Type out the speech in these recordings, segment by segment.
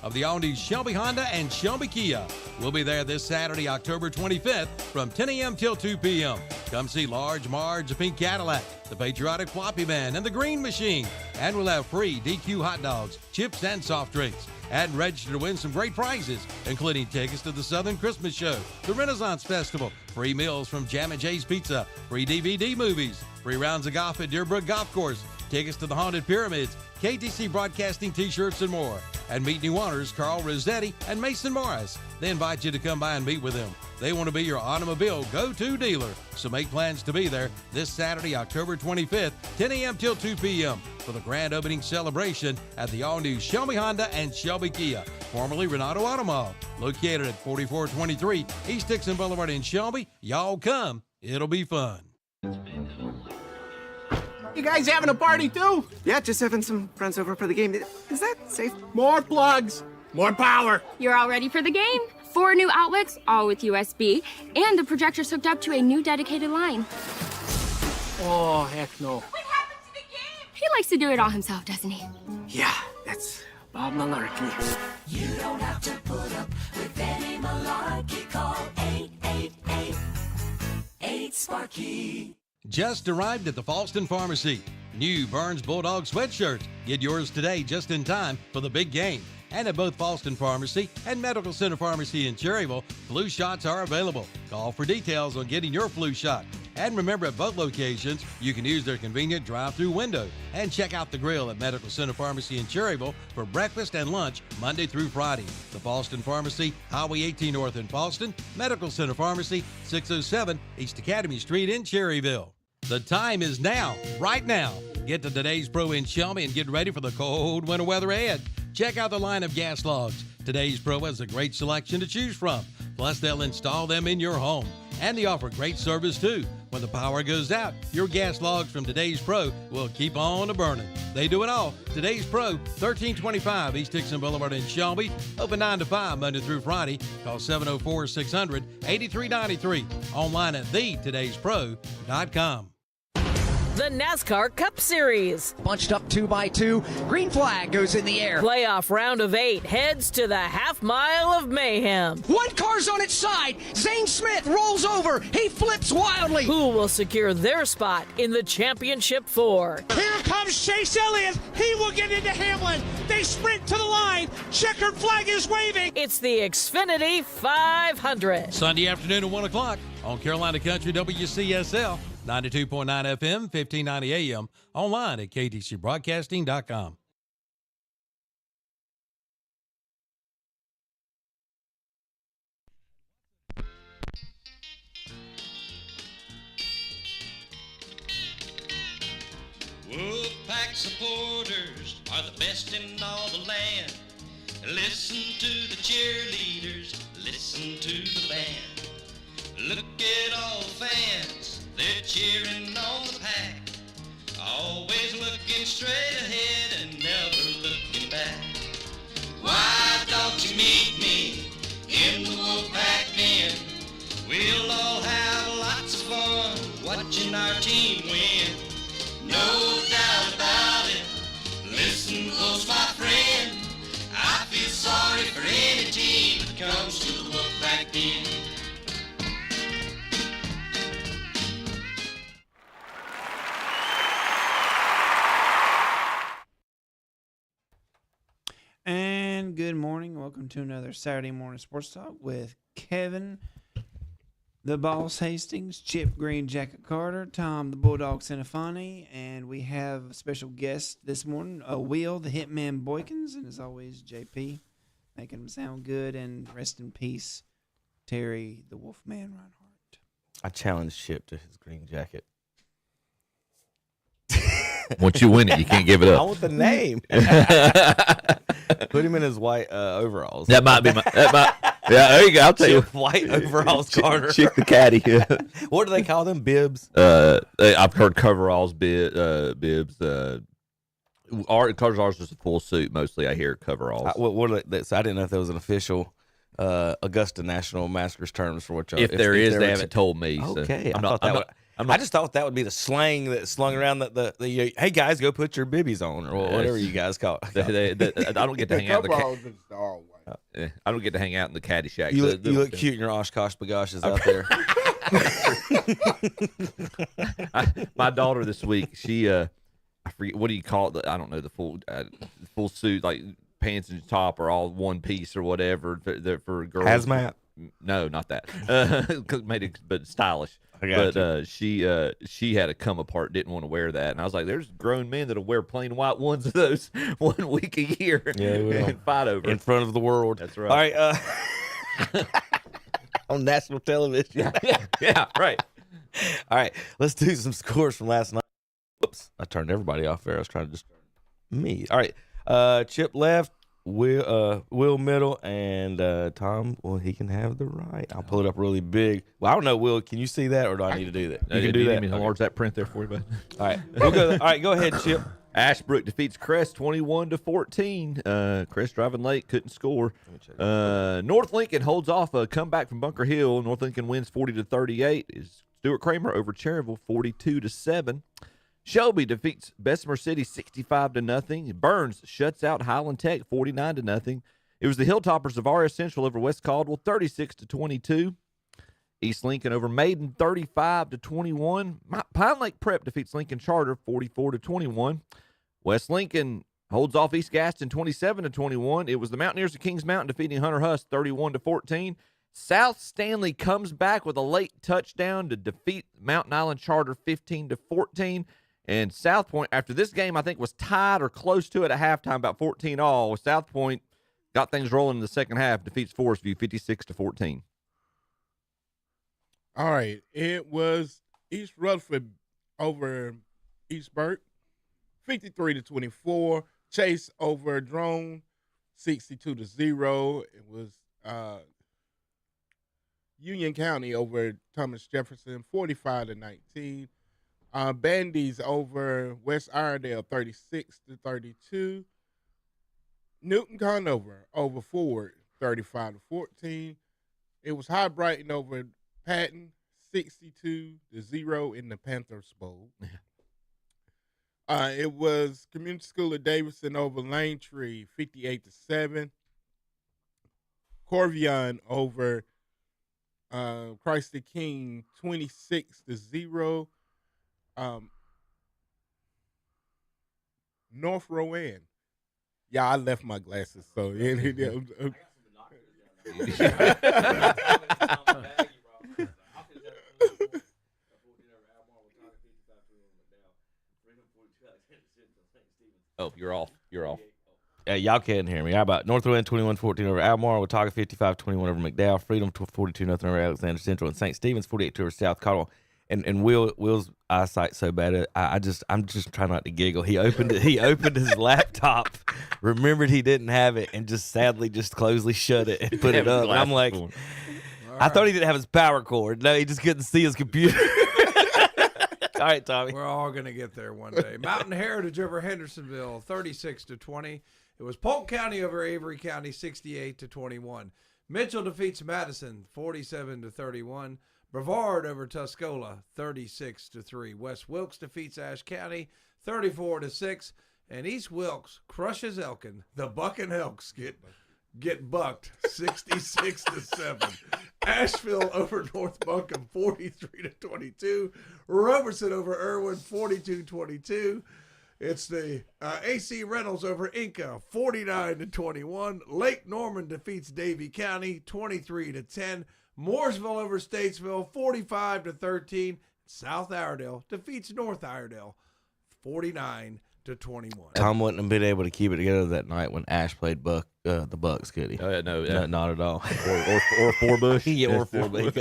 of the all-new Shelby Honda and Shelby Kia. We'll be there this Saturday, October 25th from 10 a.m. till 2 p.m. Come see Large Marge, the Pink Cadillac, the Patriotic Floppy Man, and the Green Machine. And we'll have free DQ hot dogs, chips, and soft drinks. And register to win some great prizes, including tickets to the Southern Christmas Show, the Renaissance Festival, free meals from Jam & Jay's Pizza, free DVD movies, free rounds of golf at Deerbrook Golf Course, tickets to the Haunted Pyramids, KTC Broadcasting t-shirts, and more. And meet new owners Carl Rossetti and Mason Morris. They invite you to come by and meet with them. They want to be your automobile go-to dealer. So make plans to be there this Saturday, October 25th, 10 a.m. till 2 p.m. for the grand opening celebration at the all-new Shelby Honda and Shelby Kia, formerly Renato Automall, located at 4423 East Dixon Boulevard in Shelby. Y'all come. It'll be fun. You guys having a party too? Yeah, just having some friends over for the game. Is that safe? More plugs, more power. You're all ready for the game. 4 new outlets, all with USB, and the projector's hooked up to a new dedicated line. Oh, heck no. What happened to the game? He likes to do it all himself, doesn't he? Yeah, that's Bob Malarkey. You don't have to put up with any malarkey. Call 888-8-SPARKY. Just arrived at the Falston Pharmacy. New Burns Bulldog sweatshirts. Get yours today just in time for the big game. And at both Falston Pharmacy and Medical Center Pharmacy in Cherryville, flu shots are available. Call for details on getting your flu shot. And remember, at both locations, you can use their convenient drive-through window. And check out the grill at Medical Center Pharmacy in Cherryville for breakfast and lunch Monday through Friday. The Falston Pharmacy, Highway 18 North in Falston, Medical Center Pharmacy, 607 East Academy Street in Cherryville. The time is now, right now. Get to Today's Pro in Shelby and get ready for the cold winter weather ahead. Check out the line of gas logs. Today's Pro has a great selection to choose from. Plus, they'll install them in your home. And they offer great service, too. When the power goes out, your gas logs from Today's Pro will keep on burning. They do it all. Today's Pro, 1325 East Dixon Boulevard in Shelby. Open 9 to 5 Monday through Friday. Call 704-600-8393. Online at thetodayspro.com. The NASCAR Cup Series. Bunched up 2x2. Green flag goes in the air. Playoff round of 8 heads to the half mile of mayhem. One car's on its side. Zane Smith rolls over. He flips wildly. Who will secure their spot in the championship 4? Here comes Chase Elliott. He will get into Hamlin. They sprint to the line. Checkered flag is waving. It's the Xfinity 500. Sunday afternoon at 1 o'clock on Carolina Country WCSL. 92.9 FM, 1590 AM, online at ktcbroadcasting.com. Wolfpack supporters are the best in all the land. Listen to the cheerleaders, listen to the band. Look at all the fans, they're cheering on the pack. Always looking straight ahead and never looking back. Why don't you meet me in the Wolfpack Den? We'll all have lots of fun watching our team win. No doubt about it, listen close my friend. I feel sorry for any team that comes to the Wolfpack Den. And good morning. Welcome to another Saturday morning sports talk with Kevin, the Boss Hastings, Chip Green Jacket Carter, Tom the Bulldog Cinefani, and we have a special guest this morning, Will the Hitman Boykins, and as always, JP, making him sound good, and rest in peace, Terry the Wolfman Reinhardt. I challenge Chip to his green jacket. Once you win it, you can't give it up. I want the name. Put him in his white overalls. That might be my. Yeah, there you go. I'll tell you. White overalls, Carter. Chick the caddy. What do they call them? Bibs. I've heard coveralls, bibs. Carter's ours is a full suit mostly. I hear coveralls. What are they, so I didn't know if there was an official Augusta National Massacres terms for what y'all. If there is, they haven't told me. Okay, so I just thought that would be the slang that slung around the hey guys, go put your bibbies on or whatever you guys call it. I don't get to hang out. I don't get to hang out in the caddy shack. You look cute in your Oshkosh bagoshes out there. My daughter this week, she I forget what do you call it? I don't know the full suit, like pants and top are all one piece or whatever. For girls, hazmat. No, not that. Made it, but stylish. But she had a come apart, didn't want to wear that, and I was like, "There's grown men that'll wear plain white ones of those 1 week a year, and fight over in front of the world." That's right. All right, on national television. yeah, right. All right, let's do some scores from last night. Whoops, I turned everybody off there. I was trying to just me. All right, Chip left. Will middle, and Tom, well, he can have the right. I'll pull it up really big. Well, I don't know, Will, can you see that, or do I need to do that? You can do that. How large that print there for you, bud? All right, we'll go. All right, go ahead, Chip. Ashbrook defeats Crest 21-14. Crest driving late, couldn't score. North Lincoln holds off a comeback from Bunker Hill. North Lincoln wins 40-38. Is Stuart Kramer over Cherryville 42-7. Shelby defeats Bessemer City 65-0. Burns shuts out Highland Tech 49-0. It was the Hilltoppers of RS Central over West Caldwell 36-22. East Lincoln over Maiden 35-21. Pine Lake Prep defeats Lincoln Charter 44-21. West Lincoln holds off East Gaston 27-21. It was the Mountaineers of Kings Mountain defeating Hunter Huss 31-14. South Stanley comes back with a late touchdown to defeat Mountain Island Charter 15-14. And South Point, after this game, I think was tied or close to it at halftime, about 14-all. South Point got things rolling in the second half, defeats Forest View 56-14. All right, it was East Rutherford over East Burke, 53-24. Chase over Drone, 62-0. It was Union County over Thomas Jefferson, 45-19. Bandy's over West Iredale, 36-32. Newton Conover over Ford, 35-14. It was High Brighton over Patton, 62-0 in the Panthers Bowl. It was Community School of Davidson over Lane Tree, 58-7. Corvion over Christ the King, 26-0. North Rowan. Yeah, I left my glasses, so Oh, you're off. Yeah, y'all can't hear me. How about North Rowan 21-14 over Albemarle, Watauga 55-21 over McDowell, Freedom 42-0 over Alexander Central, and St. Stephen's 48-2 over South Caldwell. And Will's eyesight so bad. I'm just trying not to giggle. He opened his laptop, remembered he didn't have it, and just sadly just closely shut it and put it up. And I'm like, I thought he didn't have his power cord. No, he just couldn't see his computer. All right, Tommy. We're all gonna get there one day. Mountain Heritage over Hendersonville, 36-20. It was Polk County over Avery County, 68-21. Mitchell defeats Madison, 47-31. Brevard over Tuscola, 36-3. West Wilkes defeats Ashe County, 34-6. And East Wilkes crushes Elkin. The Bucking Elks get bucked, 66-7. Asheville over North Buncombe, 43-22. Robertson over Irwin, 42-22. It's the AC Reynolds over Inca, 49-21. Lake Norman defeats Davie County, 23-10. Mooresville over Statesville, 45-13. South Iredale defeats North Iredale, 49-21. Tom wouldn't have been able to keep it together that night when Ash played the Bucks, could he? Oh, yeah, no, not at all. Or Four Bush. Yeah, or Four Bush.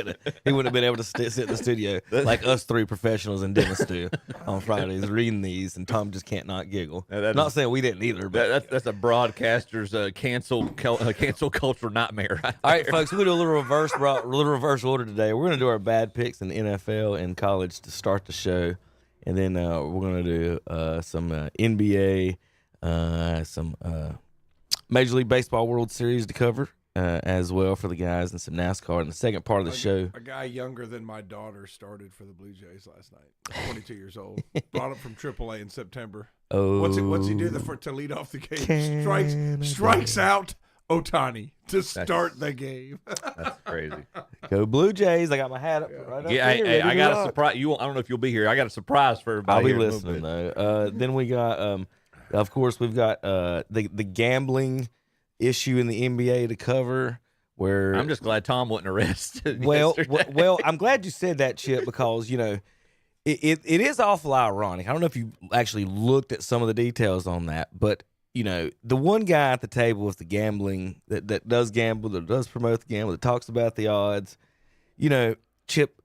He wouldn't have been able to sit in the studio like us three professionals in dentists do on Fridays reading these, and Tom just can't not giggle. Not saying we didn't either, but that's a broadcaster's cancel culture nightmare. All right, folks, we're going to do a little reverse order today. We're going to do our bad picks in the NFL and college to start the show. And then we're going to do some NBA, some Major League Baseball World Series to cover. as well for the guys and some NASCAR. In the second part of the show, A guy younger than my daughter started for the Blue Jays last night. 22 years old. Brought up from AAA in September. Oh, what's he do to lead off the game? Strikes out Ohtani to start the game. That's crazy. Go Blue Jays! I got my hat up right up here. I got a surprise. I don't know if you'll be here. I got a surprise for everybody. I'll be here listening though. Then we got, of course, we've got the gambling issue in the NBA to cover. Where I'm just glad Tom wasn't arrested. Well, I'm glad you said that, Chip, because it is awful ironic. I don't know if you actually looked at some of the details on that, but the one guy at the table with the gambling that does gamble, that does promote the gamble, that talks about the odds, Chip,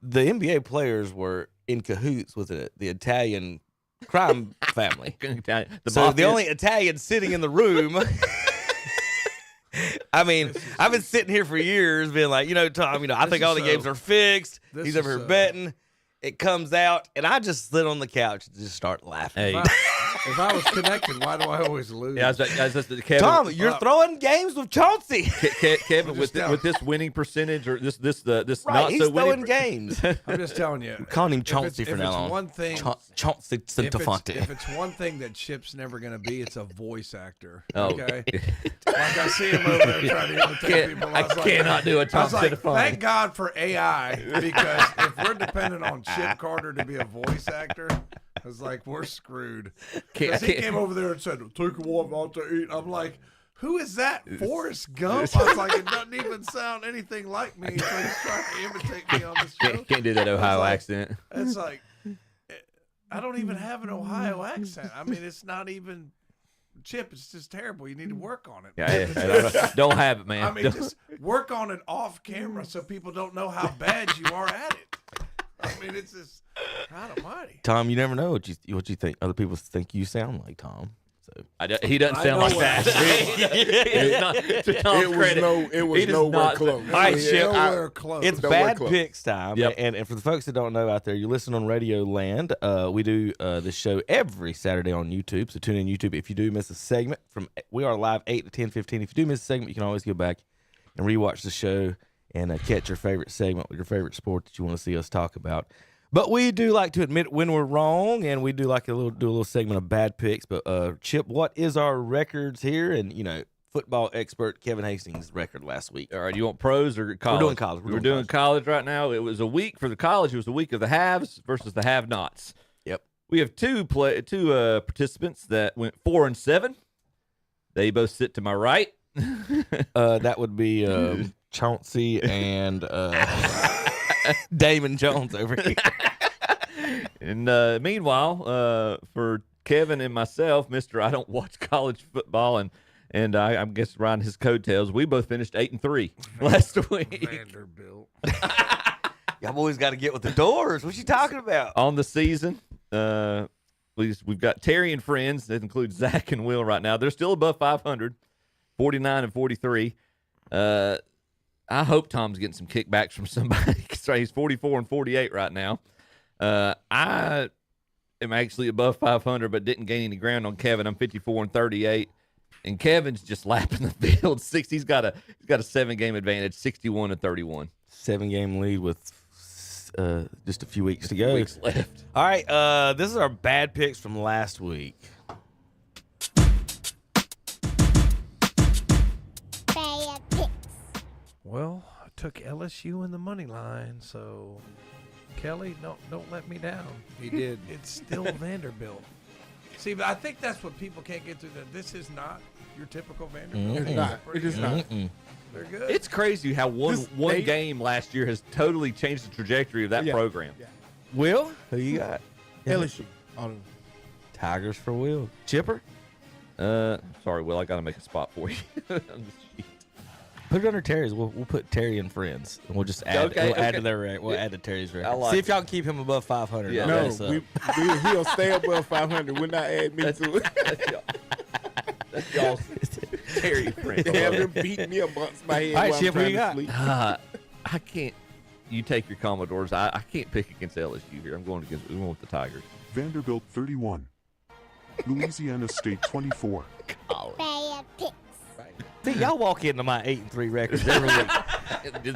the NBA players were in cahoots with the Italian crime family. The only Italian sitting in the room. I mean, I've been sitting here for years being like, Tom, I think all the games are fixed. He's over here betting. It comes out, and I just sit on the couch and just start laughing. Hey. If I was connected, why do I always lose? Yeah, Kevin, Tom, you're throwing games with Chauncey. Kevin, with this winning percentage or this right, not he's so throwing winning games. I'm just telling you. I'm calling him Chauncey from now on. One thing, Chauncey Centofonte. If it's one thing that Chip's never going to be, it's a voice actor. Oh. Okay, like I see him over there trying to imitate people. I cannot do a Tom Centofonte. Thank God for AI, because if we're dependent on Chip Carter to be a voice actor, it's like we're screwed. Because he came over there and said, "Take a walk out to eat." I'm like, who is that? Forrest Gump? I was like, it doesn't even sound anything like me. So he's trying to imitate me on this show. Can't do that Ohio accent. It's like, I don't even have an Ohio accent. I mean, it's not even Chip. It's just terrible. You need to work on it. Yeah, don't have it, man. I mean, just work on it off camera so people don't know how bad you are at it. I mean, it's just God Almighty. Tom, you never know what you think. Other people think you sound like Tom. So he doesn't sound like that. It was nowhere close. All right, Chip. Nowhere close. It's Nowhere bad close. picks time. Yep. And for the folks that don't know out there, you listen on Radio Land. We do this show every Saturday on YouTube. So tune in YouTube. If you do miss a segment, we are live 8 to 10:15. If you do miss a segment, you can always go back and rewatch the show and catch your favorite segment with your favorite sport that you want to see us talk about. But we do like to admit when we're wrong, and we do like do a little segment of bad picks. But Chip, what is our records here? And football expert Kevin Hastings' record last week. All right, you want pros or college? We're doing college. We're doing college right now. It was a week for the college. It was a week of the haves versus the have-nots. Yep. We have two participants that went 4-7. They both sit to my right. That would be Chauncey and Damon Jones over here. And meanwhile, for Kevin and myself, Mr. I don't watch college football, and I'm guess riding his coattails. We both finished 8-3 last week. Vanderbilt. Y'all boys got to get with the doors. What you talking about? On the season, we've got Terry and friends. That includes Zach and Will right now. They're still above 500, 49-43. I hope Tom's getting some kickbacks from somebody. He's 44-48 right now. I am actually above 500, but didn't gain any ground on Kevin. I'm 54-38, and Kevin's just lapping the field. He's got a 7-game advantage, 61-31. 7-game lead with just a few weeks to go. Weeks left. All right, this is our bad picks from last week. Bad picks. Well, I took LSU in the money line, so Kelly, don't let me down. He did. It's still Vanderbilt. See, but I think that's what people can't get through. That this is not your typical Vanderbilt. It's not. It is not. They're good. It's crazy how one game last year has totally changed the trajectory of that program. Yeah. Will, who you got? LSU. Tigers for Will. Chipper? Sorry, Will, I got to make a spot for you. On the sheet. Put it under Terry's. We'll put Terry and friends, and we'll just add. Add to their rank. We'll add to Terry's record. Like See if y'all can keep him above 500. Yeah. No, he'll stay above 500. We're not adding me to it. That's y'all's Terry friend. They have him beating me amongst my head. All right, while Chip, I'm who you trying to got? sleep. I can't. You take your Commodores. I can't pick against LSU here. I'm going with the Tigers. Vanderbilt 31. Louisiana State 24. Bad picks. See, y'all walk into my 8-3 records every week.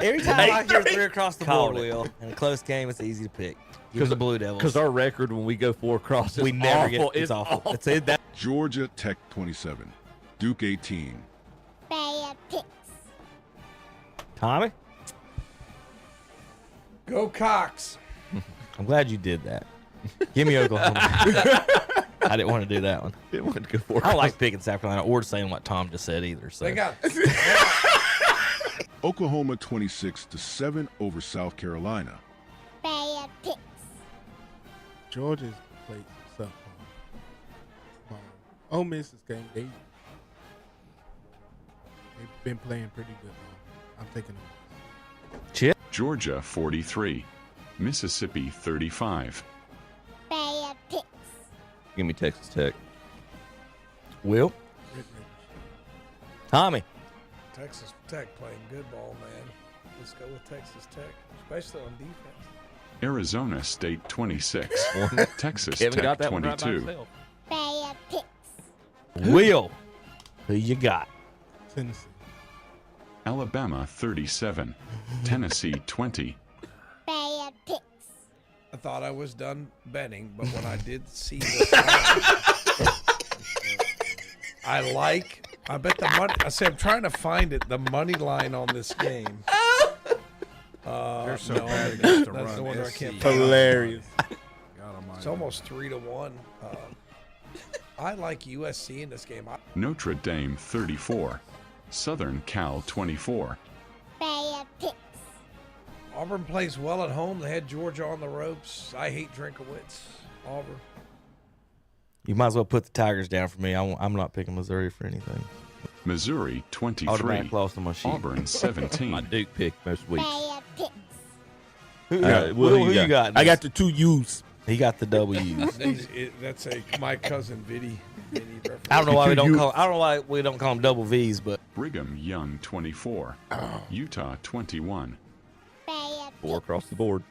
Every time I hear 3 across the board, Will, in a close game, it's easy to pick. Give the Blue Devils. Because our record when we go 4 across is we never awful. get it's awful. That's it. That Georgia Tech 27, Duke 18. Bad picks. Tommy? Go Cox. I'm glad you did that. Give me Oklahoma. I didn't want to do that one. Didn't want to go for it. I don't like picking South Carolina or saying what Tom just said either. So They got Oklahoma 26-7 over South Carolina. Bad picks. Georgia's played some subpar. Ole Miss's game, they've been playing pretty good. I'm taking them. Chip? Georgia 43, Mississippi 35. Bad picks. Give me Texas Tech. Will? Tommy? Texas Tech playing good ball, man. Let's go with Texas Tech, especially on defense. Arizona State 26, Texas Kevin got Tech that one right by 22. himself. Bad picks. Will? Who you got? Tennessee. Alabama 37, Tennessee 20. Bad picks. I thought I was done betting, but when I did see this, I bet the money. I said I'm trying to find it. The money line on this game. They're so no, bad that's against the the run. one I SC. can't find. Hilarious. It's almost 3-1. I like USC in this game. Notre Dame 34, Southern Cal 24. Bad picks. Auburn plays well at home. They had Georgia on the ropes. I hate Drinkowitz. Auburn. You might as well put the Tigers down for me. I'm not picking Missouri for anything. Missouri 23, Automatic loss on my sheet. Auburn 17. My Duke pick most weeks. Bad picks. Will, who you got? I got the 2 U's. He got the W's. That's my cousin Viddy. Reference. I don't know why we don't call. I don't know why we don't call them double V's, but Brigham Young 24, Utah 21. Bad 4 across the board.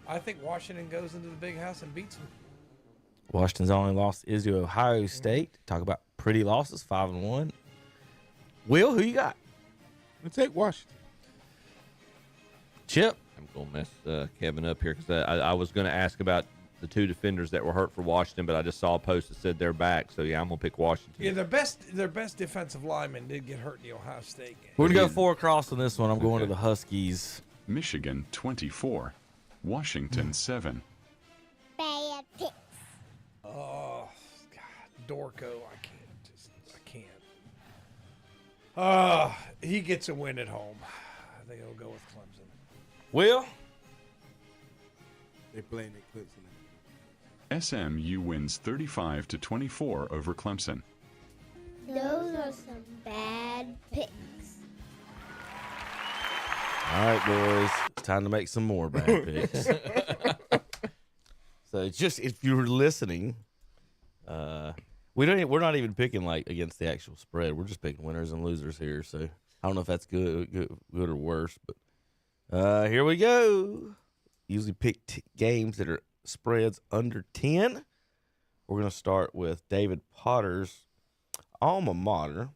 I think Washington goes into the big house and beats them. Washington's only loss is to Ohio State. Talk about pretty losses, 5-1. Will, who you got? Let's take Washington. Chip. I'm going to mess Kevin up here because I was going to ask about the 2 defenders that were hurt for Washington, but I just saw a post that said they're back. So, yeah, I'm going to pick Washington. Yeah, their best defensive lineman did get hurt in the Ohio State game. We're going to go 4 across on this one. I'm going to the Huskies. Michigan 24, Washington 7. Bad picks. Oh, God, Dorco, I can't. He gets a win at home. I think he'll go with Clemson. Will? They're playing at Clemson. SMU wins 35-24 over Clemson. Those are some bad picks. All right, boys. It's time to make some more bad picks. So just if you're listening, we're not even picking like against the actual spread. We're just picking winners and losers here. So I don't know if that's good or worse, but here we go. Usually pick games that are spreads under 10. We're going to start with David Potter's alma mater,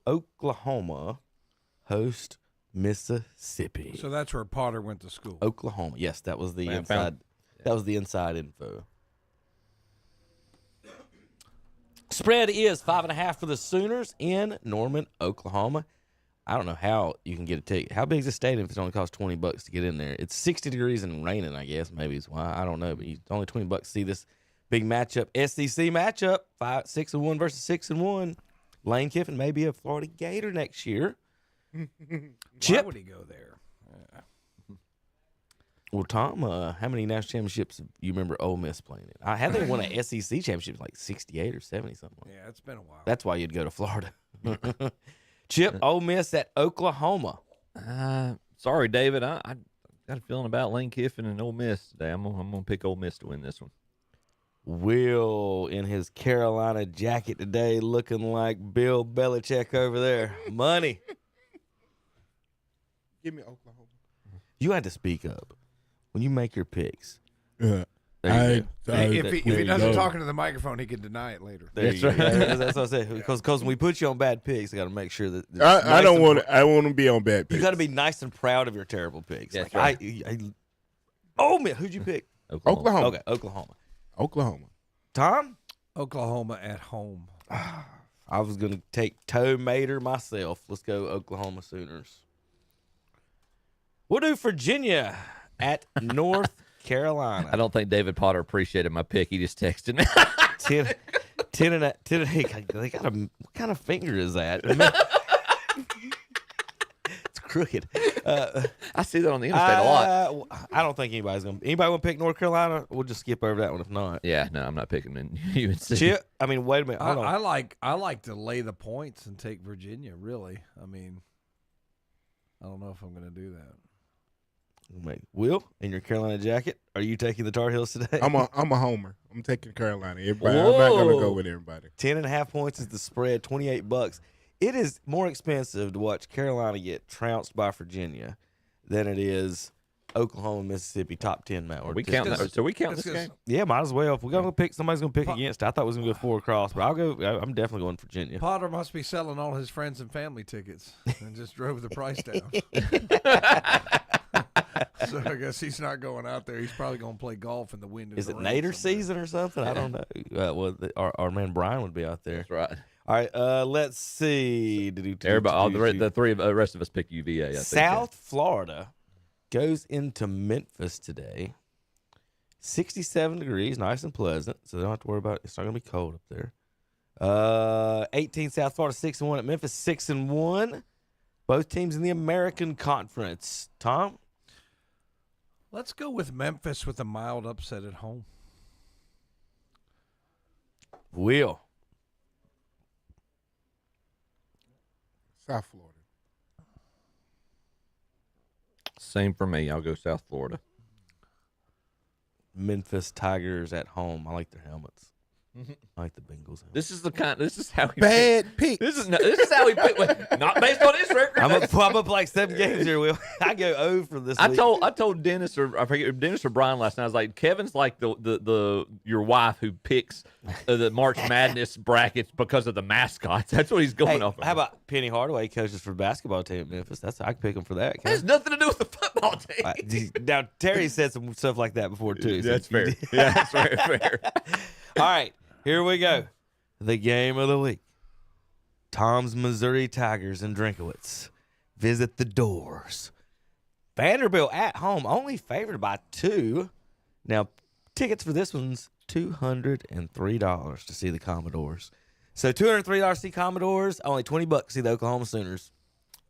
Oklahoma, host Mississippi. So that's where Potter went to school. Oklahoma. Yes, that was the inside. That was the inside info. Spread is 5.5 for the Sooners in Norman, Oklahoma. I don't know how you can get a ticket. How big is the stadium if it only costs $20 to get in there? It's 60 degrees and raining, I guess. Maybe it's why. I don't know. But it's only $20 to see this big matchup. SEC matchup. 6-1 versus 6-1. Lane Kiffin may be a Florida Gator next year. Chip. Why would he go there? Well, Tom, how many national championships do you remember Ole Miss playing in? Have they won an SEC championship like 68 or 70 something? Yeah, it's been a while. That's why you'd go to Florida. Chip, Ole Miss at Oklahoma. Sorry, David. I got a feeling about Lane Kiffin and Ole Miss today. I'm gonna pick Ole Miss to win this one. Will in his Carolina jacket today, looking like Bill Belichick over there. Money. Give me Oklahoma. You had to speak up when you make your picks. If he doesn't talk into the microphone, he can deny it later. That's right. That's what I said. Because when we put you on bad picks, I got to make sure that I don't want to. I want to be on bad picks. You got to be nice and proud of your terrible picks. That's like, right. Oh man, who'd you pick? Oklahoma. Okay, Oklahoma. Tom? Oklahoma at home. I was gonna take Toe Mater myself. Let's go Oklahoma Sooners. We'll do Virginia at North Carolina. I don't think David Potter appreciated my pick. He just texted me. 10 and they got what kind of finger is that? It's crooked. I see that on the interstate a lot. I don't think anybody want to pick North Carolina. We'll just skip over that one if not. Yeah, no, I'm not picking UNC. Chip, I mean, wait a minute. Hold on. I like to lay the points and take Virginia. Really, I mean, I don't know if I'm going to do that. Wait, Will, in your Carolina jacket, are you taking the Tar Heels today? I'm a homer. I'm taking Carolina. Everybody, I'm not going to go with everybody. 10.5 points is the spread. $28. It is more expensive to watch Carolina get trounced by Virginia than it is Oklahoma, Mississippi top 10 match. We count that. So we count this game. Yeah, might as well. If we're gonna pick, somebody's gonna pick against. I thought we was gonna go 4 across, but I'm definitely going Virginia. Potter must be selling all his friends and family tickets and just drove the price down. So I guess he's not going out there. He's probably going to play golf in the wind. Is it Nader season or something? I don't know. Our man Brian would be out there. That's right. All right. Let's see. Everybody, the rest of us pick UVA. I think, South Florida goes into Memphis today. 67 degrees, nice and pleasant. So they don't have to worry about it. It's not going to be cold up there. 18 South Florida 6-1 at Memphis 6-1. Both teams in the American Conference. Tom? Let's go with Memphis with a mild upset at home. Will. South Florida. Same for me. I'll go South Florida. Memphis Tigers at home. I like their helmets. I like the Bengals. This is how we bad pick. This is how we pick. Not based on his record. I'm up like 7 games here, Will. I go 0 for this week. I told Dennis or I forget Dennis or Brian last night. I was like, Kevin's like the your wife who picks the March Madness brackets because of the mascots. That's what he's going off of. How about Penny Hardaway coaches for basketball team at Memphis? I can pick him for that. That has nothing to do with the football team. Now Terry said some stuff like that before too. So that's fair. Yeah, that's very fair. All right. Here we go. The game of the week. Tom's Missouri Tigers and Drinkowitz visit the Doors. Vanderbilt at home, only favored by 2. Now, tickets for this one's $203 to see the Commodores. So $203 to see Commodores, only $20 to see the Oklahoma Sooners.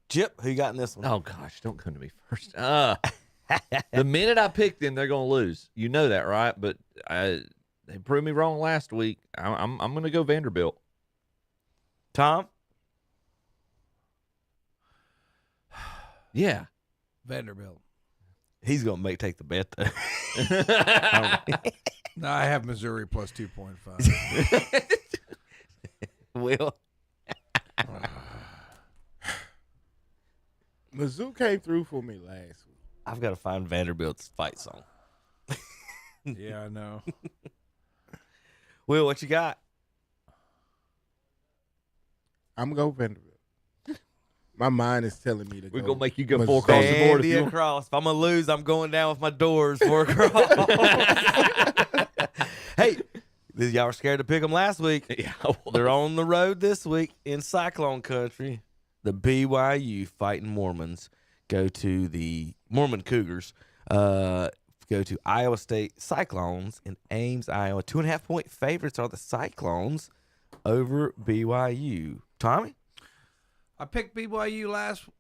Chip, who you got in this one? Oh, gosh, don't come to me first. The minute I pick them, they're going to lose. You know that, right? But they proved me wrong last week. I'm going to go Vanderbilt. Tom? Yeah. Vanderbilt. He's going to take the bet, though. No, I have Missouri plus 2.5. Will? Mizzou came through for me last week. I've got to find Vanderbilt's fight song. Yeah, I know. Will, what you got? I'm going to go Vanderbilt. My mind is telling me to We're go. going to make you go 4 across the board. If I'm going to lose, I'm going down with my Doors 4 across. Hey, y'all were scared to pick them last week. Yeah, they're on the road this week in Cyclone Country. The BYU Fighting Mormons go to the Mormon Cougars. Go to Iowa State Cyclones in Ames, Iowa. 2.5-point favorites are the Cyclones over BYU. Tommy? I picked BYU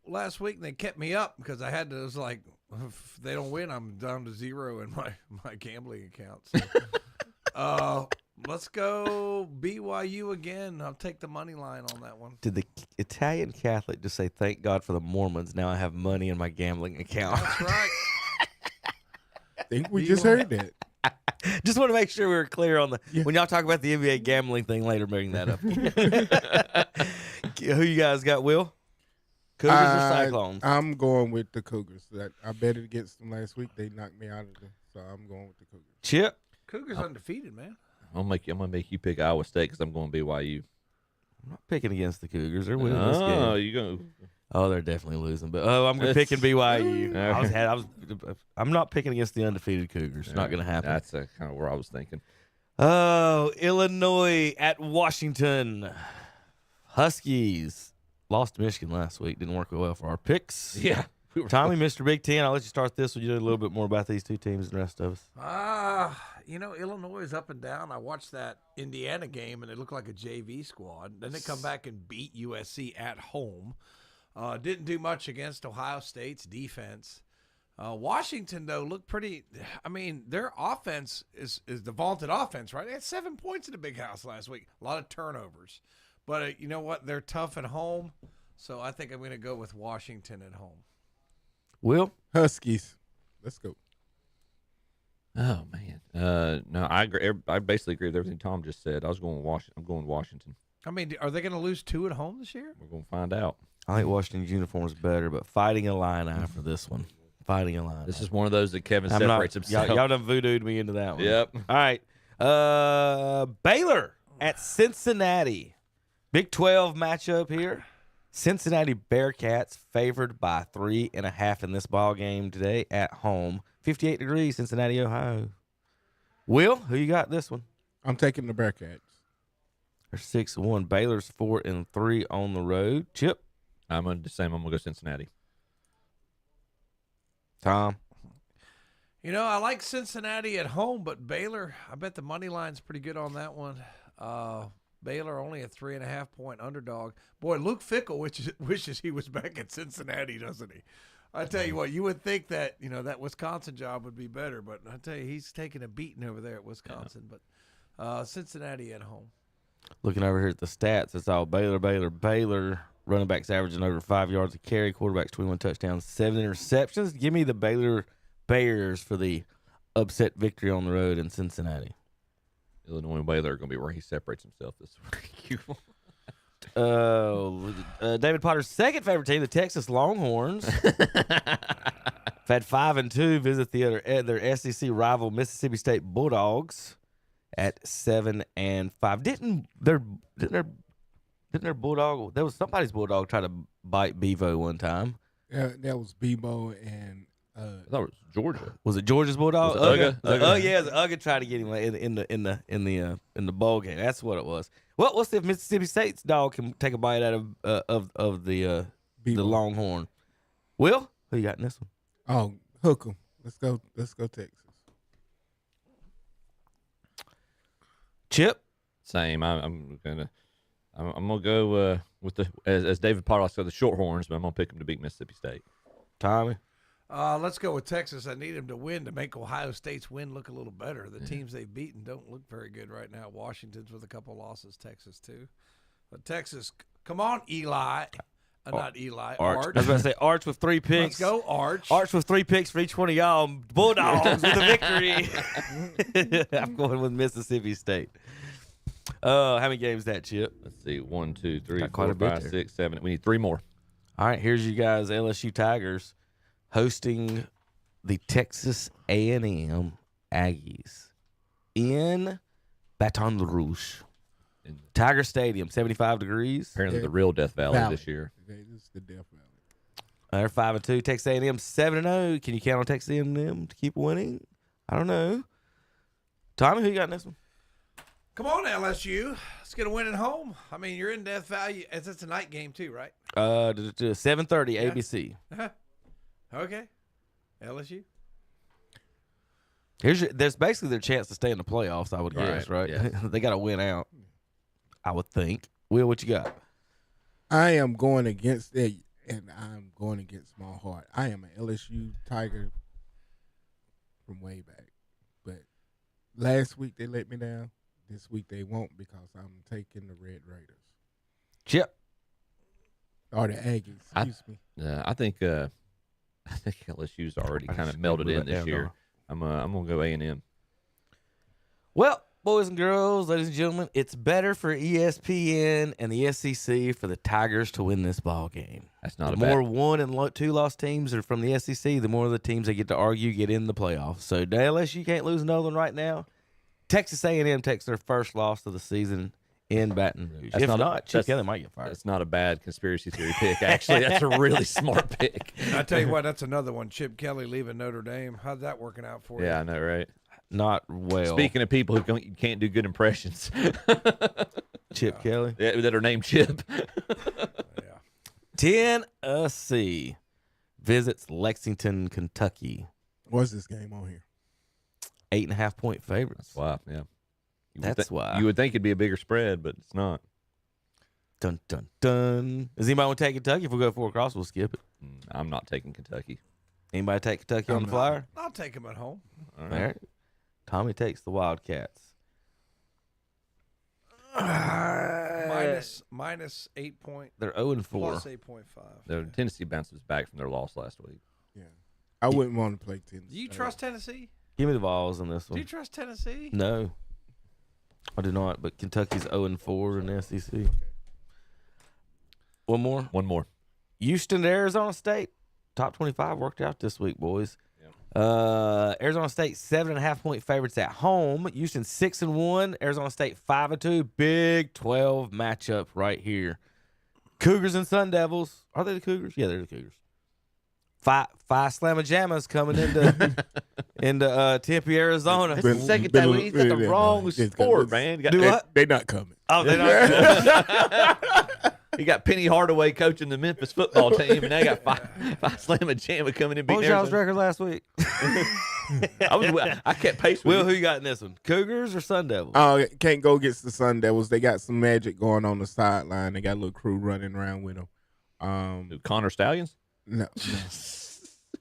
last week, and they kept me up because I had to. It was like, if they don't win, I'm down to 0 in my gambling account. So, let's go BYU again. I'll take the money line on that one. Did the Italian Catholic just say, "Thank God for the Mormons"? Now I have money in my gambling account. That's right. I think we just heard that. Just want to make sure we were clear on when y'all talk about the NBA gambling thing later, bring that up. Who you guys got, Will? Cougars or Cyclones? I'm going with the Cougars. I bet it against them last week. They knocked me out of them, so I'm going with the Cougars. Chip? Cougars undefeated, man. I'm gonna make you pick Iowa State because I'm going BYU. I'm not picking against the Cougars. They're winning this game. Oh, you go. Oh, they're definitely losing. But I'm picking BYU. I'm not picking against the undefeated Cougars. Not going to happen. That's kind of where I was thinking. Oh, Illinois at Washington. Huskies lost to Michigan last week. Didn't work well for our picks. Yeah. Tommy, Mr. Big Ten, I'll let you start this one. You know a little bit more about these two teams than the rest of us. Illinois is up and down. I watched that Indiana game, and it looked like a JV squad. Then they come back and beat USC at home. Didn't do much against Ohio State's defense. Washington, though, looked pretty – I mean, their offense is the vaunted offense, right? They had 7 points in the Big House last week. A lot of turnovers. But you know what? They're tough at home, so I think I'm going to go with Washington at home. Will? Huskies. Let's go. Oh man, no, I agree. I basically agree with everything Tom just said. I was going Washington. I'm going Washington. I mean, are they going to lose 2 at home this year? We're going to find out. I think Washington's uniform is better, but Fighting Illini for this one. Fighting Illini. This is one of those that Kevin separates himself. Y'all done voodooed me into that one. Yep. All right. Baylor at Cincinnati. Big 12 matchup here. Cincinnati Bearcats favored by 3.5 in this ball game today at home. 58 degrees, Cincinnati, Ohio. Will, who you got this one? I'm taking the Bearcats. They're 6-1. Baylor's 4-3 on the road. Chip? I'm going to do the same. I'm going to go Cincinnati. Tom? I like Cincinnati at home, but Baylor, I bet the money line's pretty good on that one. Baylor only a 3.5-point underdog. Boy, Luke Fickell wishes he was back at Cincinnati, doesn't he? I tell you what, you would think that that Wisconsin job would be better, but I tell you, he's taking a beating over there at Wisconsin. Yeah. But Cincinnati at home. Looking over here at the stats, it's all Baylor. Running backs averaging over 5 yards a carry. Quarterbacks 21 touchdowns, 7 interceptions. Give me the Baylor Bears for the upset victory on the road in Cincinnati. Illinois and Baylor are going to be where he separates himself this week. David Potter's second favorite team, the Texas Longhorns. Had 5-2 visit their SEC rival Mississippi State Bulldogs at 7-5. Didn't their Bulldog? There was somebody's Bulldog try to bite Bevo one time. Yeah, that was Bebo and. I thought it was Georgia. Was it Georgia's Bulldog? Uga tried to get him in the bowl game. That's what it was. Well, we'll see if Mississippi State's dog can take a bite out of the Longhorn. Will, who you got in this one? Oh, hook 'em. Let's go Texas. Chip, same. I'm gonna go with the as David Potter said, the Shorthorns, but I'm gonna pick them to beat Mississippi State. Tommy. Let's go with Texas. I need them to win to make Ohio State's win look a little better. The teams they've beaten don't look very good right now. Washington's with a couple losses. Texas, too. But Texas, come on, Eli. Not Eli. Arch. I was about to say Arch with 3 picks. Let's go, Arch. Arch with 3 picks for each one of y'all. Bulldogs with a victory. I'm going with Mississippi State. How many games that, Chip? Let's see. 1, 2, 3, 4, 5, 6, 7. We need 3 more. All right, here's you guys, LSU Tigers, hosting the Texas A&M Aggies in Baton Rouge. Tiger Stadium, 75 degrees. Apparently the real Death Valley this year. This is the Death Valley. They're 5-2. Texas A&M 7-0. Can you count on Texas A&M to keep winning? I don't know. Tommy, who you got in this one? Come on, LSU. Let's get a win at home. I mean, you're in Death Valley. It's a night game too, right? 7:30 Yeah. ABC. Okay. LSU. There's basically their chance to stay in the playoffs, I would guess, right? Yeah. They got to win out, I would think. Will, what you got? I am going against it, and I'm going against my heart. I am an LSU Tiger from way back. But last week they let me down. This week they won't because I'm taking the Red Raiders. Chip. Or the Aggies, excuse me. I think LSU's already kind of melted in this year. I'm gonna go A&M. Well, boys and girls, ladies and gentlemen, it's better for ESPN and the SEC for the Tigers to win this ball game. That's not the more 1 and 2 loss teams are from the SEC, the more of the teams they get to argue get in the playoffs. So LSU can't lose another one right now. Texas A&M takes their first loss of the season in Baton Rouge. If not, Chip Kelly might get fired. That's not a bad conspiracy theory pick. Actually, that's a really smart pick. I tell you what, that's another one. Chip Kelly leaving Notre Dame. How's that working out for you? Yeah, I know, right? Not well. Speaking of people who can't do good impressions, Chip Kelly, that are named Chip. Tennessee visits Lexington, Kentucky. What's this game on here? 8.5 point favorites. Wow, yeah. That's why. You would think it'd be a bigger spread, but it's not. Dun, dun, dun. Does anybody want to take Kentucky? If we go 4 across, we'll skip it. I'm not taking Kentucky. Anybody take Kentucky on the flyer? I'll take him at home. All right. Tommy takes the Wildcats. Minus 8 point. They're 0-4. Plus 8.5. Tennessee bounces back from their loss last week. Yeah. I wouldn't want to play Tennessee. Do you trust Tennessee? Give me the Vols on this one. Do you trust Tennessee? No. I do not, but Kentucky's 0-4 in the SEC. Okay. One more. Houston to Arizona State. Top 25 worked out this week, boys. Arizona State 7.5 point favorites at home. Houston 6-1. Arizona State 5-2. Big 12 matchup right here. Cougars and Sun Devils. Are they the Cougars? Yeah, they're the Cougars. Five Slamma-Jammas coming into Tempe, Arizona. This is the second time he's got the wrong sport, man. They're not coming. Oh, they're not coming. You got Penny Hardaway coaching the Memphis football team, and they got five Slamma-Jamma coming in. What was y'all's record last week? I kept pace with Will, who you got in this one? Cougars or Sun Devils? Oh, can't go against the Sun Devils. They got some magic going on the sideline. They got a little crew running around with them. Connor Stallions? No.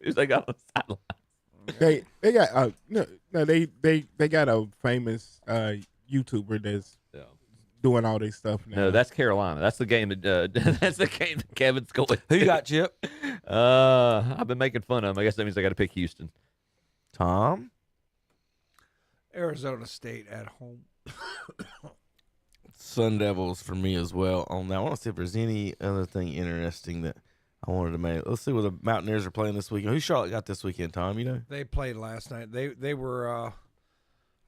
Who's they got on the sideline? They got they got a famous YouTuber that's doing all this stuff now. No, that's Carolina. That's the game that Kevin's going. Who you got, Chip? I've been making fun of him. I guess that means I got to pick Houston. Tom? Arizona State at home. Sun Devils for me as well on that. I want to see if there's any other thing interesting that I wanted to make. Let's see what the Mountaineers are playing this weekend. Who Charlotte got this weekend, Tom? You know? They played last night. They were, I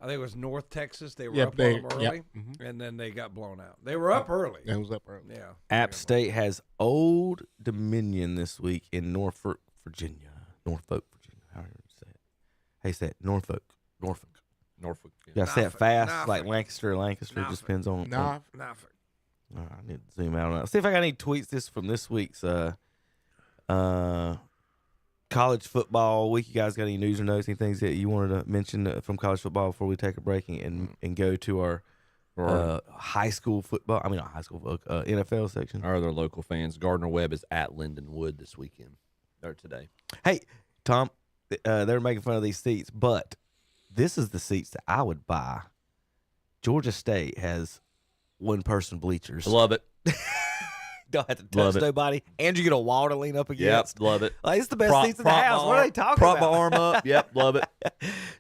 think it was North Texas. They were up on them early, and then they got blown out. They were up early. They was up early. Yeah. App State has Old Dominion this week in Norfolk, Virginia. How do you say it? Hey, say it. Norfolk. Yeah. You got to say it fast, like Lancaster or Lancaster. It just depends on. Norfolk. I need to zoom out on that. Let's see if I got any tweets from this week's college football week. You guys got any news or notes, any things that you wanted to mention from college football before we take a break and go to our high school football? I mean, not high school, NFL section. Our other local fans. Gardner Webb is at Lindenwood this weekend or today. Hey, Tom, they're making fun of these seats, but this is the seats that I would buy. Georgia State has one-person bleachers. Love it. Don't have to touch nobody. And you get a wall to lean up against. Yep, love it. Like, it's the best seats in the house. What are they talking about? about? Prop my arm up. Yep, love it.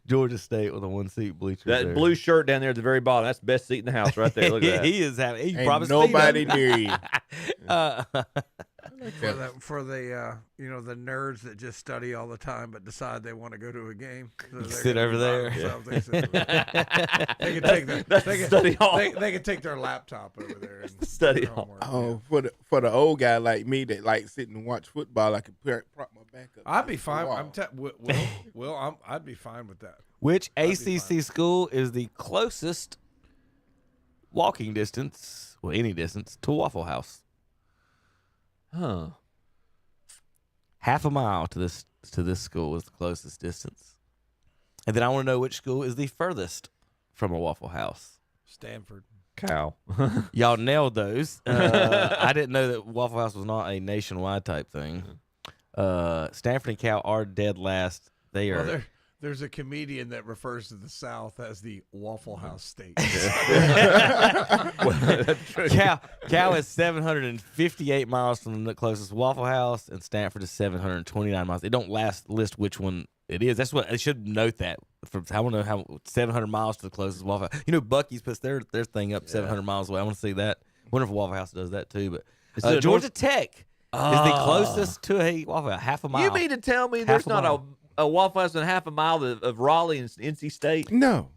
Georgia State with a one-seat bleacher. That blue shirt down there at the very bottom, that's the best seat in the house right there. Look at that. He is having. He Ain't nobody near you. For the the nerds that just study all the time but decide they want to go to a game. So sit over there. They can take they can take their laptop over there and study hall. Oh, for the old guy like me that like sit and watch football, I could prop my back up. I'd be fine. I'd be fine with that. Which ACC school is the closest walking distance, any distance, to Waffle House? Huh. Half a mile to this school is the closest distance. And then I want to know which school is the furthest from a Waffle House. Stanford. Cal. Y'all nailed those. I didn't know that Waffle House was not a nationwide type thing. Stanford and Cal are dead last. They are. Well, there's a comedian that refers to the South as the Waffle House state. Cal is 758 miles from the closest Waffle House, and Stanford is 729 miles. They don't list which one it is. That's what I should note that. I want to know how 700 miles to the closest Waffle House. You know, Buc-ee's puts their thing up 700 miles away. I want to see that. I wonder if Waffle House does that too. But Georgia Tech is the closest to a Waffle House, half a mile. You mean to tell me there's not a Waffle House and half a mile of Raleigh and NC State? No.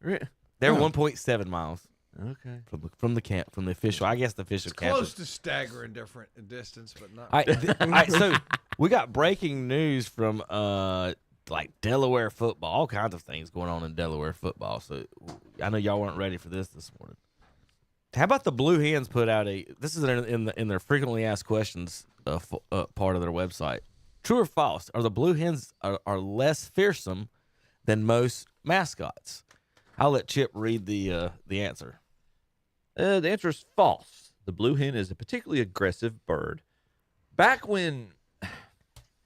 They're 1.7 miles. Okay. From the official. I guess the official. It's close to staggering different distance, but not. All right, so we got breaking news from like Delaware football, all kinds of things going on in Delaware football. So I know y'all weren't ready for this morning. How about the Blue Hens put out this is in their frequently asked questions part of their website. True or false? Are the Blue Hens are less fearsome than most mascots? I'll let Chip read the answer. The answer is false. The blue hen is a particularly aggressive bird. Back when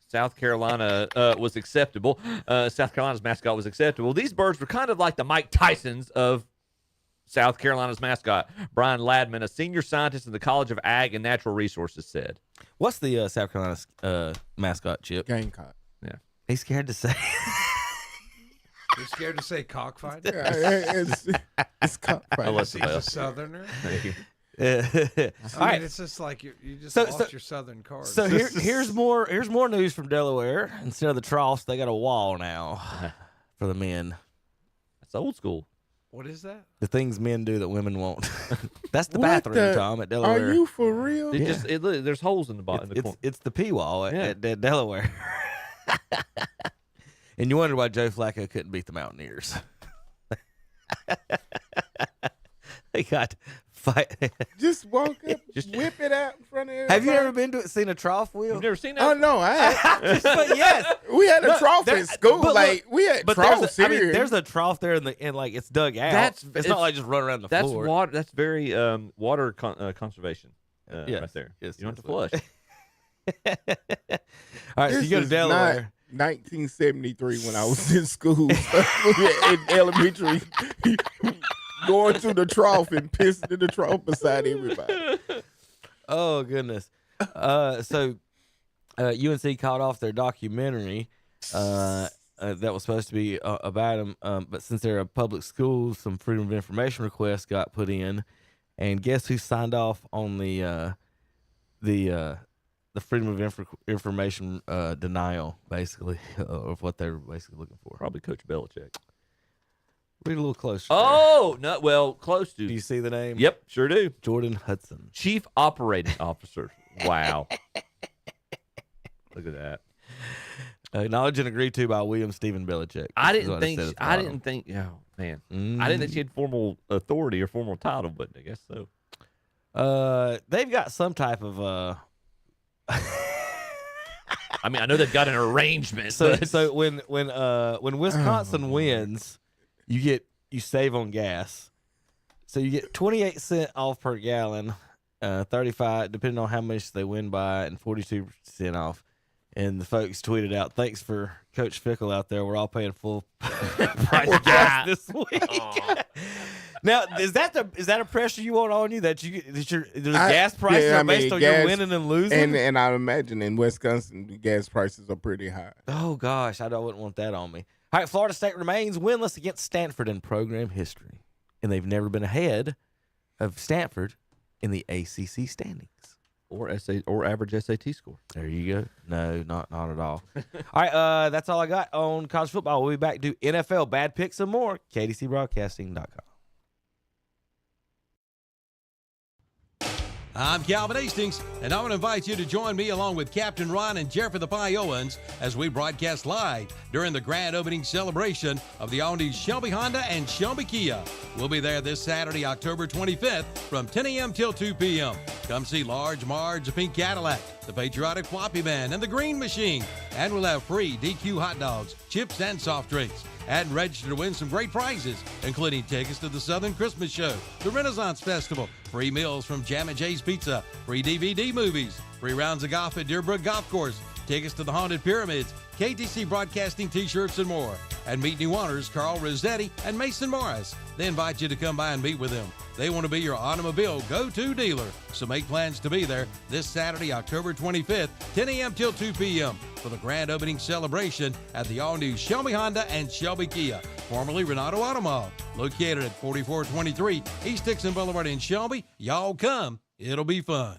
South Carolina was acceptable, South Carolina's mascot was acceptable, these birds were kind of like the Mike Tysons of South Carolina's mascot. Brian Ladman, a senior scientist in the College of Ag and Natural Resources, said. What's the South Carolina's mascot, Chip? Gamecock. Yeah. He's scared to say. You're scared to say cockfight? It's cockfight. He's a Southerner. Thank you. I mean, it's just like you just lost your Southern card. So here's more news from Delaware. Instead of the troughs, they got a wall now for the men. That's old school. What is that? The things men do that women won't. That's the bathroom, Tom, at Delaware. Are you for real? There's holes in the bottom. It's the pee wall at Delaware. And you wonder why Joe Flacco couldn't beat the Mountaineers. They got fight. Just walk up, whip it out in front of everybody. Have you ever seen a trough wheel? You've never seen that? Oh, no, I have. But yes. We had a trough at school. We had troughs here. I mean, there's a trough there and like it's dug out. It's not like just run around the floor. Water. That's very water conservation right there. Yes, you don't have to flush. All right, so you go to Delaware. 1973 when I was in school in elementary, going to the trough and pissing in the trough beside everybody. Oh goodness! So UNC called off their documentary that was supposed to be about them, but since they're a public school, some Freedom of Information requests got put in, and guess who signed off on the Freedom of Information denial, basically, of what they're basically looking for. Probably Coach Belichick. Read a little closer. Oh, no, well, close to. Do you see the name? Yep, sure do. Jordan Hudson. Chief Operating Officer. Wow. Look at that. Acknowledged and agreed to by William Stephen Belichick. I didn't think, oh, man. I didn't think she had formal authority or formal title, but I guess so. They've got some type of I mean, I know they've got an arrangement. So when Wisconsin wins, you save on gas. So you get 28 cents off per gallon, 35 depending on how much they win by, and 42% off. And the folks tweeted out, "Thanks for Coach Fickle out there. We're all paying full price gas this week." Now, is that a pressure you want on you that the gas prices are based on your winning and losing? And I imagine in Wisconsin, the gas prices are pretty high. Oh gosh, I wouldn't want that on me. All right, Florida State remains winless against Stanford in program history, and they've never been ahead of Stanford in the ACC standings or average SAT score. There you go. No, not at all. All right, that's all I got on college football. We'll be back to NFL bad picks and more. KDCBroadcasting.com. I'm Calvin Hastings, and I want to invite you to join me along with Captain Ron and Jeffrey the Pie Owens as we broadcast live during the grand opening celebration of the all-new Shelby Honda and Shelby Kia. We'll be there this Saturday, October 25th from 10 a.m. till 2 p.m. Come see Large Marge, the Pink Cadillac, the Patriotic Floppy Band, and the Green Machine. And we'll have free DQ hot dogs, chips, and soft drinks. And register to win some great prizes, including tickets to the Southern Christmas Show, the Renaissance Festival, free meals from Jam and Jay's Pizza, free DVD movies, free rounds of golf at Deerbrook Golf Course, tickets to the Haunted Pyramids, KTC Broadcasting t-shirts, and more. And meet new owners Carl Rossetti and Mason Morris. They invite you to come by and meet with them. They want to be your automobile go-to dealer. So make plans to be there this Saturday, October 25th, 10 a.m. till 2 p.m. for the grand opening celebration at the all-new Shelby Honda and Shelby Kia, formerly Renato Automall, located at 4423 East Dixon Boulevard in Shelby. Y'all come. It'll be fun.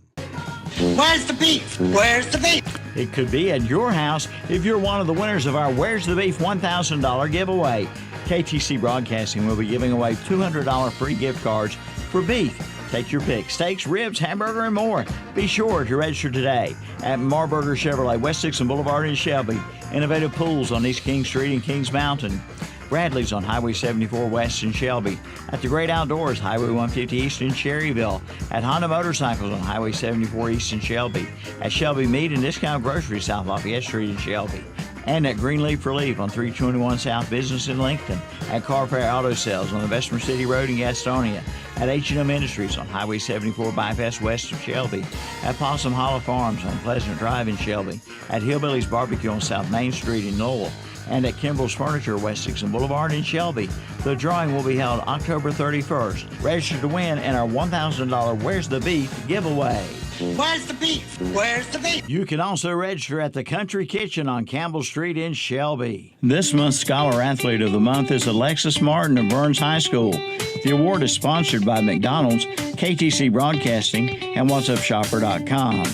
Where's the beef? Where's the beef? It could be at your house if you're one of the winners of our Where's the Beef $1,000 giveaway. KTC Broadcasting will be giving away $200 free gift cards for beef. Take your pick. Steaks, ribs, hamburger, and more. Be sure to register today at Marburger Chevrolet, West Dixon Boulevard in Shelby. Innovative Pools on East King Street and Kings Mountain. Bradley's on Highway 74 West in Shelby. At the Great Outdoors, Highway 150 East in Cherryville. At Honda Motorcycles on Highway 74 East in Shelby. At Shelby Meat and Discount Grocery, South Lafayette Street in Shelby. And at Greenleaf Relief on 321 South Business in Lincoln. At Carfair Auto Sales on the Bessemer City Road in Gastonia. At H&M Industries on Highway 74 Bypass West of Shelby. At Possum Hollow Farms on Pleasant Drive in Shelby. At Hillbilly's Barbecue on South Main Street in Lowell. And at Kimball's Furniture, West Dixon Boulevard in Shelby. The drawing will be held October 31st. Register to win in our $1,000 Where's the Beef giveaway. Where's the beef? Where's the beef? You can also register at the Country Kitchen on Campbell Street in Shelby. This month's Scholar Athlete of the Month is Alexis Martin of Burns High School. The award is sponsored by McDonald's, KTC Broadcasting, and What'sUpShopper.com.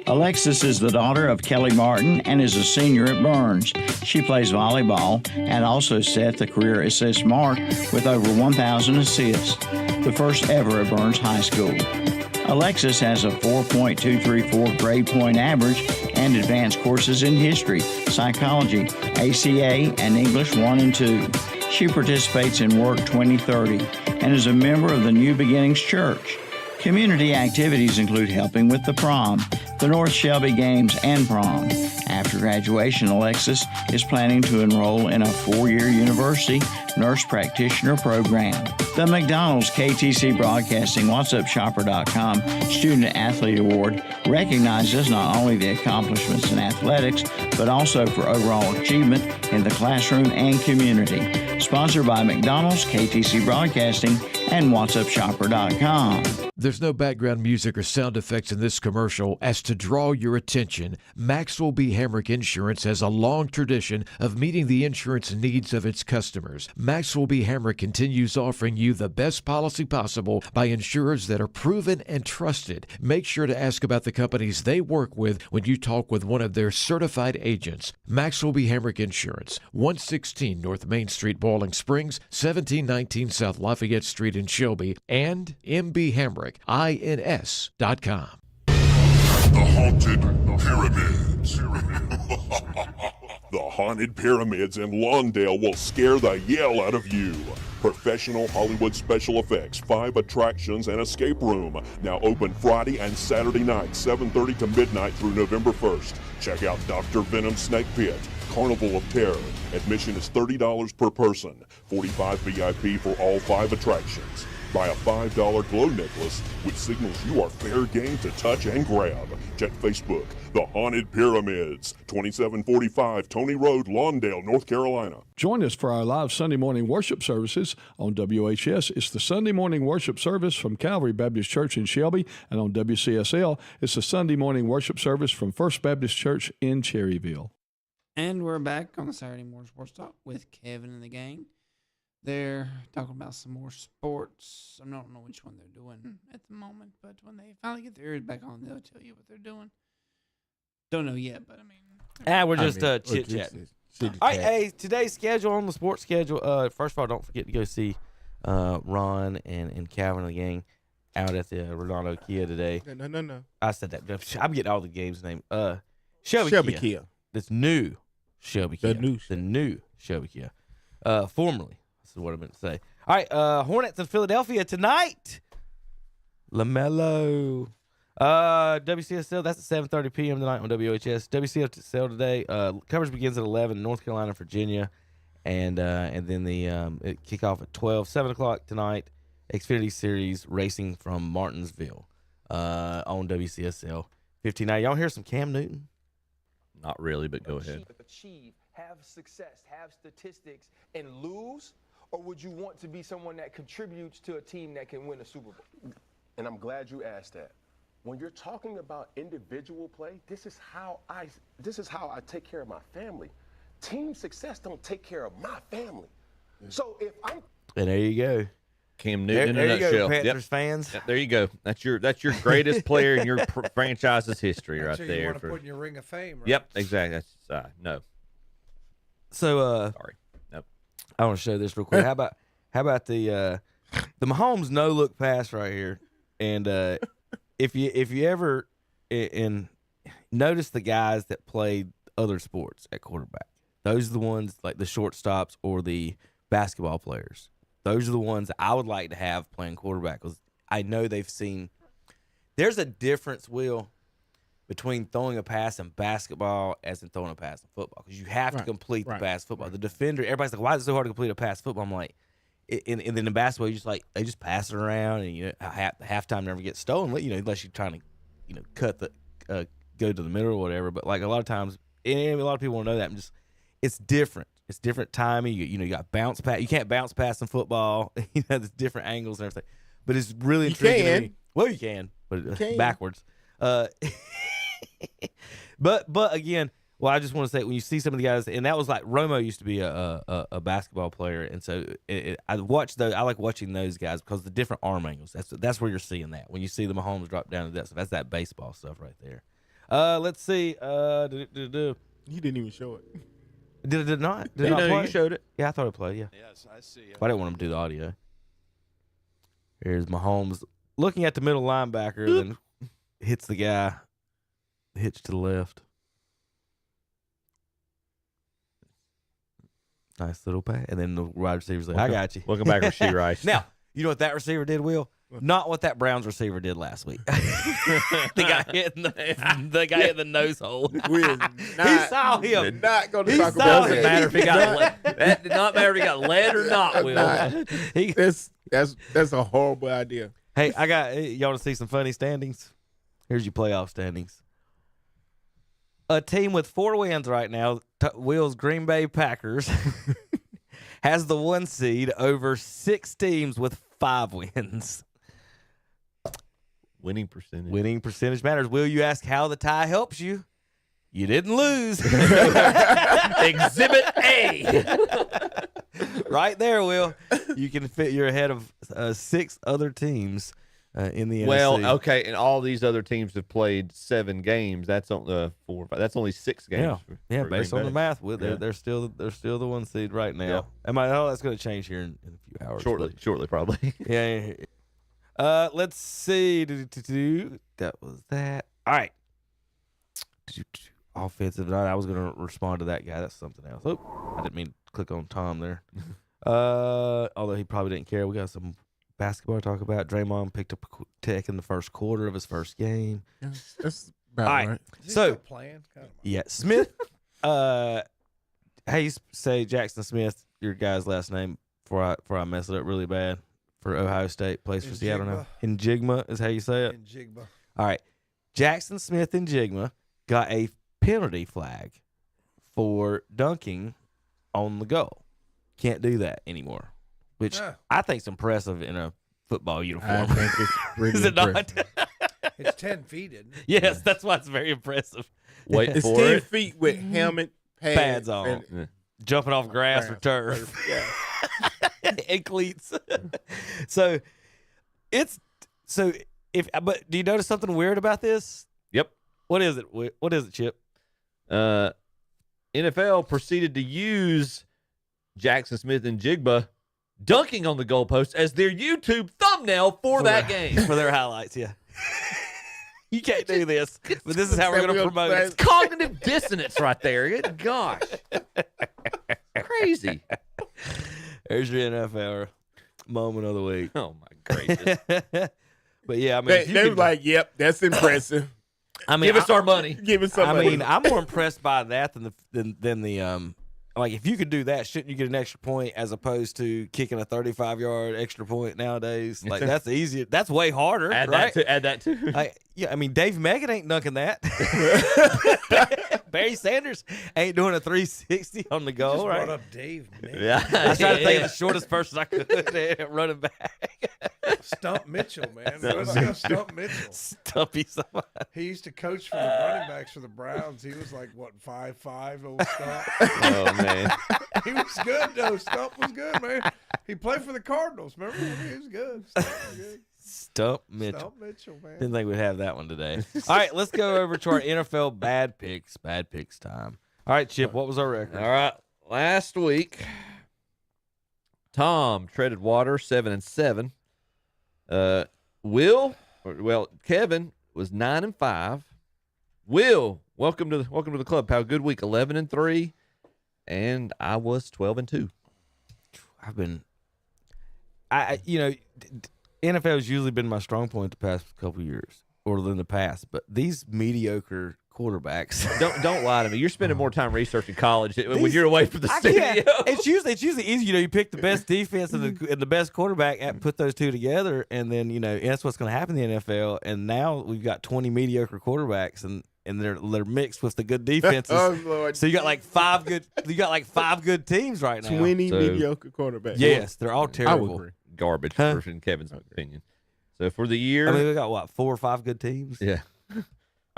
Alexis is the daughter of Kelly Martin and is a senior at Burns. She plays volleyball and also set the career assist mark with over 1,000 assists, the first ever at Burns High School. Alexis has a 4.234 grade point average and advanced courses in history, psychology, ACA, and English 1 and 2. She participates in Work 2030 and is a member of the New Beginnings Church. Community activities include helping with the prom, the North Shelby Games, and prom. After graduation, Alexis is planning to enroll in a 4-year university nurse practitioner program. The McDonald's KTC Broadcasting What'sUpShopper.com Student Athlete Award recognizes not only the accomplishments in athletics, but also for overall achievement in the classroom and community. Sponsored by McDonald's, KTC Broadcasting, and What'sUpShopper.com. There's no background music or sound effects in this commercial as to draw your attention. Maxwell B. Hamrick Insurance has a long tradition of meeting the insurance needs of its customers. Maxwell B. Hamrick continues offering you the best policy possible by insurers that are proven and trusted. Make sure to ask about the companies they work with when you talk with one of their certified agents. Maxwell B. Hamrick Insurance, 116 North Main Street, Boiling Springs, 1719 South Lafayette Street in Shelby, and mbhamrickins.com. The Haunted Pyramids. The Haunted Pyramids in Lawndale will scare the yell out of you. Professional Hollywood special effects, 5 attractions, and escape room. Now open Friday and Saturday night, 7:30 to midnight through November 1st. Check out Dr. Venom Snake Pit, Carnival of Terror. Admission is $30 per person, $45 VIP for all 5 attractions. Buy a $5 glow necklace, which signals you are fair game to touch and grab. Check Facebook, The Haunted Pyramids, 2745 Tony Road, Lawndale, North Carolina. Join us for our live Sunday morning worship services on WHS. It's the Sunday morning worship service from Calvary Baptist Church in Shelby, and on WCSL, it's the Sunday morning worship service from First Baptist Church in Cherryville. And we're back on the Saturday Morning Sports Talk with Kevin and the gang. They're talking about some more sports. I don't know which one they're doing at the moment, but when they finally get their ears back on, they'll tell you what they're doing. Don't know yet, but I mean. We're just chit-chatting. All right, hey, today's schedule on the sports schedule. First of all, don't forget to go see Ron and Calvin and the gang out at the Ronaldo Kia today. No. I said that. I'm getting all the games named. Shelby Kia. This new Shelby Kia. The new Shelby Kia. Formerly. This is what I meant to say. All right, Hornets in Philadelphia tonight. LaMelo. WCSL, that's at 7:30 p.m. tonight on WHS. WCSL today, coverage begins at 11, North Carolina, Virginia. And then the it kick off at 12, 7 o'clock tonight. Xfinity Series racing from Martinsville on WCSL 15. Now, y'all hear some Cam Newton? Not really, but go ahead. Achieve, have success, have statistics, and lose? Or would you want to be someone that contributes to a team that can win a Super Bowl? And I'm glad you asked that. When you're talking about individual play, this is how I take care of my family. Team success don't take care of my family. So if I'm And there you go. Cam Newton in a nutshell. Panthers fans. Yep, there you go. That's your greatest player in your franchise's history right That's who there. you want to put in your Ring of Fame, right? Yep, exactly. That's no. So sorry. Nope. I want to show this real quick. How about the Mahomes no look pass right here? And if you ever notice the guys that played other sports at quarterback, those are the ones like the shortstops or the basketball players. Those are the ones that I would like to have playing quarterback because I know they've seen. There's a difference, Will, between throwing a pass in basketball as in throwing a pass in football because you have to complete the pass football. The defender, everybody's like, why is it so hard to complete a pass football? I'm like, and then in basketball, you just like they just pass it around, and halftime never gets stolen. Unless you're trying to, cut the go to the middle or whatever. But like a lot of times, and a lot of people don't know that. It's different. It's different timing. You got bounce pass. You can't bounce pass in football. There's different angles and everything. But it's really intriguing to me. Well, you can, but backwards. But again, well, I just want to say when you see some of the guys, and that was like Romo used to be a basketball player, and so I watch those. I like watching those guys because the different arm angles. That's where you're seeing that when you see the Mahomes drop down to that stuff. That's that baseball stuff right there. Let's see. You didn't even show it. Did it not? Did it not play? You showed it. Yeah, I thought it played. Yeah. Yes, I see. But I didn't want him to do the audio. Here's Mahomes looking at the middle linebacker, then hits the guy. Hitch to the left. Nice little pass. And then the wide receiver's like, I got you. Welcome back, Rasheed Rice. Now, you know what that receiver did, Will? Not what that Browns receiver did last week. The guy hit in the nose hole. He saw him. Not going to talk about it. that. Matter if he got that did not matter if he got lead or not, Will. That's a horrible idea. Hey, y'all want to see some funny standings? Here's your playoff standings. A team with 4 wins right now, Will's Green Bay Packers, has the 1 seed over 6 teams with 5 wins. Winning percentage. Winning percentage matters. Will, you ask how the tie helps you? You didn't lose. Exhibit A. Right there, Will. You can fit. You're ahead of 6 other teams in the NFC. Well, okay, and all these other teams have played 7 games. That's on the 4 or 5. That's only 6 games. Yeah, based on the math, they're still the 1 seed right now. Yeah. That's going to change here in a few hours. Shortly, probably. Yeah. Let's see. That was that. All right. Offensive. I was going to respond to that guy. That's something else. Oh, I didn't mean to click on Tom there. Although he probably didn't care. We got some basketball to talk about. Draymond picked up a tech in the first quarter of his first game. Yeah, that's about all right. Is he still playing? Yeah, Smith. How you say Jackson Smith, your guy's last name, before I mess it up really bad, for Ohio State, plays for Seattle now. Njigma is how you say it? Njigma. All right. Jackson Smith Njigma got a penalty flag for dunking on the goal. Can't do that anymore, which I think is impressive in a football uniform. I think it's really is it not? It's 10 feet, isn't it? Yes, that's why it's very impressive. It's 10 feet with helmet pads on, jumping off grass or turf. Yeah. And cleats. But do you notice something weird about this? Yep. What is it? What is it, Chip? NFL proceeded to use Jackson Smith and Njigba dunking on the goalpost as their YouTube thumbnail for that game. For their highlights, yeah. You can't do this, but this is how we're going to promote it. It's cognitive dissonance right there. Good gosh. Crazy. There's your NFL moment of the week. Oh, my gracious. But, yeah, I mean. They were like, yep, that's impressive. I mean, give us our money. Give us some money. I mean, I'm more impressed by that than the like if you could do that, shouldn't you get an extra point as opposed to kicking a 35-yard extra point nowadays? Like that's easier. That's way harder. Add right? that too. I mean, Dave Megan ain't dunking that. Barry Sanders ain't doing a 360 on the goal, Just right? brought up Dave Megan. Yeah, I was trying to think of the shortest person I could running back. Stump Mitchell, man. Let's go Stump Mitchell. Stumpy somebody. He used to coach for the running backs for the Browns. He was like, what, 5'5", old Stump? Oh, man. He was good, though. Stump was good, man. He played for the Cardinals, remember? He was good. Stump was good. Stump Mitchell. Stump Mitchell, man. Didn't think we'd have that one today. All right, let's go over to our NFL bad picks. Bad picks time. All right, Chip, what was our record? All right. Last week, Tom treaded water 7-7. Kevin was 9-5. Will, welcome to the club, pal. Good week, 11-3, and I was 12-2. NFL has usually been my strong point the past couple of years, or in the past, but these mediocre quarterbacks. Don't lie to me. You're spending more time researching college when you're away from the studio. It's usually easy. You pick the best defense and the best quarterback and put those two together, and then that's what's going to happen in the NFL. And now we've got 20 mediocre quarterbacks, and they're mixed with the good defenses. Oh, Lord. So you got like five good teams right now. 20 mediocre quarterbacks. Yes, they're all terrible. I would agree. Garbage, in Kevin's opinion. So for the year, I mean, we got what, 4 or 5 good teams? Yeah. All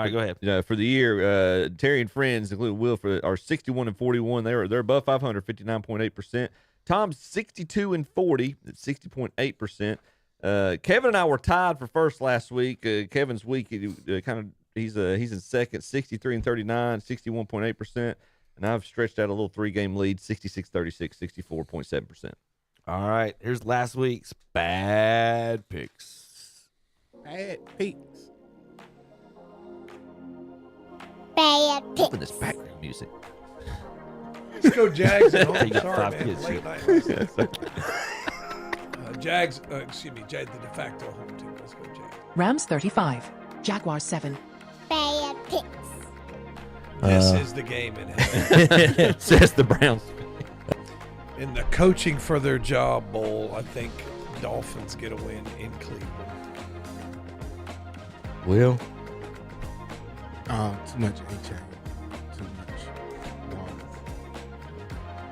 right, go ahead. For the year, Terry and friends, including Will, are 61-41. They're above 500, 59.8%. Tom's 62-40, at 60.8%. Kevin and I were tied for first last week. Kevin's week, he's in second, 63-39, 61.8%. And I've stretched out a little 3-game lead, 66-36, 64.7%. All right, here's last week's bad picks. Bad picks. Bad picks. Open this background music. Let's go Jags at home. You got Sorry, 5 man. kids, Late shit. night last night. Jags, the de facto home team. Let's go Jags. Rams 35, Jaguars 7. Bad picks. This is the game in heaven. Says the Browns. In the coaching for their job bowl, I think Dolphins get a win in Cleveland. Will? Too much HA. Too much.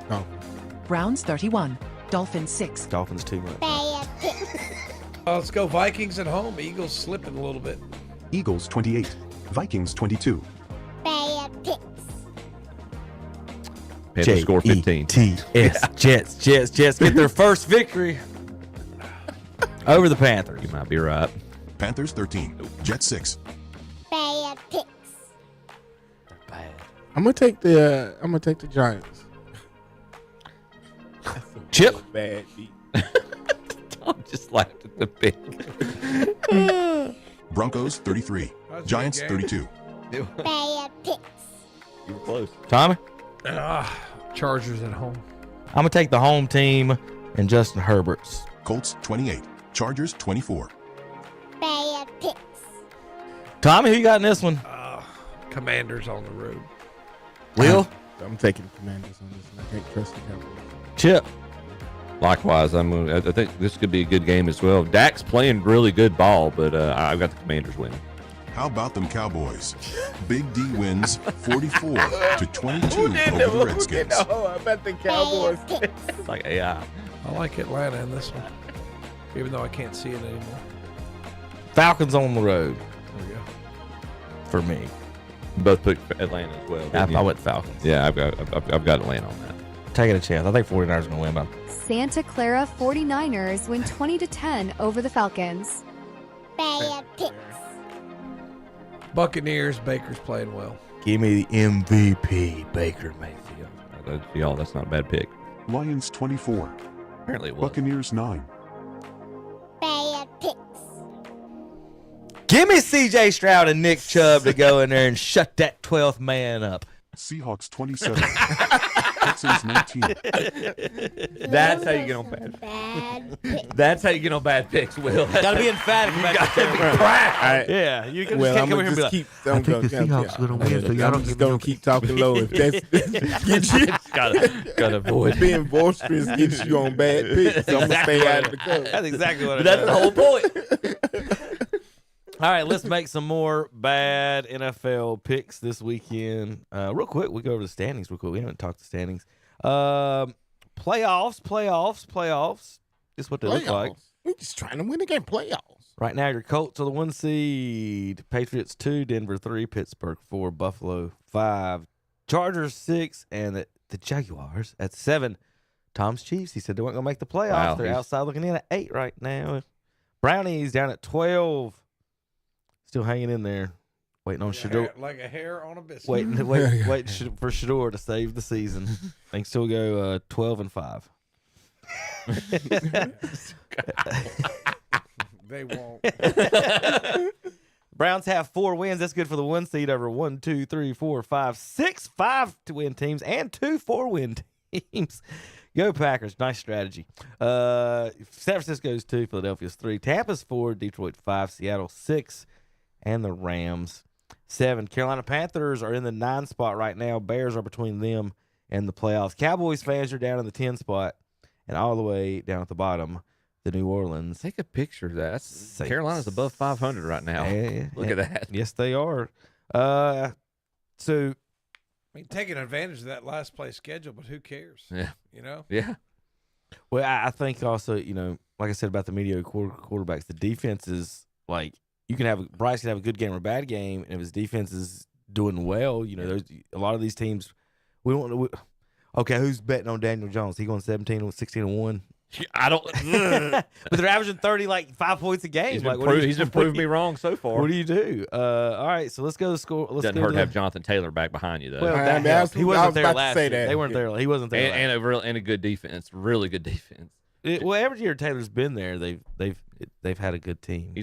Dolphins. Browns 31, Dolphins 6. Dolphins too much. Bad picks. Let's go Vikings at home. Eagles slipping a little bit. Eagles 28, Vikings 22. Bad picks. Panthers score 15. Jets get their first victory over the Panthers. You might be right. Panthers 13, Jets 6. Bad picks. I'm gonna take the Giants. Chip. Bad beat. Tom just laughed at the pick. Broncos 33, Giants 32. Bad picks. You were close. Tommy? Chargers at home. I'm going to take the home team and Justin Herbert's. Colts 28, Chargers 24. Bad picks. Tommy, who you got in this one? Commanders on the road. Will? I'm taking the Commanders on this one. I can't trust the Cowboys. Chip. Likewise, I think this could be a good game as well. Dak's playing really good ball, but I've got the Commanders winning. How about them Cowboys? Big D wins 44-22 over the Redskins. No, I bet the Cowboys. It's like AI. I like Atlanta in this one, even though I can't see it anymore. Falcons on the road. There we go. For me. Both picked Atlanta as well. I went Falcons. Yeah, I've got Atlanta on that. Taking a chance. I think 49ers are going to win by. Santa Clara 49ers win 20-10 over the Falcons. Bad picks. Buccaneers, Baker's playing well. Give me the MVP, Baker Mayfield. Y'all, that's not a bad pick. Lions 24, Apparently it was. Buccaneers 9. Bad picks. Give me C.J. Stroud and Nick Chubb to go in there and shut that 12th man up. Seahawks 27, Texans 19. That's how you get on bad picks. That's how you get on bad picks, Will. Got to be emphatic about Right. Yeah, you can Well, just I'm come here gonna and be just like, keep. I'm just gonna keep talking low. If that's gets you, gotta avoid being boisterous gets you on bad picks. So I'm gonna stay out of the cover. That's exactly what it That's is. the whole point. All right, let's make some more bad NFL picks this weekend. Real quick, we go over the standings real quick. We haven't talked the standings. Playoffs. This is what they look like. We're just trying to win the game. Playoffs. Right now, your Colts are the 1 seed. Patriots 2, Denver 3, Pittsburgh 4, Buffalo 5, Chargers 6, and the Jaguars at 7. Tom's Chiefs, he said they weren't going to make the playoffs. Wow, They're outside looking in at 8 right now. Brownies down at 12. Still hanging in there. Waiting on Shador. Like a hair on a biscuit. Waiting for Shador to save the season. Think still go 12-5. They won't. Browns have 4 wins. That's good for the 1 seed over 1, 2, 3, 4, 5, 6 5-win teams and 2 4-win teams. Go Packers. Nice strategy. San Francisco's 2, Philadelphia's 3, Tampa's 4, Detroit 5, Seattle 6, and the Rams 7. Carolina Panthers are in the 9 spot right now. Bears are between them and the playoffs. Cowboys fans are down in the 10 spot, and all the way down at the bottom, the New Orleans. Take a picture of that. Carolina's above 500 right now. Look at that. Yes, they are. So, I mean, taking advantage of that last place schedule, but who cares? Yeah. You know? Yeah. Well, I think also, like I said about the mediocre quarterbacks, the defense is like Bryce can have a good game or a bad game, and if his defense is doing well, there's a lot of these teams. Okay, who's betting on Daniel Jones? He going 16-1. I don't. But they're averaging 5 points a game. He's been proving me wrong so far. What do you do? All right, so let's go to score. Doesn't hurt to have Jonathan Taylor back behind you though. Well, he wasn't there last year. They weren't there. He wasn't there. And a good defense, really good defense. Every year Taylor's been there, they've had a good team.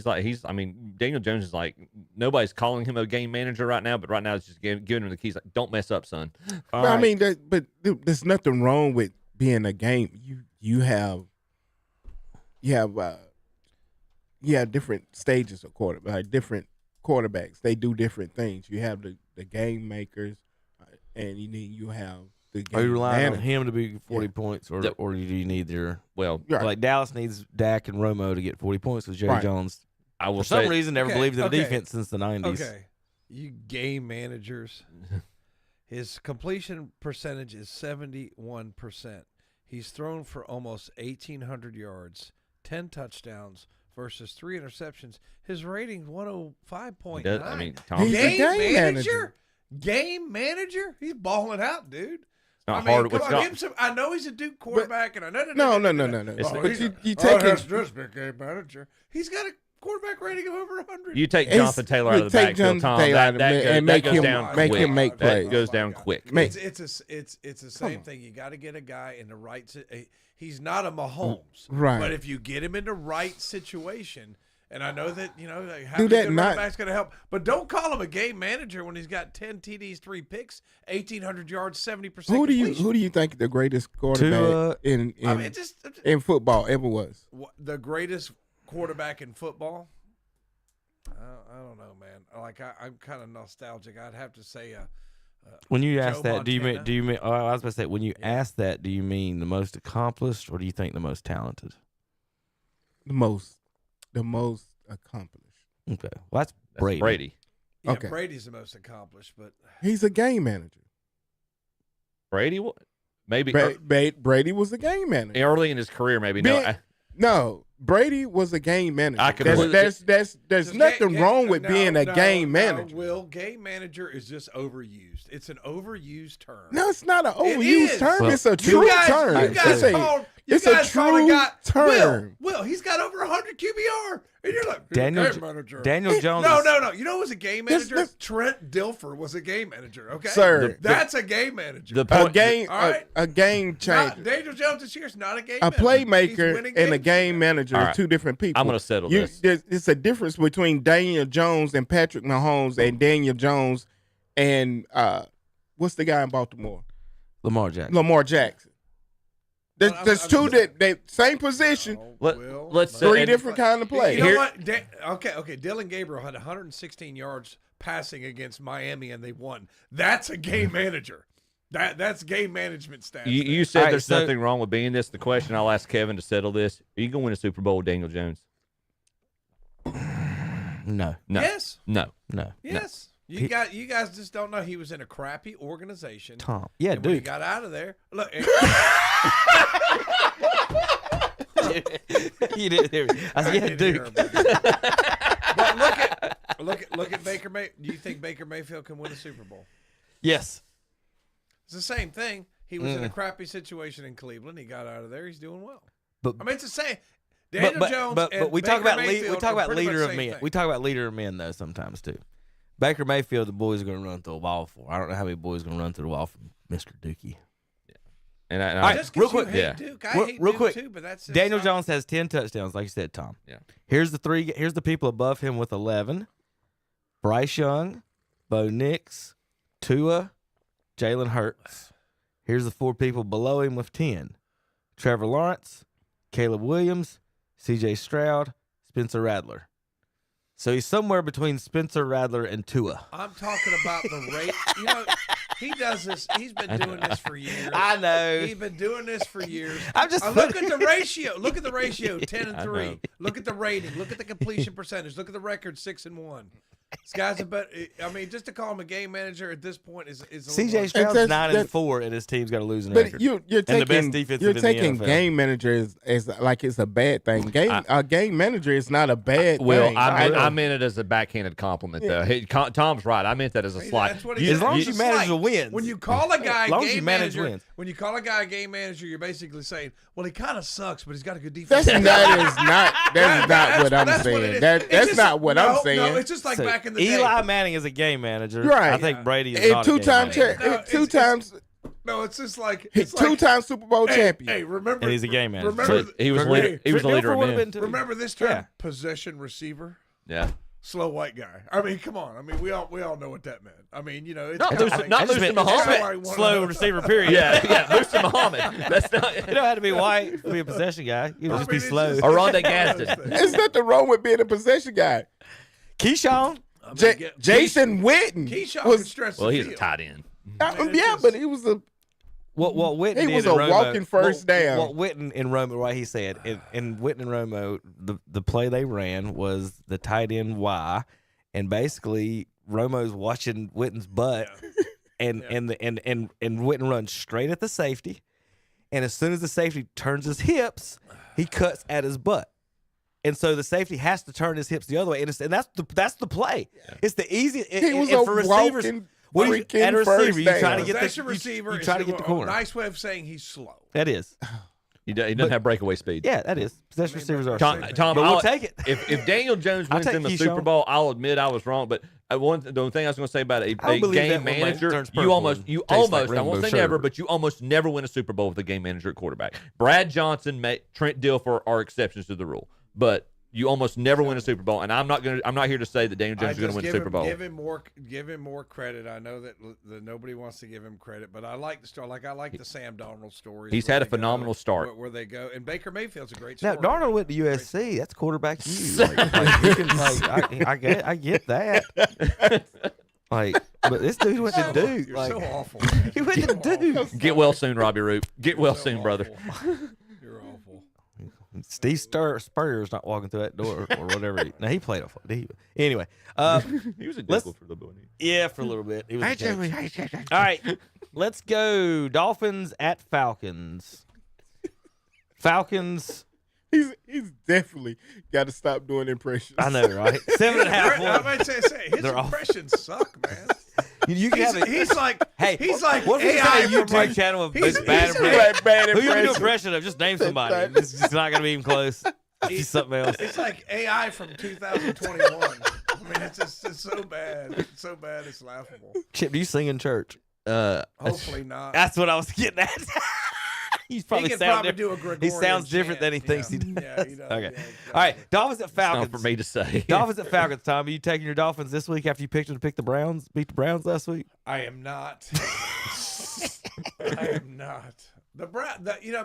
Daniel Jones is like, nobody's calling him a game manager right now, but right now it's just giving him the keys. Like, don't mess up, son. But there's nothing wrong with being a game. You have different stages of quarterback, different quarterbacks. They do different things. You have the game makers, and you have the game Are you relying manager. on him to be 40 points, or do you need like Dallas needs Dak and Romo to get 40 points with Jerry Jones? I will for some reason never believed in the defense since the 90s. Okay, you game managers. His completion percentage is 71%. He's thrown for almost 1,800 yards, 10 touchdowns versus 3 interceptions. His rating 105.9. He's a game manager. Game manager? He's balling out, dude. Not hard. Come on, I know he's a Duke quarterback, and I know. No. But you take that's just a game manager. He's got a quarterback rating of over 100. You take Jonathan Taylor out of the backfield, Tom. That goes down quick. Make plays. That goes down quick. It's the same thing. You got to get a guy in the right. He's not a Mahomes, right? But if you get him in the right situation, and I know that Do that running not- back's going to help, but don't call him a game manager when he's got 10 TDs, 3 picks, 1,800 yards, 70%. Who do you think the greatest quarterback in football ever was? The greatest quarterback in football? I don't know, man. I'm kind of nostalgic. I'd have to say when you Joe ask that, Montana. do you mean? Oh, I was about to say, when you ask that, do you mean the most accomplished, or do you think the most talented? The most accomplished. Okay, well that's Brady. Yeah, Okay. Brady's the most accomplished, but He's a game manager. Brady, maybe Brady was a game manager early in his career. Maybe no. Brady was a game manager. I can There's nothing wrong with being a game manager. Will game manager is just overused. It's an overused term. No, it's not an overused term. Well, it's a true term. It's a true term. Will, he's got over 100 QBR. And you're like, Daniel game manager. Jones. No. You know who was a game manager? Trent Dilfer was a game manager, okay? Sir. That's a game manager. A game changer. Daniel Jones this year is not a game A manager. playmaker and a game manager are two different people. I'm going to settle this. It's a difference between Daniel Jones and Patrick Mahomes and Daniel Jones and what's the guy in Baltimore? Lamar Jackson. There's two that same position. Let's three different kind of plays. You know what? Okay. Dylan Gabriel had 116 yards passing against Miami, and they won. That's a game manager. That's game management stats. You said there's nothing wrong with being this. The question I'll ask Kevin to settle this: are you going to win a Super Bowl with Daniel Jones? No. Yes. No. Yes. You guys just don't know he was in a crappy organization. Tom. Yeah, and when he dude. got out of there. Look. You didn't hear me. I said, yeah, Duke. But look at Baker Mayfield. Do you think Baker Mayfield can win a Super Bowl? Yes. It's the same thing. He was in a crappy situation in Cleveland. He got out of there. He's doing well. But it's the same. Daniel Jones but we Baker talk about Mayfield we talk are about pretty leader much of the men. same thing. We talk about leader of men though sometimes too. Baker Mayfield, the boys are going to run through a wall for. I don't know how many boys are going to run through the wall for Mr. Dookie. And All right, Just 'cause real you quick, hate Duke, I hate real Duke quick. too, but that's Daniel Jones has 10 touchdowns, like you said, Tom. Yeah. Here's the people above him with 11: Bryce Young, Bo Nix, Tua, Jalen Hurts. Here's the 4 people below him with 10: Trevor Lawrence, Caleb Williams, C.J. Stroud, Spencer Rattler. So he's somewhere between Spencer Rattler and Tua. I'm talking about the rate. You know, he does this. He's been doing this for years. I know. He's been doing this for years. I'm just look at the ratio. Look at the ratio. 10 and I 3. know. Look at the rating. Look at the completion percentage. Look at the record. 6-1. This guy's a better. I mean, just to call him a game manager at this point is a C.J. little- Stroud's That's- 9-4, and his team's got a losing But record. you're and the best taking defensive you're in taking the NFL. game manager as like it's a bad thing. A game manager is not a bad Well, thing. I meant it as a backhanded compliment, though. Hey, Tom's right. I meant that as a slight. That's what he As long as it's you manage like, to win. When you call a guy As long as game you manage manager, wins. when you call a guy a game manager, you're basically saying, "Well, he kind of sucks, but he's got a good defense." That's not what I'm saying. That's not what I'm saying. No, it's just like So back in the day. Eli Manning is a game manager. Right. I think Brady is And not a game manager. two times No, it's just like two-time Super Bowl champion. Hey, remember? And he's a game manager. Remember, So he was For- leader. He was for a leader Dilfer of would've men. been too. remember this term? Yeah. Possession receiver. Yeah. Slow white guy. I mean, come on. I mean, we all know what that meant. I mean, you know, it's Not kinda Musa- like- not I just Musa meant Muhammad. slow receiver, period. Yeah, Musa Muhammad. That's not. You don't have to be white to be a possession guy. You can just be it's slow. just- Or Rondé it's Gaston. one of those things. There's nothing wrong with being a possession guy. Keyshawn. I mean, Jason Witten Keyshawn was can stretch Well, the he's a field. tight end. but he was a What Witten He did was in a Romo, walking first down. What Witten in Romo, what he said, in Witten and Romo, the play they ran was the tight end Y, and basically Romo's watching Witten's butt, and Witten runs straight at the safety, and as soon as the safety turns his hips, he cuts at his butt. And so the safety has to turn his hips the other way, and that's the play. Yeah. It's the easy. He was and a for receivers, freaking at a first receiver, you try to down. get Possession the receiver. you try to is get the a corner. Nice way of saying he's slow. That is. He doesn't have breakaway speed. Yeah, that is. Possession receivers are. Tom, but we'll I'll- take it. If Daniel Jones I'll wins take him a Keyshawn. Super Bowl, I'll admit I was wrong. But the one thing I was going to say about a I'll believe that game when manager, turns you purple almost, and you tastes like almost, I won't rainbow say never, sherbet. but you almost never win a Super Bowl with a game manager at quarterback. Brad Johnson, Trent Dilfer are exceptions to the rule, but you almost never win a Super Bowl. And I'm not here to say that Daniel Jones is going to win a Super Bowl. Give him more credit. I know that nobody wants to give him credit, but I like the story. I like the Sam Darnold stories. He's where had a they go- phone start. where they go, and Baker Mayfield's a great Now story. Darnold went to USC. That's quarterback you. He can, I get that. But this dude went to Duke. You're so awful. He went to Duke. Get well soon, Robbie Roop. Get well soon, brother. You're awful. Steve Spurrier's not walking through that door or whatever. He played anyway. He was a let's- Dickle for the bunny. Yeah, for a little bit. He was a coach. All right, let's go. Dolphins at Falcons. Falcons. He's definitely got to stop doing impressions. I know, right? 7.5 I points. might say his They're awful. impressions suck, man. You can have it. He's like, Hey, like what if we AI got a from YouTube like, channel of he's- bad he's impressions? like bad Who you gonna do impressions. impression of? Just name somebody. It's just not gonna be even close. It's something else. It's like AI from 2021. I mean, it's so bad. It's so bad, it's laughable. Chip, do you sing in church? Hopefully not. That's what I was getting at. He's probably He can sound probably different. do a He Gregorian sounds different than he chant. thinks he does. Yeah, he does. Okay. Yeah, All right. Dolphins at Falcons. Not for me to say. Dolphins at Falcons, Tom. Are you taking your Dolphins this week after you picked them to pick the Browns, beat the Browns last week? I am not. I am not.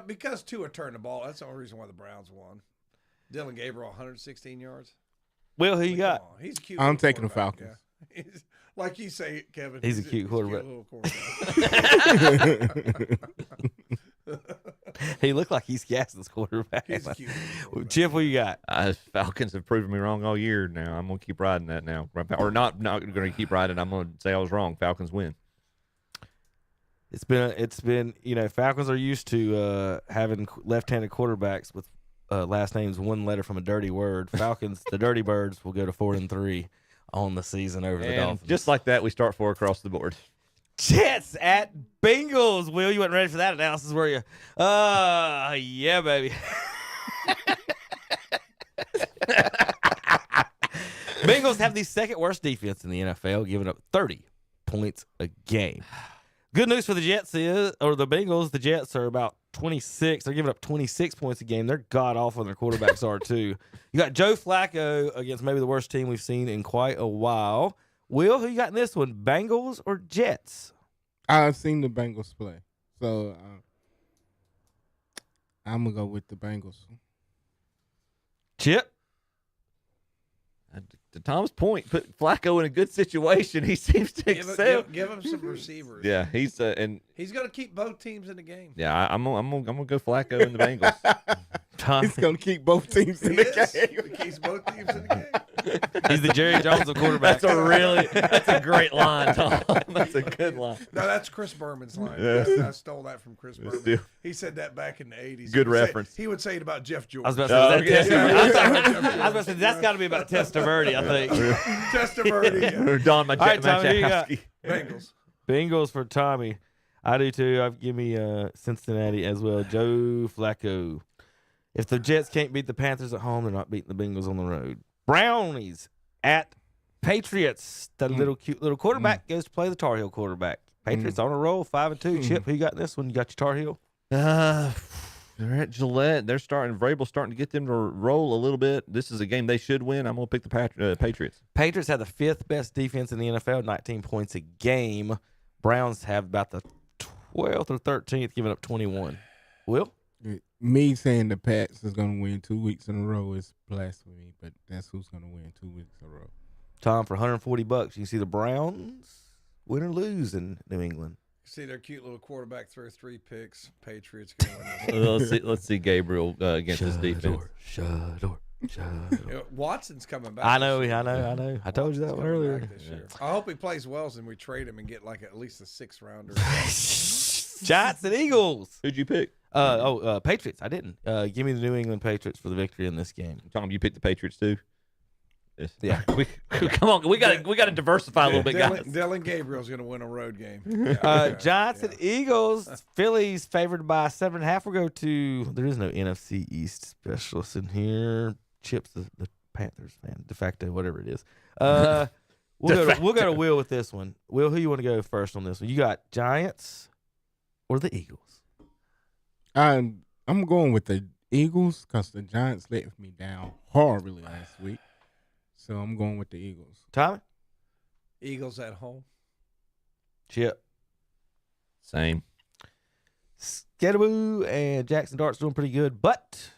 Because Tua turned the ball. That's the only reason why the Browns won. Dylan Gabriel, 116 yards. Will, who you got? Come on. He's a cute. I'm little taking the quarterback, Falcons. yeah. Like you say, Kevin. He's a cute quarterback. little quarterback. He looked like he's gassing his quarterback. He's a cute little quarterback. Chip, what you got? Falcons have proven me wrong all year now. I'm going to keep riding that now. Or not going to keep riding. I'm going to say I was wrong. Falcons win. It's been Falcons are used to having left-handed quarterbacks with last names one letter from a dirty word. Falcons, the Dirty Birds, will go to 4-3 on the season over the Dolphins. Just like that, we start 4 across the board. Jets at Bengals. Will, you weren't ready for that analysis, were you? Yeah, baby. Bengals have the second worst defense in the NFL, giving up 30 points a game. Good news for the Jets is, or the Bengals, the Jets are about 26. They're giving up 26 points a game. They're god awful, and their quarterbacks are too. You got Joe Flacco against maybe the worst team we've seen in quite a while. Will, who you got in this one, Bengals or Jets? I've seen the Bengals play, so I'm gonna go with the Bengals. Chip. To Tom's point, put Flacco in a good situation. He seems to excel. Give him some receivers. Yeah, he's and he's going to keep both teams in the game. yeah, I'm gonna go Flacco in the Bengals. He's gonna keep both teams in the game. He keeps both teams in the game. He's the Jerry Jones of quarterbacks. That's a great line, Tom. That's a good line. No, that's Chris Berman's line. Yeah. I stole that from Chris Berman. Still. He said that back in the 80s. Good reference. He would say it about Jeff George. I was about to say, I was about to say that's got to be about Testaverde, I think. Testaverde. Or Don All right, Tommy, who you got? Bengals. Bengals for Tommy. I do too. Give me Cincinnati as well. Joe Flacco. If the Jets can't beat the Panthers at home, they're not beating the Bengals on the road. Brownies at Patriots. That little cute little quarterback goes to play the Tar Heel quarterback. Patriots on a roll, 5-2. Chip, who you got in this one? You got your Tar Heel? They're at Gillette. They're starting. Vrabel's starting to get them to roll a little bit. This is a game they should win. I'm going to pick the Patriots. Patriots have the 5th best defense in the NFL, 19 points a game. Browns have about the 12th or 13th, giving up 21. Will? Me saying the Pats is going to win 2 weeks in a row is blasphemy, but that's who's going to win 2 weeks in a row. Tom, for $140, you can see the Browns win or lose in New England. See their cute little quarterback throw 3 picks. Patriots going to win. Let's see Gabriel against his defense. Watson's coming back. I know. I told you that one earlier. I hope he plays well, and we trade him and get like at least a 6th rounder. Giants and Eagles. Who'd you pick? Patriots. I didn't. Give me the New England Patriots for the victory in this game. Tom, you picked the Patriots too. Yeah. Come on, we got to diversify a little bit, guys. Dylan Gabriel's going to win a road game. Giants and Eagles. Phillies favored by 7.5. We'll go to. There is no NFC East specialist in here. Chip's the Panthers fan, de facto, whatever it is. We'll go to Will with this one. Will, who you want to go first on this one? You got Giants or the Eagles? I'm going with the Eagles because the Giants let me down horribly last week. So I'm going with the Eagles. Tommy? Eagles at home. Chip. Same. Skadaboo and Jackson Dart's doing pretty good, but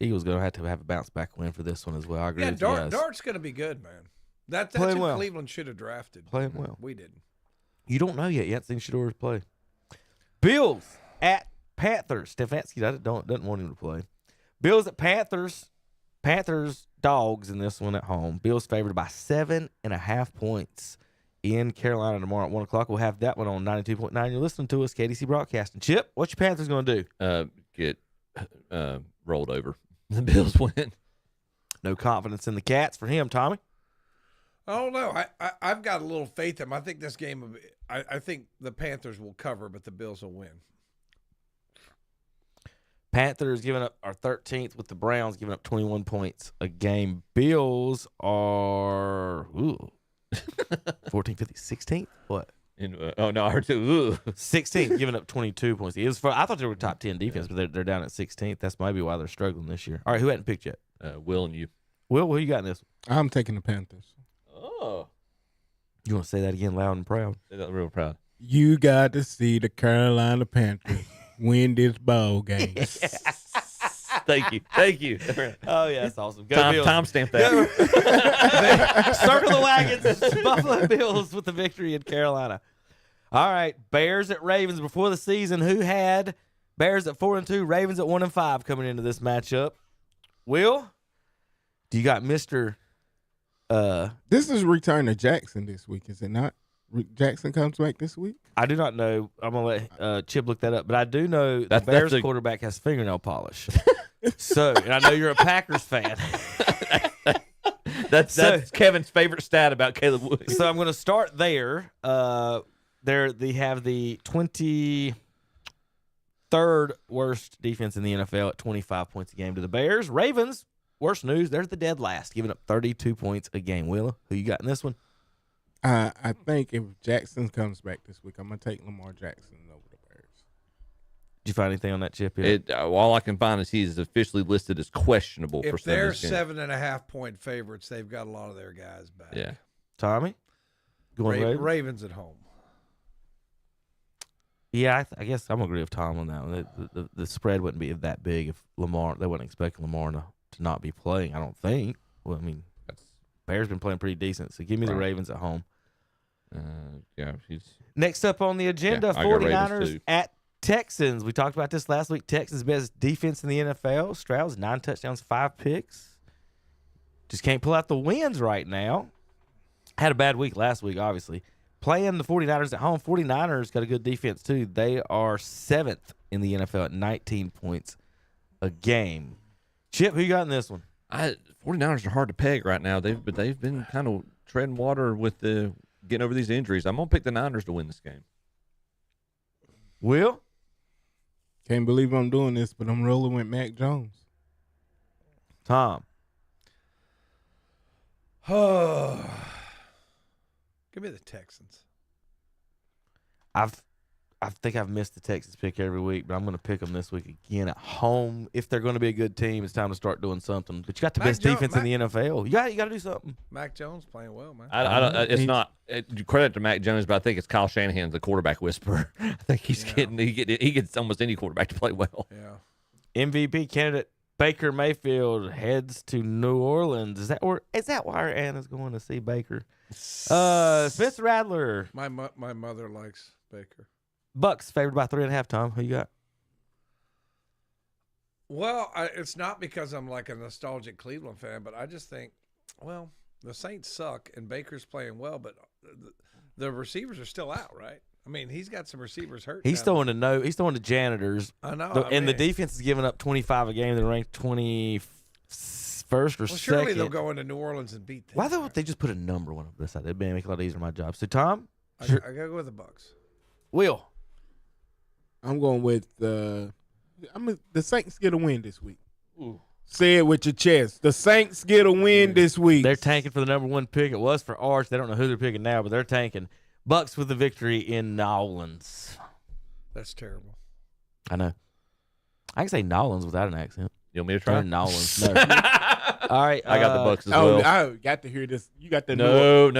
Eagles going to have a bounce back win for this one as well. I agree with you guys. Dart's going to be good, man. That's Playing who well. Cleveland should have drafted. Playing well. We didn't. You don't know yet. You haven't seen Shador's play. Bills at Panthers. Stefanski doesn't want him to play. Bills at Panthers. Panthers dogs in this one at home. Bills favored by 7.5 points in Carolina tomorrow at 1 o'clock. We'll have that one on 92.9. You're listening to us, KDC Broadcasting. Chip, what's your Panthers going to do? Get rolled over. The Bills win. No confidence in the Cats for him, Tommy. I don't know. I've got a little faith in them. I think this game, I think the Panthers will cover, but the Bills will win. Panthers giving up our 13th with the Browns giving up 21 points a game. Bills are 14, 15, 16th? What? I heard 16th, giving up 22 points. I thought they were top 10 defense, but they're down at 16th. That's maybe why they're struggling this year. All right, who hadn't picked yet? Will and you. Will, who you got in this one? I'm taking the Panthers. Oh. You want to say that again loud and proud? Say that real proud. You got to see the Carolina Panthers win this ball game. Thank you. Oh, yeah, that's awesome. Go Bills. Timestamp that. Circle the wagons. Buffalo Bills with the victory in Carolina. All right, Bears at Ravens before the season. Who had Bears at 4-2, Ravens at 1-5 coming into this matchup? Will, do you got Mr. This is return to Jackson this week, is it not? Jackson comes back this week? I do not know. I'm going to let Chip look that up. But I do know the Bears quarterback has fingernail polish. And I know you're a Packers fan. That's Kevin's favorite stat about Caleb Williams. So I'm going to start there. They have the 23rd worst defense in the NFL at 25 points a game to the Bears. Ravens, worst news, they're the dead last, giving up 32 points a game. Willa, who you got in this one? I think if Jackson comes back this week, I'm gonna take Lamar Jackson over the Bears. Did you find anything on that, Chip? Yet? All I can find is he's officially listed as questionable for If they're Sunday's game. 7.5-point favorites, they've got a lot of their guys back. Yeah. Tommy? Going Ravens? Ravens at home. Yeah, I guess I'm going to agree with Tom on that one. The spread wouldn't be that big if they wouldn't expect Lamar to not be playing, I don't think. Well, I mean, Bears been playing pretty decent, so give me the Ravens at home. Next up on the agenda, 49ers at Texans. We talked about this last week. Texans' best defense in the NFL. Stroud's 9 touchdowns, 5 picks. Just can't pull out the wins right now. Had a bad week last week, obviously. Playing the 49ers at home. 49ers got a good defense, too. They are 7th in the NFL at 19 points a game. Chip, who you got in this one? 49ers are hard to peg right now. They've been kind of treading water with getting over these injuries. I'm going to pick the Niners to win this game. Will? Can't believe I'm doing this, but I'm rolling with Mac Jones. Tom? Give me the Texans. I think I've missed the Texans pick every week, but I'm going to pick them this week again at home. If they're going to be a good team, it's time to start doing something. But you got the best defense in the NFL. You got to do something. Mac Jones playing well, man. It's not credit to Mac Jones, but I think it's Kyle Shanahan's the quarterback whisperer. I think he gets almost any quarterback to play well. Yeah. MVP candidate Baker Mayfield heads to New Orleans. Is that why Anna's going to see Baker? Spencer Rattler. My mother likes Baker. Bucks favored by 3.5. Tom, who you got? Well, it's not because I'm like a nostalgic Cleveland fan, but I just think, well, the Saints suck and Baker's playing well, but the receivers are still out, right? I mean, he's got some receivers hurt. He's throwing the janitors. I know. The defense is giving up 25 a game. They're ranked 21st or second. Surely they'll go into New Orleans and beat them. Why don't they just put a number one up this side? It'd make it a lot easier my job. So, Tom? I got to go with the Bucks. Will? I'm going with the Saints get a win this week. Ooh. Say it with your chest. The Saints get a win this week. They're tanking for the number 1 pick. It was for Arch. They don't know who they're picking now, but they're tanking. Bucks with the victory in Nolans. That's terrible. I know. I can say Nolans without an accent. You want me to try? Nolans. No. All right. I got the Bucks as well. I got to hear this. You got the no.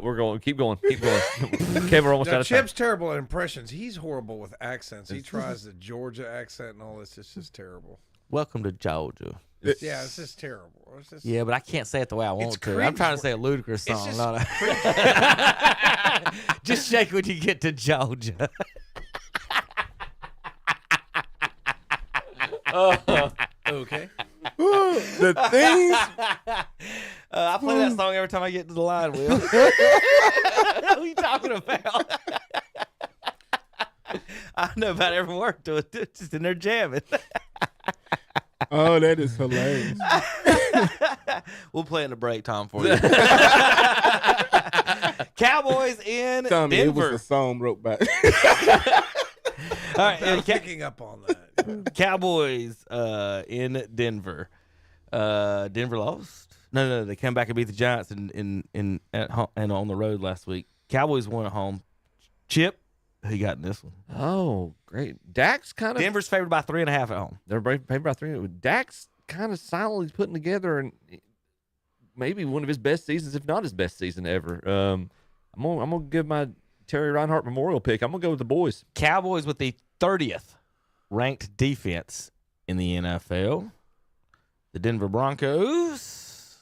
We're going. Keep going. Kevin, we're almost out of time. Chip's terrible at impressions. He's horrible with accents. He tries the Georgia accent and all this. It's just terrible. Welcome to Georgia. It's just terrible. Yeah, but I can't say it the way I want to. I'm trying to say a ludicrous song. Just shake when you get to Georgia. Okay. The things. I play that song every time I get to the line, Will. What are you talking about? I know about every word to it. Just in there jamming. Oh, that is hilarious. We'll play in the break, Tom, for you. Cowboys in Tommy, Denver. It was a song wrote by. All right, I'm picking up on that. Cowboys in Denver. Denver lost. No, they came back and beat the Giants at home and on the road last week. Cowboys won at home. Chip, who you got in this one? Oh, great. Dak's kind of Denver's favored by 3.5 at home. They're favored by 3. Dak's kind of silently putting together and maybe one of his best seasons, if not his best season ever. I'm gonna give my Terry Reinhardt Memorial pick. I'm gonna go with the boys. Cowboys with the 30th ranked defense in the NFL. The Denver Broncos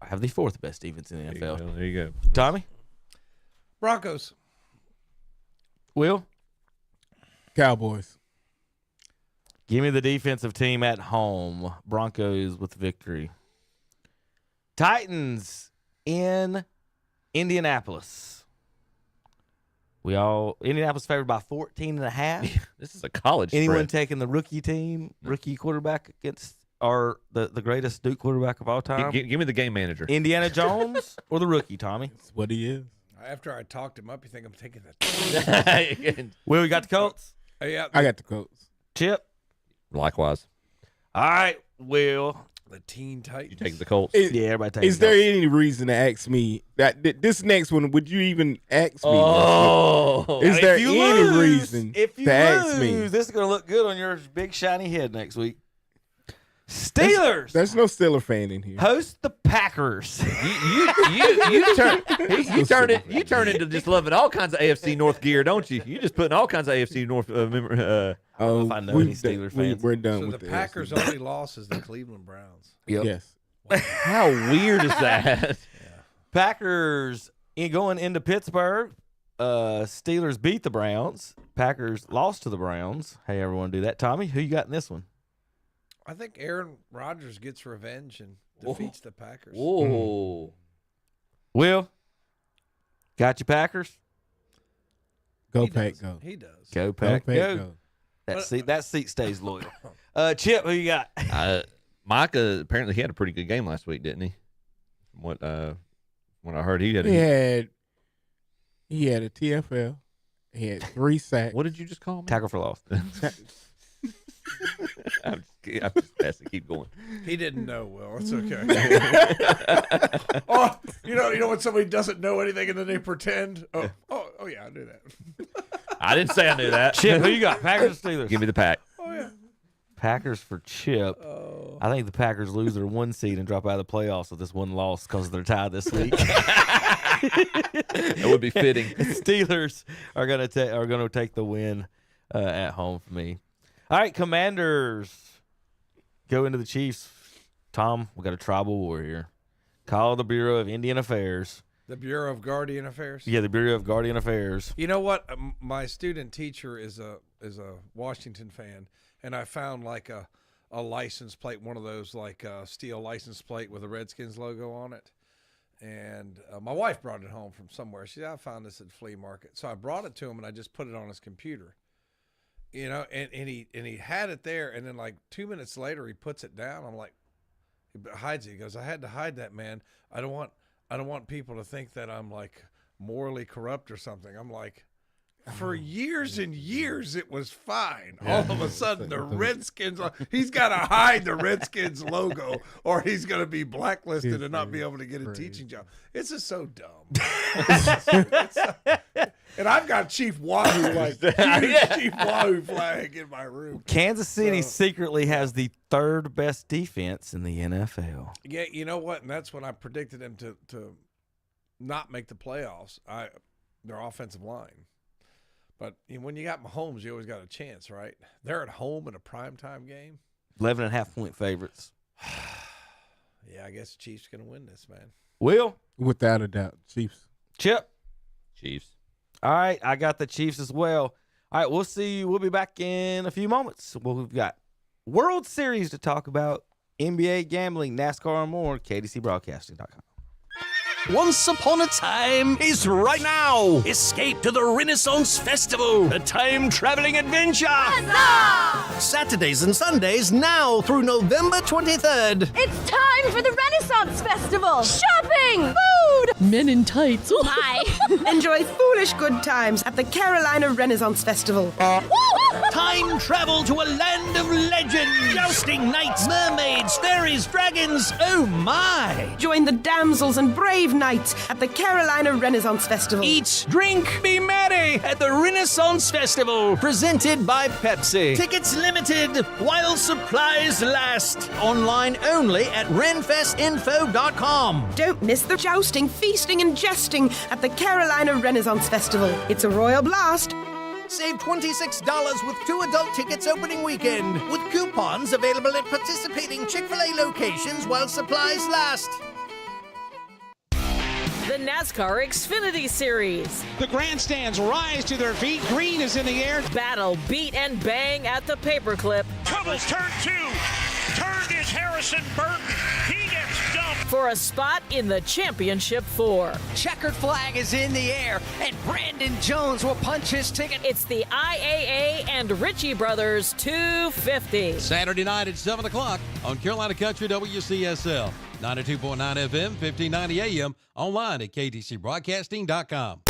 have the 4th best defense in the NFL. There you go. Tommy? Broncos. Will? Cowboys. Give me the defensive team at home. Broncos with victory. Titans in Indianapolis. Indianapolis favored by 14.5. This is a college Anyone spread. taking the rookie team, rookie quarterback against the greatest Duke quarterback of all time? Give me the game manager. Indiana Jones or the rookie, Tommy? That's what he is. After I talked him up, you think I'm taking that? Will, we got the Colts? Yeah. I got the Colts. Chip? Likewise. All right, Will. The Teen Titans. You take the Colts. Everybody takes Is there any reason to ask me that this next one? Would you even ask me? Oh, is there if you any lose, reason if you to ask lose, me? this is going to look good on your big shiny head next week. Steelers. There's no Steeler fan in here. Host the Packers. You turn into just loving all kinds of AFC North gear, don't you? You just putting all kinds of AFC North. I don't know if I know any Steelers fans. We're done So with the Packers' only loss is the Cleveland Browns. Yep. Yes. How weird is that? Packers going into Pittsburgh. Steelers beat the Browns. Packers lost to the Browns. Hey, everyone, do that. Tommy, who you got in this one? I think Aaron Rodgers gets revenge and defeats the Packers. Whoa. Will, got your Packers? Go Pack, go. He does. Go Pack, go. Go. That seat stays loyal. Chip, who you got? Micah, apparently he had a pretty good game last week, didn't he? What when I heard he had a TFL. He had 3 sacks. What did you just call me? Tackle for loss. I'm just asking. Keep going. He didn't know, Will. It's okay. Oh, you know when somebody doesn't know anything and then they pretend? Oh, yeah, I knew that. I didn't say I knew that. Chip, who you got? Packers or Steelers? Give me the Pack. Oh, yeah. Packers for Chip. Oh. I think the Packers lose their 1 seed and drop out of the playoffs with this 1 loss because they're tied this week. That would be fitting. Steelers are gonna take the win at home for me. All right, Commanders go into the Chiefs. Tom, we got a tribal war here. Call the Bureau of Indian Affairs. The Bureau of Guardian Affairs? Yeah, the Bureau of Guardian Affairs. You know what? My student teacher is a Washington fan, and I found like a license plate, one of those like steel license plate with a Redskins logo on it. And my wife brought it home from somewhere. She said, I found this at flea market. So I brought it to him, and I just put it on his computer. You know, and he had it there, and then like 2 minutes later, he puts it down. I'm like, he hides it. He goes, I had to hide that, man. I don't want people to think that I'm like morally corrupt or something. I'm like, for years and years, it was fine. All of a sudden, the Redskins, he's got to hide the Redskins logo or he's going to be blacklisted and not be able to get a teaching job. It's just so dumb. And I've got Chief Wahoo, Chief Wahoo flag in my room. Kansas City secretly has the 3rd best defense in the NFL. Yeah, you know what? And that's when I predicted them to not make the playoffs. Their offensive line. But when you got Mahomes, you always got a chance, right? They're at home in a primetime game. 11.5-point favorites. Yeah, I guess the Chiefs going to win this, man. Will? Without a doubt, Chiefs. Chip? Chiefs. All right, I got the Chiefs as well. All right, we'll see you. We'll be back in a few moments. We've got World Series to talk about, NBA gambling, NASCAR, and more. KDCBroadcasting.com. Once upon a time is right now. Escape to the Renaissance Festival, a time-traveling adventure. Huzzah! Saturdays and Sundays now through November 23rd. It's time for the Renaissance Festival. Shopping, food, men in tights. Ooh, hi. Enjoy foolish good times at the Carolina Renaissance Festival. Time travel to a land of legend. Jousting knights, mermaids, fairies, dragons. Oh my! Join the damsels and brave knights at the Carolina Renaissance Festival. Eat, drink, be merry at the Renaissance Festival, presented by Pepsi. Tickets limited while supplies last. Online only at renfestinfo.com. Don't miss the jousting, feasting, and jesting at the Carolina Renaissance Festival. It's a royal blast. Save $26 with 2 adult tickets opening weekend, with coupons available at participating Chick-fil-A locations while supplies last. The NASCAR Xfinity Series. The grandstands rise to their feet. Green is in the air. Battle, beat, and bang at the paperclip. Troubles turn 2. Turned is Harrison Burton. He gets dumped. For a spot in the Championship 4. Checkered flag is in the air, and Brandon Jones will punch his ticket. It's the IAA and Ritchie Brothers 250. Saturday night at 7 o'clock on Carolina Country WCSL. 92.9 FM, 1590 AM, online at ktcbroadcasting.com.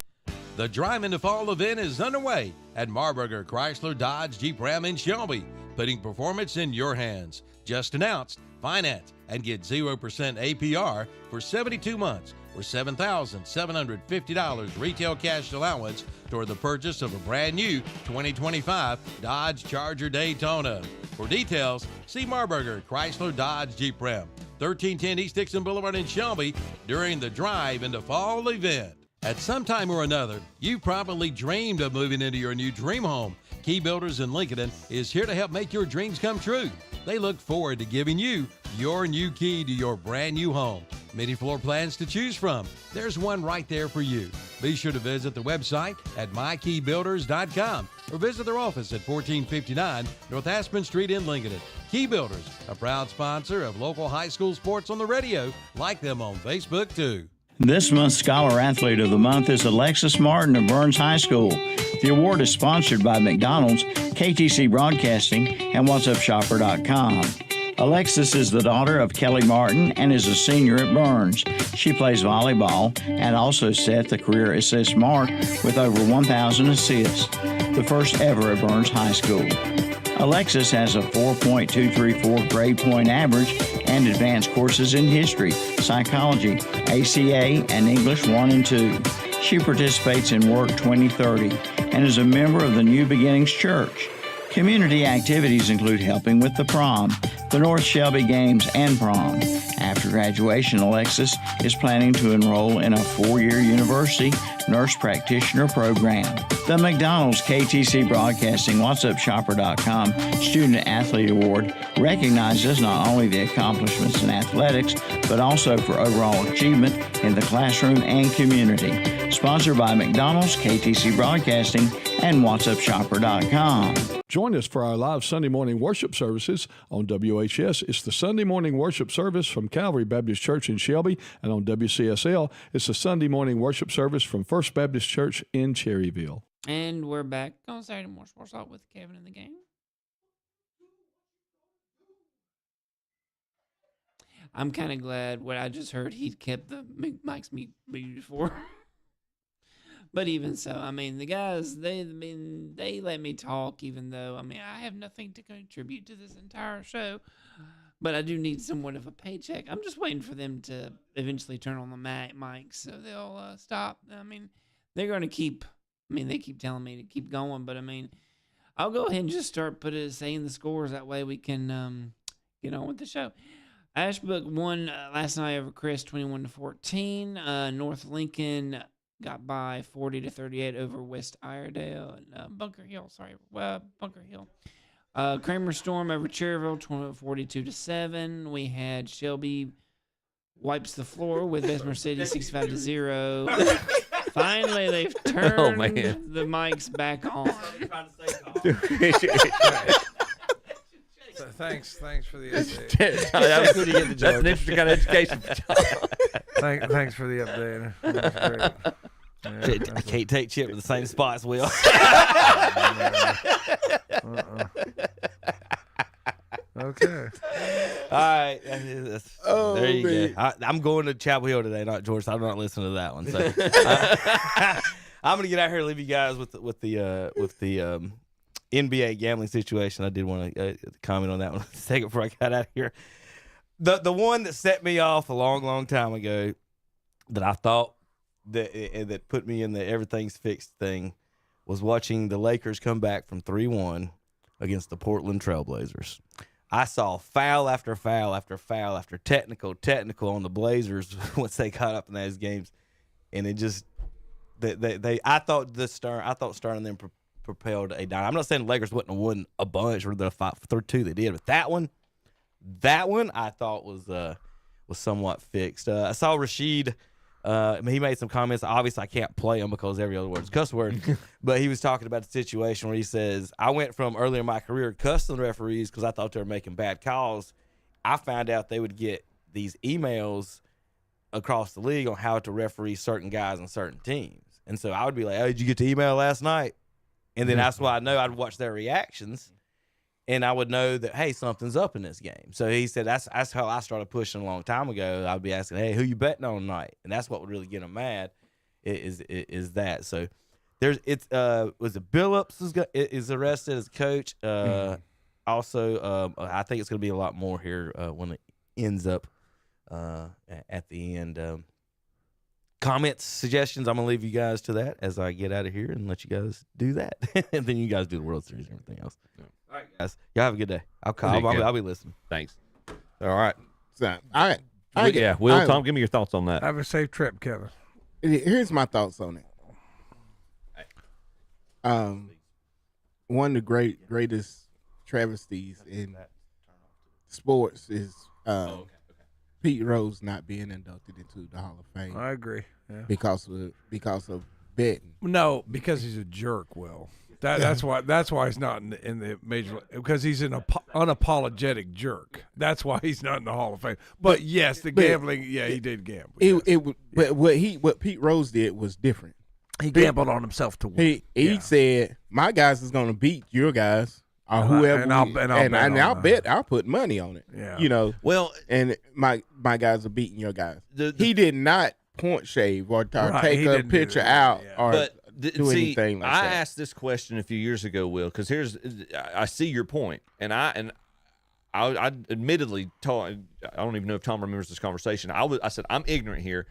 The Drive into Fall event is underway at Marburger Chrysler Dodge Jeep Ram in Shelby. putting performance in your hands. Just announced, finance and get 0% APR for 72 months or $7,750 retail cash allowance toward the purchase of a brand new 2025 Dodge Charger Daytona. For details, see Marburger Chrysler Dodge Jeep Ram, 1310 East Dixon Boulevard in Shelby during the Drive into Fall event. At some time or another, you've probably dreamed of moving into your new dream home. Key Builders in Lincoln is here to help make your dreams come true. They look forward to giving you your new key to your brand new home. Many floor plans to choose from. There's one right there for you. Be sure to visit the website at mykeybuilders.com or visit their office at 1459 North Aspen Street in Lincoln. Key Builders, a proud sponsor of local high school sports on the radio. Like them on Facebook too. This month's Scholar Athlete of the Month is Alexis Martin of Burns High School. The award is sponsored by McDonald's, KTC Broadcasting, and What'sUpShopper.com. Alexis is the daughter of Kelly Martin and is a senior at Burns. She plays volleyball and also set the career assist mark with over 1,000 assists, the first ever at Burns High School. Alexis has a 4.234 grade point average and advanced courses in history, psychology, ACA, and English 1 and 2. She participates in Work 2030 and is a member of the New Beginnings Church. Community activities include helping with the prom, the North Shelby Games, and prom. After graduation, Alexis is planning to enroll in a 4-year university nurse practitioner program. The McDonald's KTC Broadcasting What'sUpShopper.com Student Athlete Award recognizes not only the accomplishments in athletics, but also for overall achievement in the classroom and community. Sponsored by McDonald's, KTC Broadcasting, and What'sUpShopper.com. Join us for our live Sunday morning worship services on WHS. It's the Sunday morning worship service from Calvary Baptist Church in Shelby, and on WCSL, it's the Sunday morning worship service from First Baptist Church in Cherryville. And we're back on Saturday Morning Sports Talk with Kevin in the game. I'm kind of glad what I just heard he'd kept the mics muted before. But even so, I mean, the guys, they let me talk, even though, I mean, I have nothing to contribute to this entire show. But I do need somewhat of a paycheck. I'm just waiting for them to eventually turn on the mics so they'll stop. I mean, they're going to keep, I mean, they keep telling me to keep going. But, I mean, I'll go ahead and just start saying the scores. That way we can get on with the show. Ashbrook won last night over Chris 21-14. North Lincoln got by 40-38 over West Iredale and Bunker Hill. Kramer Storm over Cherryville 42-7. We had Shelby wipes the floor with Bessemer City 65-0. Finally, they've turned the mics back on. Thanks for the update. That's an interesting kind of education. Thanks for the update. That's great. Yeah, I can't take Chip to the same spots, Will. Okay. All right. There you go. I'm going to Chapel Hill today, not George. So I'm not listening to that one. So I'm gonna get out here and leave you guys with the NBA gambling situation. I did want to comment on that one a second before I got out of here. The one that set me off a long time ago that I thought that put me in the everything's fixed thing was watching the Lakers come back from 3-1 against the Portland Trailblazers. I saw foul after foul after foul after technical on the Blazers once they caught up in those games, and it just I thought Stern and them propelled a dime. I'm not saying the Lakers wouldn't have won a bunch or the 5-2 they did, but that one I thought was somewhat fixed. I saw Rashid. He made some comments. Obviously, I can't play them because every other word is cuss word. But he was talking about the situation where he says, I went from earlier in my career cussing referees because I thought they were making bad calls. I found out they would get these emails across the league on how to referee certain guys and certain teams. And so I would be like, oh, did you get the email last night? And then that's why I know I'd watch their reactions. And I would know that, hey, something's up in this game. So he said that's how I started pushing a long time ago. I'd be asking, hey, who you betting on tonight? And that's what would really get him mad is that. So was it Billups is arrested as coach? Also, I think it's going to be a lot more here when it ends up at the end. Comments, suggestions, I'm going to leave you guys to that as I get out of here and let you guys do that. And then you guys do the World Series and everything else. Yeah. All right, guys. Y'all have a good day. I'll be listening. Thanks. All right. So, all right. Will, Tom, give me your thoughts on that. Have a safe trip, Kevin. Here's my thoughts on it. One of the greatest travesties in sports is Pete Rose not being inducted into the Hall of Fame. I agree. Yeah. Because of betting. No, because he's a jerk. Will that's why he's not in the major, because he's an unapologetic jerk. That's why he's not in the Hall of Fame. But yes, the gambling. Yeah, he did gamble. But what Pete Rose did was different. He gambled on himself to win. He said, "My guys is going to beat your guys." Or whoever, I'll put money on it. Yeah. Well, and my guys are beating your guys. He did not point shave or take a picture out or do anything like that. I asked this question a few years ago, Will, because I see your point, and I admittedly told, I don't even know if Tom remembers this conversation. I said, I'm ignorant here.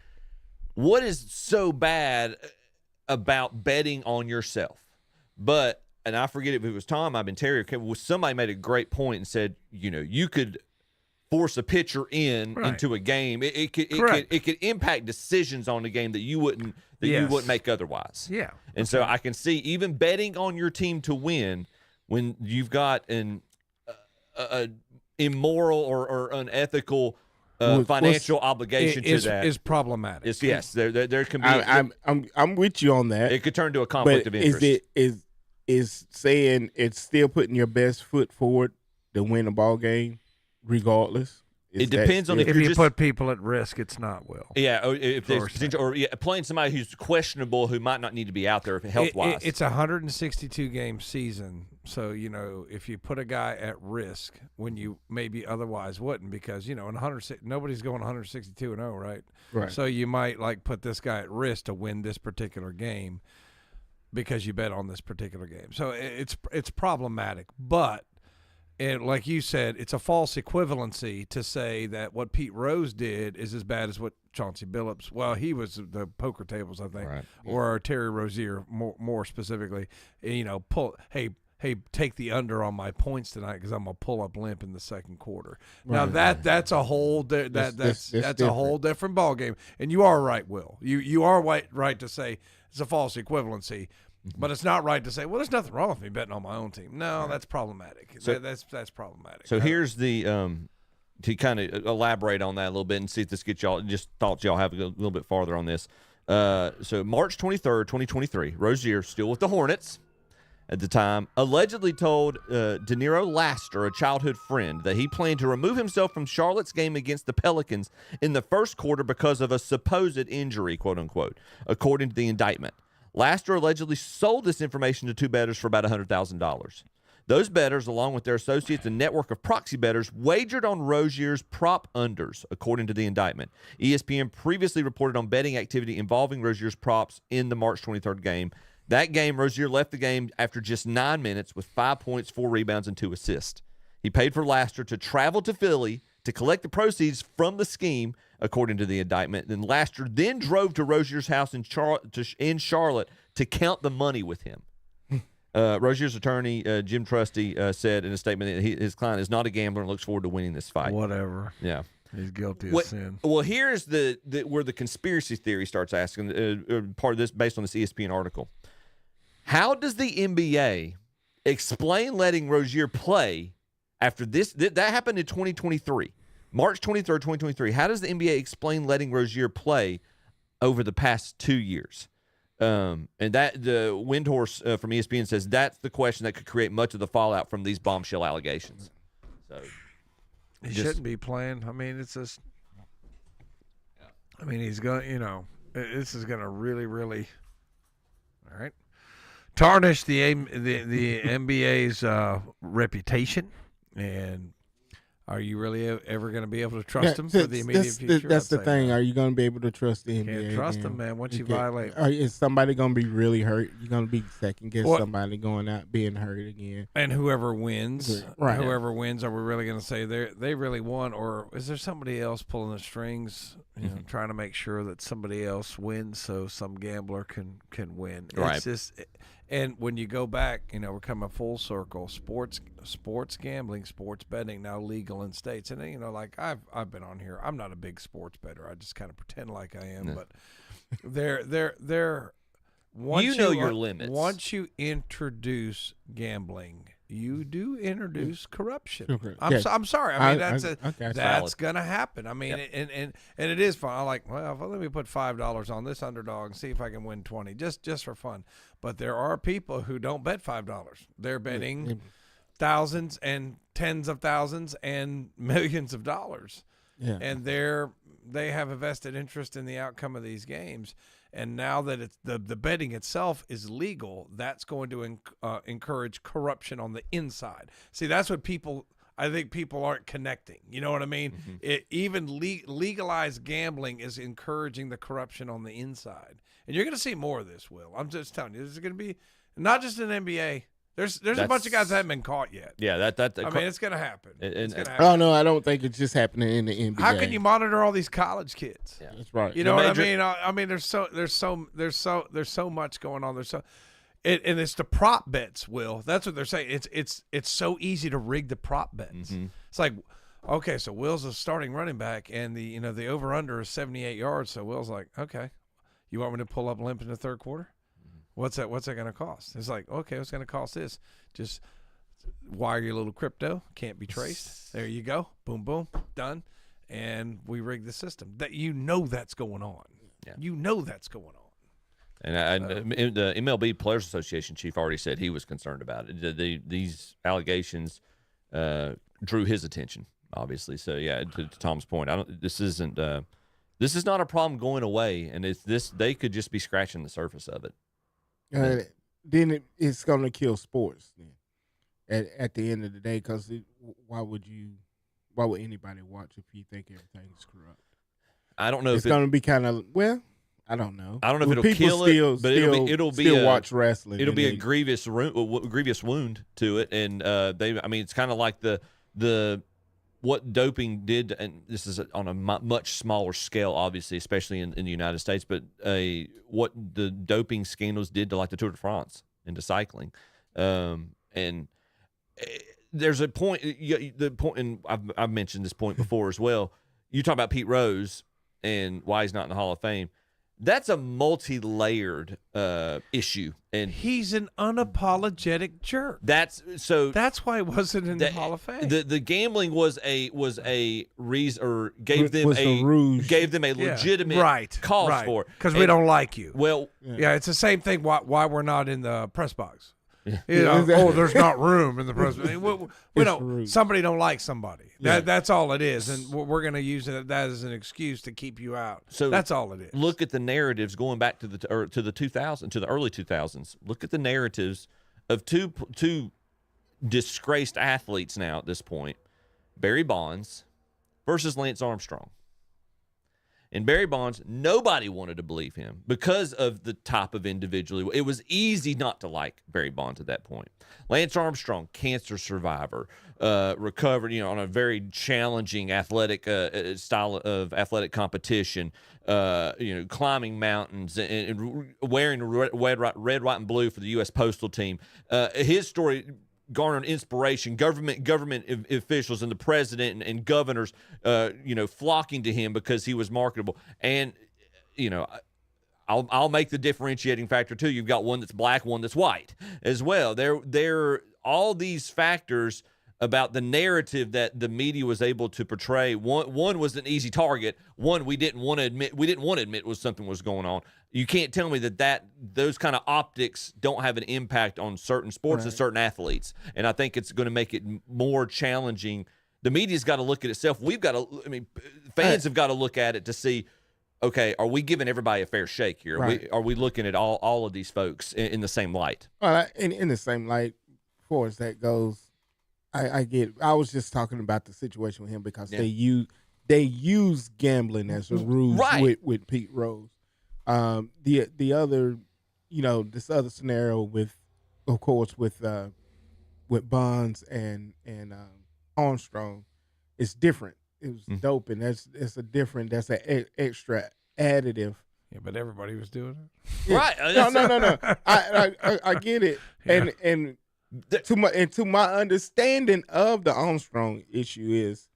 What is so bad about betting on yourself? And I forget if it was Tom, I've been Terry, somebody made a great point and said, you could force a pitcher into a game. It could impact decisions on the game that you wouldn't make otherwise. Yeah. And so I can see even betting on your team to win when you've got an immoral or unethical financial obligation to that is problematic. Yes, there can be. I'm with you on that. It could turn to a conflict of interest. Is saying it's still putting your best foot forward to win a ball game, regardless. It depends on if you put people at risk. It's not Will. Yeah, if there's potential, or playing somebody who's questionable who might not need to be out there health wise. It's a 162 game season, so if you put a guy at risk when you maybe otherwise wouldn't, because in 106 nobody's going 162-0, right? Right. So you might put this guy at risk to win this particular game, because you bet on this particular game. So it's problematic. But like you said, it's a false equivalency to say that what Pete Rose did is as bad as what Chauncey Billups, well, he was the poker tables, I think, right. Or Terry Rozier more specifically, hey, take the under on my points tonight because I'm gonna pull up limp in the second quarter. Now that's a whole that's a whole different ball game. And you are right, Will. You are right to say it's a false equivalency, but it's not right to say, well, there's nothing wrong with me betting on my own team. No, that's problematic. So that's problematic. So here's the to kind of elaborate on that a little bit and see if this gets y'all just thoughts y'all have a little bit farther on this. So March 23rd, 2023, Rozier, still with the Hornets at the time, allegedly told Danilo Laster, a childhood friend, that he planned to remove himself from Charlotte's game against the Pelicans in the first quarter because of a supposed injury, quote unquote, according to the indictment. Laster allegedly sold this information to two bettors for about $100,000. Those bettors, along with their associates and network of proxy bettors, wagered on Rozier's prop unders, according to the indictment. ESPN previously reported on betting activity involving Rozier's props in the March 23rd game. That game, Rozier left the game after just 9 minutes with 5 points, 4 rebounds, and 2 assists. He paid for Laster to travel to Philly to collect the proceeds from the scheme, according to the indictment. Then Laster then drove to Rozier's house in Charlotte to count the money with him. Rozier's attorney, Jim Trusty, said in a statement that his client is not a gambler and looks forward to winning this fight. Whatever. Yeah. He's guilty of sin. Well, here's where the conspiracy theory starts asking, part of this based on this ESPN article. How does the NBA explain letting Rozier play after this? That happened in 2023, March 23rd, 2023. How does the NBA explain letting Rozier play over the past 2 years? And that the Windhorse from ESPN says that's the question that could create much of the fallout from these bombshell allegations. So he shouldn't be playing. I mean, it's just. I mean, he's going. This is going to really, really. All right. Tarnish the NBA's reputation, and are you really ever going to be able to trust them for the immediate future? That's the thing. Are you going to be able to trust the NBA? Can't trust them, man. Once you violate, is somebody going to be really hurt? You're going to be second guess somebody going out being hurt again. And whoever wins, right? Whoever wins, are we really going to say they really won, or is there somebody else pulling the strings? You know, trying to make sure that somebody else wins, so some gambler can win. Right. It's just. And when you go back, you know, we're coming full circle. Sports gambling, sports betting now legal in states. And you know, like I've been on here. I'm not a big sports bettor. I just kind of pretend like I am. But they're once your limits. Once you introduce gambling, you do introduce corruption. Okay. I'm sorry. I mean, that's going to happen. I mean, and it is fun. I like, well, let me put $5 on this underdog and see if I can win 20 just for fun. But there are people who don't bet $5. They're betting thousands and tens of thousands and millions of dollars. Yeah. And they have a vested interest in the outcome of these games. And now that it's the betting itself is legal, that's going to encourage corruption on the inside. See, that's what I think people aren't connecting. You know what I mean? Even legalized gambling is encouraging the corruption on the inside. And you're going to see more of this, Will. I'm just telling you, this is going to be not just an NBA. There's a bunch of guys that haven't been caught yet. Yeah, I mean, it's going to happen. Oh no, I don't think it's just happening in the NBA. How can you monitor all these college kids? Yeah. That's right. You know what I mean? I mean, there's so much going on. And it's the prop bets, Will. That's what they're saying. It's so easy to rig the prop bets. It's like, okay, so Will's a starting running back, and the over under is 78 yards. So Will's like, okay, you want me to pull up limp in the third quarter? What's that going to cost? It's like, okay, what's going to cost this? Just wire your little crypto. Can't be traced. There you go. Boom, boom, done. And we rig the system. That that's going on. Yeah. You know that's going on. And the MLB Players Association chief already said he was concerned about it. These allegations drew his attention, obviously. So yeah, to Tom's point, this is not a problem going away, and they could just be scratching the surface of it. Then it's going to kill sports. Then, at the end of the day, because why would anybody watch if you think everything's corrupt? I don't know. It's going to be kind of I don't know. I don't know if it'll kill it, but it'll be watch wrestling. It'll be a grievous wound to it, and it's kind of like what doping did, and this is on a much smaller scale, obviously, especially in the United States, but what the doping scandals did to like the Tour de France and to cycling, and there's a point. And I've mentioned this point before as well. You talk about Pete Rose and why he's not in the Hall of Fame. That's a multi-layered issue, and he's an unapologetic jerk. That's why he wasn't in the Hall of Fame. The gambling was a reason, or gave them a legitimate cause for it, because we don't like you. Well, yeah, it's the same thing. Why we're not in the press box? There's not room in the press box. We don't. Somebody don't like somebody. That's all it is, and we're going to use that as an excuse to keep you out. So that's all it is. Look at the narratives going back to the 2000s, to the early 2000s. Look at the narratives of two disgraced athletes now at this point, Barry Bonds versus Lance Armstrong. And Barry Bonds, nobody wanted to believe him because of the type of individual. It was easy not to like Barry Bonds at that point. Lance Armstrong, cancer survivor, recovered, on a very challenging athletic style of athletic competition. Climbing mountains and wearing red, white, and blue for the U.S. Postal Team. His story garnered inspiration. Government officials and the president and governors, flocking to him because he was marketable. And, I'll make the differentiating factor too. You've got one that's black, one that's white as well. There all these factors about the narrative that the media was able to portray. One was an easy target. One we didn't want to admit was something was going on. You can't tell me that those kind of optics don't have an impact on certain sports and certain athletes. And I think it's going to make it more challenging. The media's got to look at itself. Fans have got to look at it to see, okay, are we giving everybody a fair shake here? Right. Are we looking at all of these folks in the same light? Well, in the same light, as far as that goes, I get it. I was just talking about the situation with him because they use gambling as a ruse with Pete Rose. The other, this other scenario with, of course, with Bonds and Armstrong, it's different. It was dope, and that's an extra additive. Yeah, but everybody was doing it. Yeah. Right? No. I get it, and to my understanding of the Armstrong issue is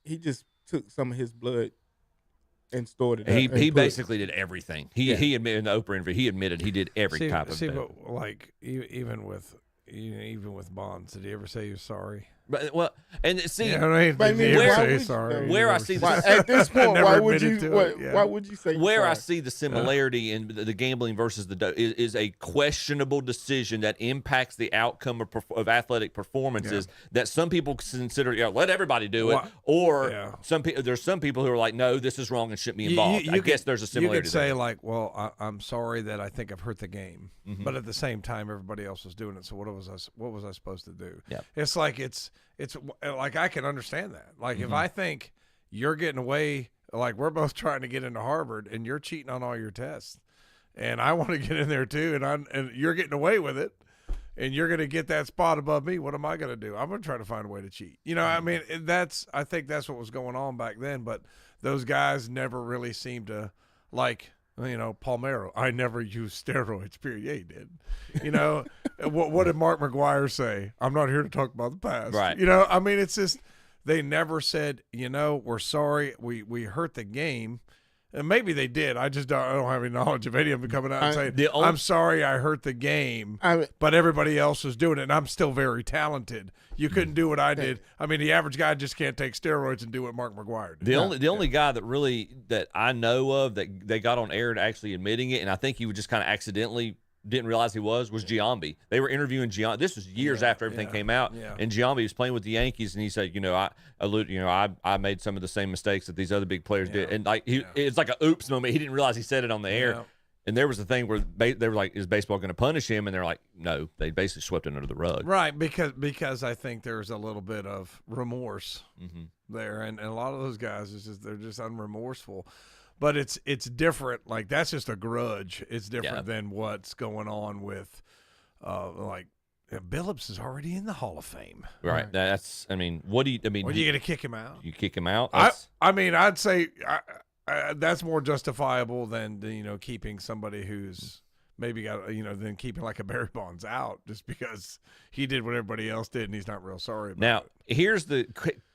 he just took some of his blood and stored it. He basically did everything. He admitted in the Oprah interview. He admitted he did every type of thing. But like even with Bonds, did he ever say he was sorry? But and see, where I see at this point, why would you say where I sorry? see the similarity in the gambling versus is a questionable decision that impacts the outcome of athletic performances that some people consider let everybody do it, or there's some people who are like, no, this is wrong and shouldn't be involved. I guess there's a similarity. You could say there. like, well, I'm sorry that I think I've hurt the game, but at the same time, everybody else was doing it. So what was I supposed to do? Yeah. It's like it's like I can understand that. Like if I think you're getting away, like we're both trying to get into Harvard and you're cheating on all your tests, and I want to get in there too, and you're getting away with it, and you're going to get that spot above me. What am I going to do? I'm going to try to find a way to cheat. I mean, I think that's what was going on back then. But those guys never really seemed to like. Palmeiro, I never used steroids, period. Yeah, he did. What did Mark McGwire say? I'm not here to talk about the past. Right. I mean, it's just they never said, we're sorry, we hurt the game. And maybe they did. I don't have any knowledge of any of them coming out and saying, I'm sorry I hurt the game, but everybody else was doing it, and I'm still very talented. You couldn't do what I did. I mean, the average guy just can't take steroids and do what Mark McGwire did. The only guy that I know of that they got on air to actually admitting it, and I think he was just kind of accidentally didn't realize he was Giambi. They were interviewing Giambi. This was years after everything came out, and Giambi was playing with the Yankees, and he said, I made some of the same mistakes that these other big players did, and like it's like a oops moment. He didn't realize he said it on the air. And there was a thing where they were like, is baseball going to punish him? And they're like, no, they basically swept it under the rug. Right, because I think there's a little bit of remorse there, and a lot of those guys they're just unremorseful. But it's different. Like that's just a grudge. It's different than what's going on with, Billups is already in the Hall of Fame. Right. That's. I mean, what do you? I mean, are you going to kick him out? You kick him out. I'd say that's more justifiable than keeping somebody who's maybe got than keeping like a Barry Bonds out just because he did what everybody else did and he's not real sorry about it. Now here's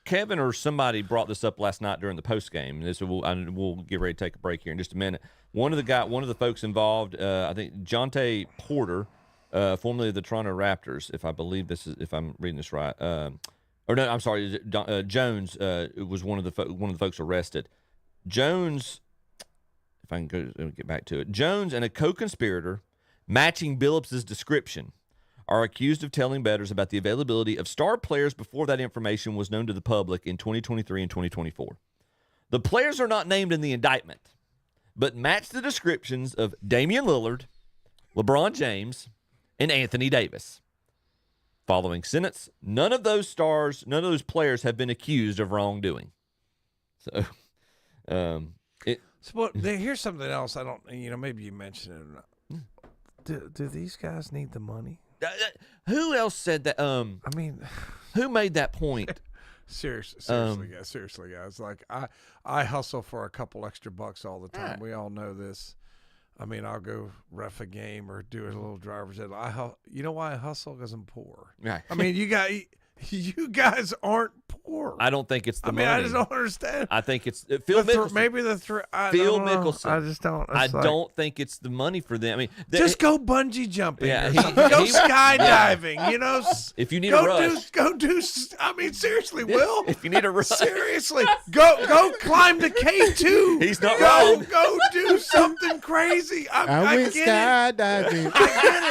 Kevin or somebody brought this up last night during the post game. We'll get ready to take a break here in just a minute. One of the folks involved, I think Jonte Porter, formerly of the Toronto Raptors, if I'm reading this right. Jones was one of the folks arrested. Jones, if I can get back to it, Jones and a co-conspirator matching Billups' description are accused of telling bettors about the availability of star players before that information was known to the public in 2023 and 2024. The players are not named in the indictment, but match the descriptions of Damian Lillard, LeBron James, and Anthony Davis. Following sentence, none of those players have been accused of wrongdoing. So... here's something else. I don't, maybe you mentioned it or not. Do these guys need the money? Who else said that? I mean, who made that point? Seriously, guys. Like I hustle for a couple extra bucks all the time. We all know this. I mean, I'll go ref a game or do a little driver's ed. You know why I hustle? Because I'm poor. Right. I mean, you guys aren't poor. I don't think it's the money. I just don't understand. I think it's Phil Mickelson. Maybe Phil Mickelson. I just don't. I don't think it's the money for them. I mean, just go bungee jumping. Yeah, go skydiving. If you need a rush, go do. I mean, seriously, Will. If you need a rush, seriously, go climb the K2. He's not wrong. Go do something crazy. I went skydiving. I get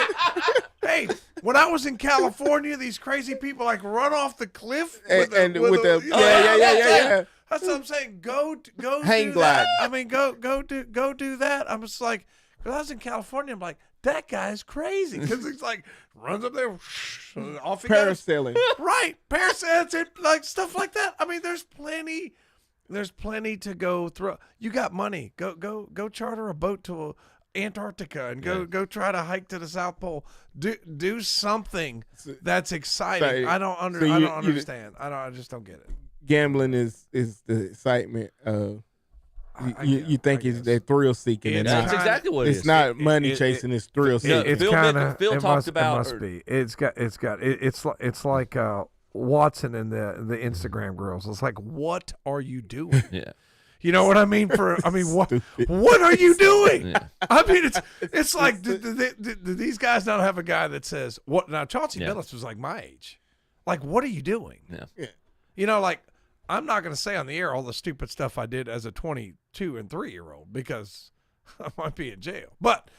it. Hey, when I was in California, these crazy people like run off the cliff yeah. That's what I'm saying. Go hang do glide. That. I mean, go do that. I'm just like, because I was in California, I'm like, that guy's crazy because he's like runs up there. off he goes. Parasailing. Right. Parasailing, like stuff like that. I mean, there's plenty to go through. You got money. Go charter a boat to Antarctica and go try to hike to the South Pole. Do something that's exciting. I don't understand. I just don't get it. Gambling is the excitement of you think it's that thrill seeking. Yeah, that's exactly what it is. It's not money chasing. It's thrill seeking. Phil talked about. It must be. It's like Watson and the Instagram girls. It's like, what are you doing? Yeah. You know what I mean? What are you doing? Yeah. I mean, it's like, do these guys not have a guy that says, what? Now, Chauncey Billups was like my age. Like, what are you doing? Yeah. You know, like, I'm not going to say on the air all the stupid stuff I did as a 22 and 3-year-old because I might be in jail. But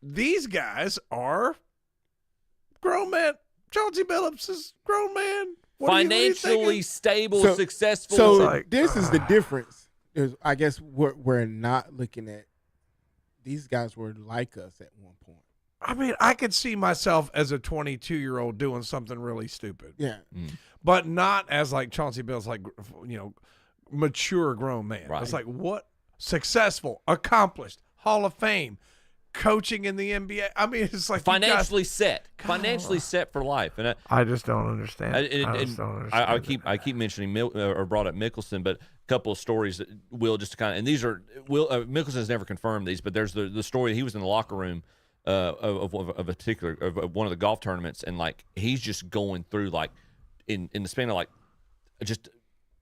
these guys are grown men. Chauncey Billups is grown man. Financially stable, successful. So this is the difference. I guess we're not looking at. These guys were like us at one point. I mean, I could see myself as a 22-year-old doing something really stupid. Yeah. But not as like Chauncey Billups, like, mature grown man. Right. It's like, what? Successful, accomplished, Hall of Fame, coaching in the NBA. I mean, it's like financially set for life. And I just don't understand. I keep mentioning or brought up Mickelson, but a couple of stories that Will just kind of, and these are Mickelson's never confirmed these, but there's the story he was in the locker room of a particular of one of the golf tournaments, and like he's just going through like in the span of like just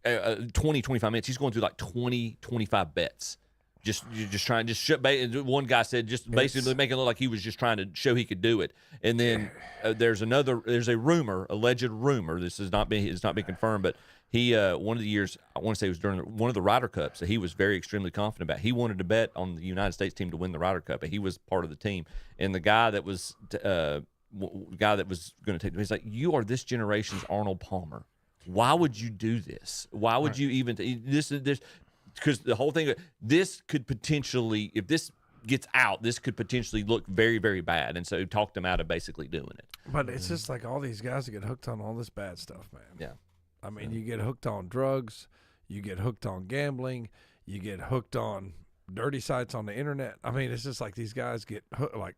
20-25 minutes, he's going through like 20-25 bets. Just trying, one guy said basically making it look like he was just trying to show he could do it. And then there's a rumor, alleged rumor. This has not been confirmed, but he one of the years, I want to say it was during one of the Ryder Cups that he was extremely confident about. He wanted to bet on the United States team to win the Ryder Cup, and he was part of the team. And the guy that was going to take, he's like, "You are this generation's Arnold Palmer. Why would you do this? Why would you even this?" Because the whole thing, this could potentially, if this gets out, this could potentially look very, very bad. And so he talked him out of basically doing it. But it's just like all these guys that get hooked on all this bad stuff, man. Yeah. I mean, you get hooked on drugs, you get hooked on gambling, you get hooked on dirty sites on the internet. I mean, it's just like these guys get hooked, like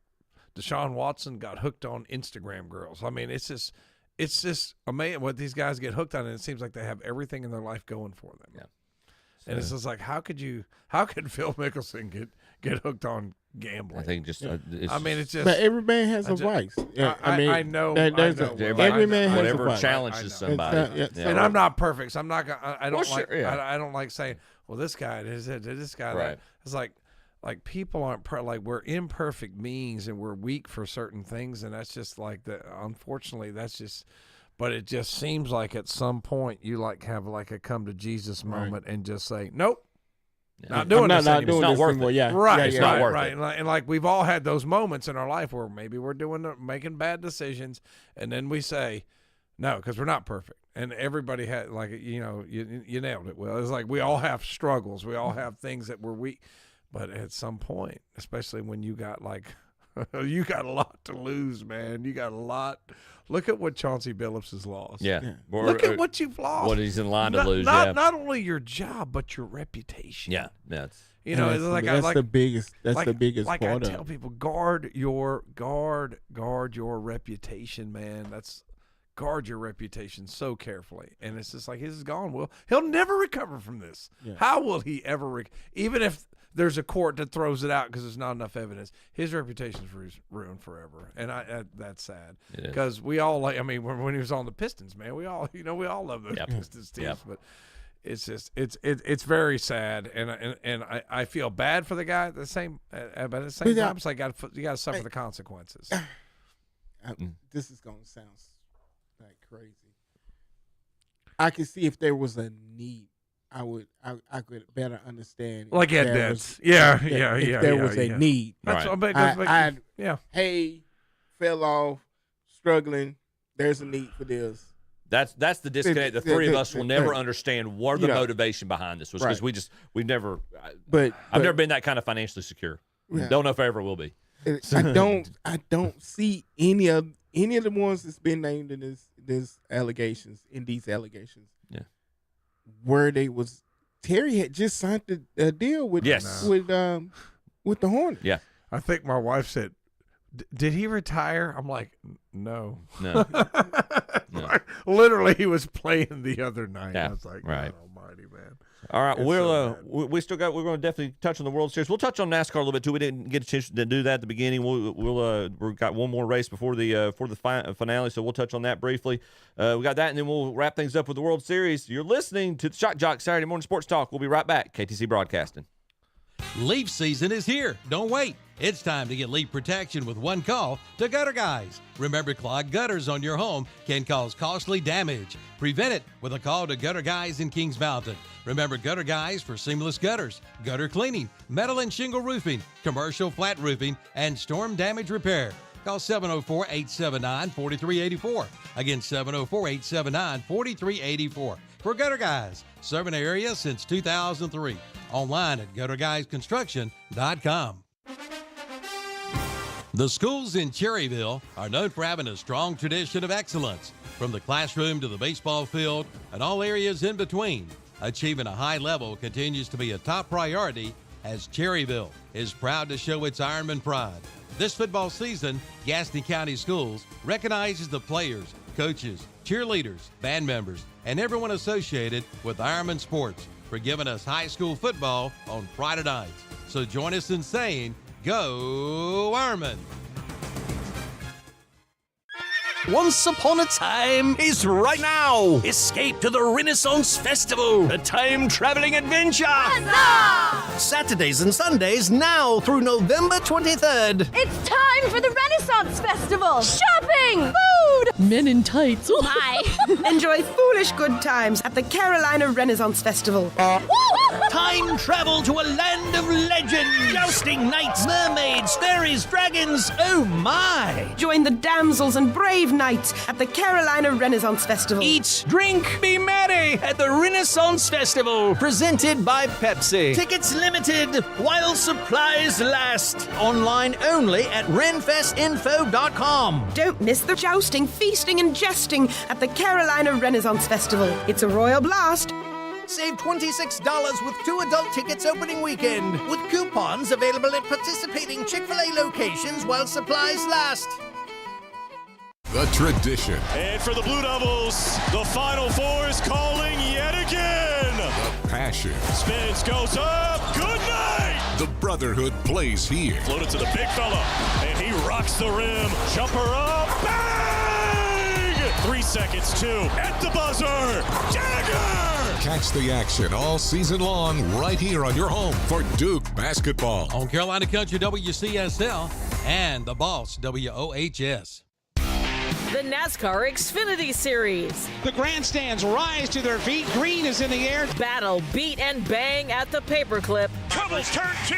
Deshaun Watson got hooked on Instagram girls. I mean, it's just amazing what these guys get hooked on, and it seems like they have everything in their life going for them. Yeah. And it's just like, how could Phil Mickelson get hooked on gambling? I think it's just. But every man has a vice. Yeah, I know. Every man has whatever a vice. challenges somebody. And I'm not perfect. So I'm not gonna. I don't like. Yeah. I don't like saying, well, this guy this guy. Right. That. It's like people aren't like we're imperfect beings and we're weak for certain things, and that's just like the. Unfortunately, that's just. But it just seems like at some point you have a come to Jesus moment and just say, nope, not doing this anymore. It's not worth it. Yeah. Right, it's not worth right. it. And like we've all had those moments in our life where maybe we're making bad decisions, and then we say, no, because we're not perfect. And everybody had you nailed it. Well, it's like we all have struggles. We all have things that we're weak. But at some point, especially when you got you got a lot to lose, man. You got a lot. Look at what Chauncey Billups has lost. Yeah. Look at what you've lost. What he's in line to lose. Not only your job, but your reputation. Yeah. That's the biggest. That's the biggest like part I tell people, guard your reputation, man. Guard your reputation so carefully. And it's just like his is gone. He'll never recover from this. Yeah. How will he ever even if there's a court that throws it out because there's not enough evidence, his reputation's ruined forever, and that's sad. Because we all when he was on the Pistons, man, we all love those Pistons teams, but it's just it's very sad, and I feel bad for the guy. But at the same time, it's like you got to suffer the consequences. This is gonna sound like crazy. I can see if there was a need. I could better understand. Like at debts. If there was a need. That's right. Hey, fell off, struggling. There's a need for this. That's the disconnect. The three of us will never understand what the motivation behind this was, because we've never. I've never been that kind of financially secure. Yeah. Don't know if I ever will be. I don't see any of the ones that's been named in these allegations. Yeah. Where Terry had just signed a deal with with the Hornets. Yeah. I think my wife said, "Did he retire?" I'm like, "No." Like, literally, he was playing the other night. Yeah. I was like, right. "God almighty, man." All right, It's we still got. We're going to definitely touch on the World Series. We'll touch on NASCAR a little bit too. We didn't get a chance to do that at the beginning. We've got one more race before the finale, so we'll touch on that briefly. We got that, and then we'll wrap things up with the World Series. You're listening to the Shock Jock Saturday Morning Sports Talk. We'll be right back. KTC Broadcasting. Leaf season is here. Don't wait. It's time to get leaf protection with one call to Gutter Guys. Remember, clogged gutters on your home can cause costly damage. Prevent it with a call to Gutter Guys in Kings Mountain. Remember, Gutter Guys for seamless gutters, gutter cleaning, metal and shingle roofing, commercial flat roofing, and storm damage repair. Call 704-879-4384. Again, 704-879-4384. For Gutter Guys, serving the area since 2003. Online at gutterguysconstruction.com. The schools in Cherryville are known for having a strong tradition of excellence, from the classroom to the baseball field and all areas in between. Achieving a high level continues to be a top priority as Cherryville is proud to show its Ironman pride. This football season, Gaston County Schools recognizes the players, coaches, cheerleaders, band members, and everyone associated with Ironman sports for giving us high school football on Friday nights. So join us in saying, Go Ironman! Once upon a time is right now. Escape to the Renaissance Festival, a time-traveling adventure. Huzzah! Saturdays and Sundays now through November 23rd. It's time for the Renaissance Festival! Shopping! Food! Men in tights. Hi! Enjoy foolish good times at the Carolina Renaissance Festival. Time travel to a land of legend. Jousting knights, mermaids, fairies, dragons. Oh my! Join the damsels and brave knights at the Carolina Renaissance Festival. Eat, drink, be merry at the Renaissance Festival. Presented by Pepsi. Tickets limited while supplies last. Online only at renfestinfo.com. Don't miss the jousting, feasting, and jesting at the Carolina Renaissance Festival. It's a royal blast. Save $26 with 2 adult tickets opening weekend, with coupons available at participating Chick-fil-A locations while supplies last. The tradition. And for the Blue Devils, the Final Four is calling yet again. The passion. Spins, goes up. Good night. The brotherhood plays here. Floated to the big fella, and he rocks the rim. Jumper up. Bang! 3 seconds, 2. At the buzzer. Jagger! Catch the action all season long right here on your home for Duke basketball. On Carolina Country WCSL and the Boss WOHS. The NASCAR Xfinity Series. The grandstands rise to their feet. Green is in the air. Battle, beat, and bang at the paperclip. Troubles turn 2.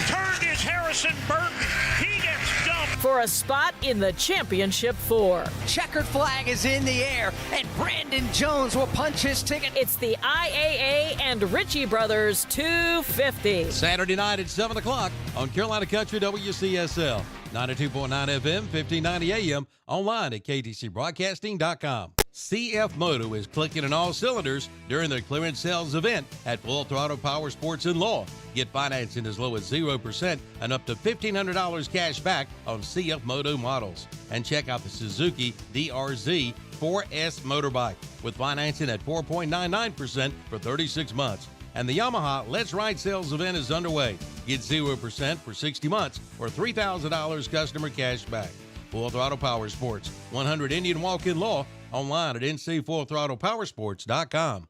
Turned is Harrison Burton. He gets dumped. For a spot in the Championship 4. Checkered flag is in the air, and Brandon Jones will punch his ticket. It's the IAA and Ritchie Brothers 250. Saturday night at 7 o'clock on Carolina Country WCSL. 92.9 FM, 1590 AM, online at ktcbroadcasting.com. CF Moto is clicking on all cylinders during their clearance sales event at Full Throttle Power Sports in Law. Get financing as low as 0% and up to $1,500 cash back on CF Moto models. And check out the Suzuki DRZ 4S motorbike with financing at 4.99% for 36 months. And the Yamaha Let's Ride sales event is underway. Get 0% for 60 months or $3,000 customer cash back. Full Throttle Power Sports, 100 Indian Walk-In Law, online at ncfullthrottlepowersports.com.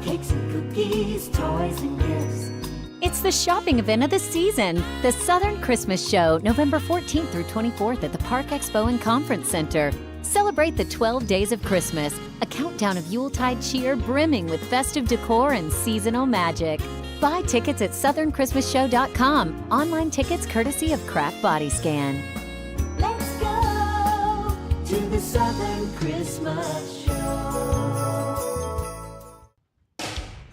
Cakes and cookies, toys and gifts. It's the shopping event of the season, the Southern Christmas Show, November 14th through 24th at the Park Expo and Conference Center. Celebrate the 12 days of Christmas, a countdown of Yuletide cheer brimming with festive decor and seasonal magic. Buy tickets at southernchristmasshow.com. Online tickets courtesy of Craft Body Scan. Let's go to the Southern Christmas Show.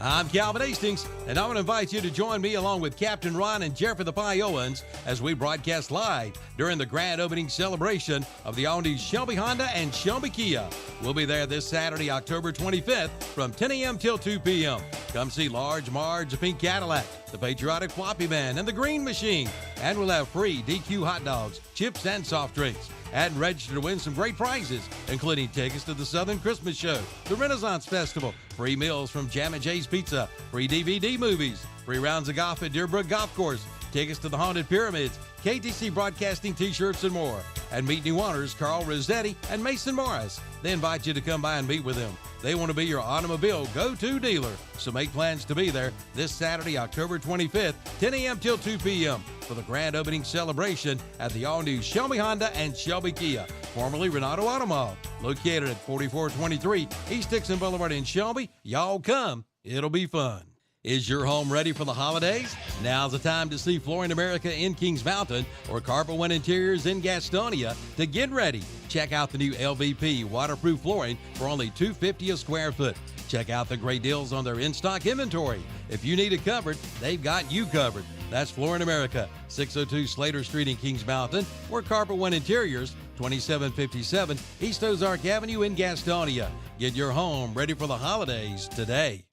I'm Calvin Hastings, and I want to invite you to join me along with Captain Ron and Jeffrey the Pie Owens as we broadcast live during the grand opening celebration of the all-new Shelby Honda and Shelby Kia. We'll be there this Saturday, October 25th from 10 a.m. till 2 p.m. Come see Large Marge, the Pink Cadillac, the Patriotic Floppy Man, and the Green Machine. And we'll have free DQ hot dogs, chips, and soft drinks. And register to win some great prizes, including tickets to the Southern Christmas Show, the Renaissance Festival, free meals from Jam & Jay's Pizza, free DVD movies, free rounds of golf at Deerbrook Golf Course, tickets to the Haunted Pyramids, KTC Broadcasting t-shirts, and more. And meet new owners Carl Rossetti and Mason Morris. They invite you to come by and meet with them. They want to be your automobile go-to dealer. So make plans to be there this Saturday, October 25th, 10 a.m. till 2 p.m. for the grand opening celebration at the all-new Shelby Honda and Shelby Kia, formerly Renato Automall, located at 4423 East Dixon Boulevard in Shelby. Y'all come. It'll be fun. Is your home ready for the holidays? Now's the time to see Flooring America in Kings Mountain or Carpet One Interiors in Gastonia to get ready. Check out the new LVP waterproof flooring for only $250 a square foot. Check out the great deals on their in-stock inventory. If you need it covered, they've got you covered. That's Flooring America, 602 Slater Street in Kings Mountain, or Carpet One Interiors, 2757 East Ozark Avenue in Gastonia. Get your home ready for the holidays today.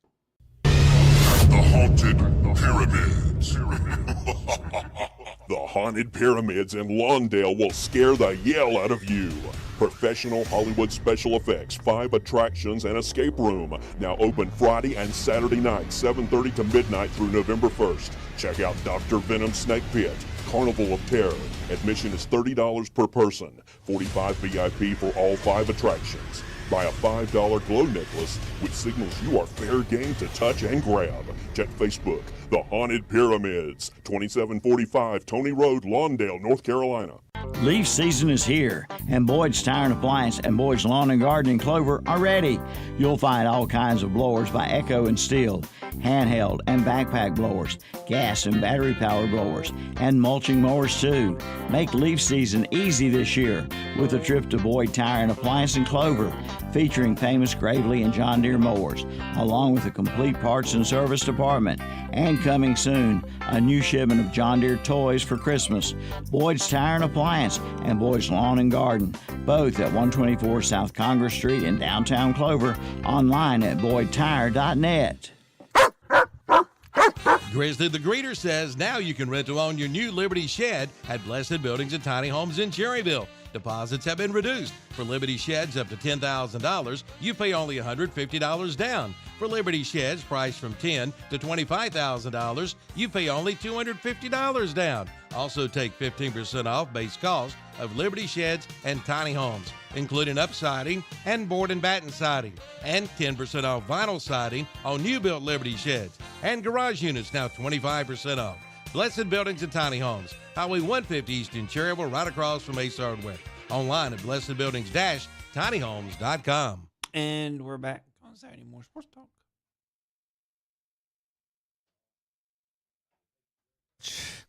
The Haunted Pyramids. The Haunted Pyramids in Lawndale will scare the yell out of you. Professional Hollywood special effects, 5 attractions, and escape room. Now open Friday and Saturday night, 7:30 to midnight through November 1st. Check out Dr. Venom Snake Pit, Carnival of Terror. Admission is $30 per person, $45 VIP for all 5 attractions. Buy a $5 glow necklace, which signals you are fair game to touch and grab. Check Facebook, The Haunted Pyramids, 2745 Tony Road, Lawndale, North Carolina. Leaf season is here, and Boyd's Tire and Appliance and Boyd's Lawn and Garden and Clover are ready. You'll find all kinds of blowers by Echo and Steel, handheld and backpack blowers, gas and battery power blowers, and mulching mowers too. Make leaf season easy this year with a trip to Boyd Tire and Appliance and Clover, featuring famous Gravely and John Deere mowers, along with a complete parts and service department. And coming soon, a new shipment of John Deere toys for Christmas. Boyd's Tire and Appliance and Boyd's Lawn and Garden, both at 124 South Congress Street in downtown Clover, online at boydtire.net. Grizzly the Greeter says now you can rent to own your new Liberty Shed at Blessed Buildings and Tiny Homes in Cherryville. Deposits have been reduced. For Liberty Sheds up to $10,000, you pay only $150 down. For Liberty Sheds priced from $10,000 to $25,000, you pay only $250 down. Also take 15% off base cost of Liberty Sheds and Tiny Homes, including upsiding and board and batten siding, and 10% off vinyl siding on new-built Liberty Sheds, and garage units now 25% off. Blessed Buildings and Tiny Homes, Highway 150 East in Cherryville, right across from Ace Hardware. Online at blessedbuildings-tinyhomes.com. And we're back on Saturday Morning Sports Talk.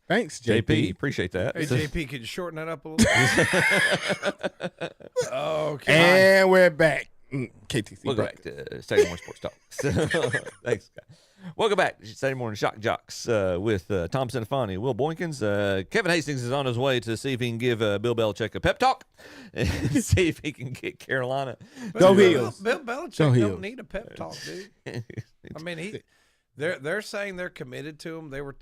Thanks, JP. Appreciate that. Hey, JP, could you shorten that up a little bit? Okay. And we're back. KTC. Welcome back to Saturday Morning Sports Talk. Thanks, guys. Welcome back to Saturday Morning Shock Jocks with Tom Sinifani, Will Boykins. Kevin Hastings is on his way to see if he can give Bill Belichick a pep talk and see if he can get Carolina. Go Heels. Bill Belichick don't need a pep talk, dude. I mean, they're saying they're committed to him. They were,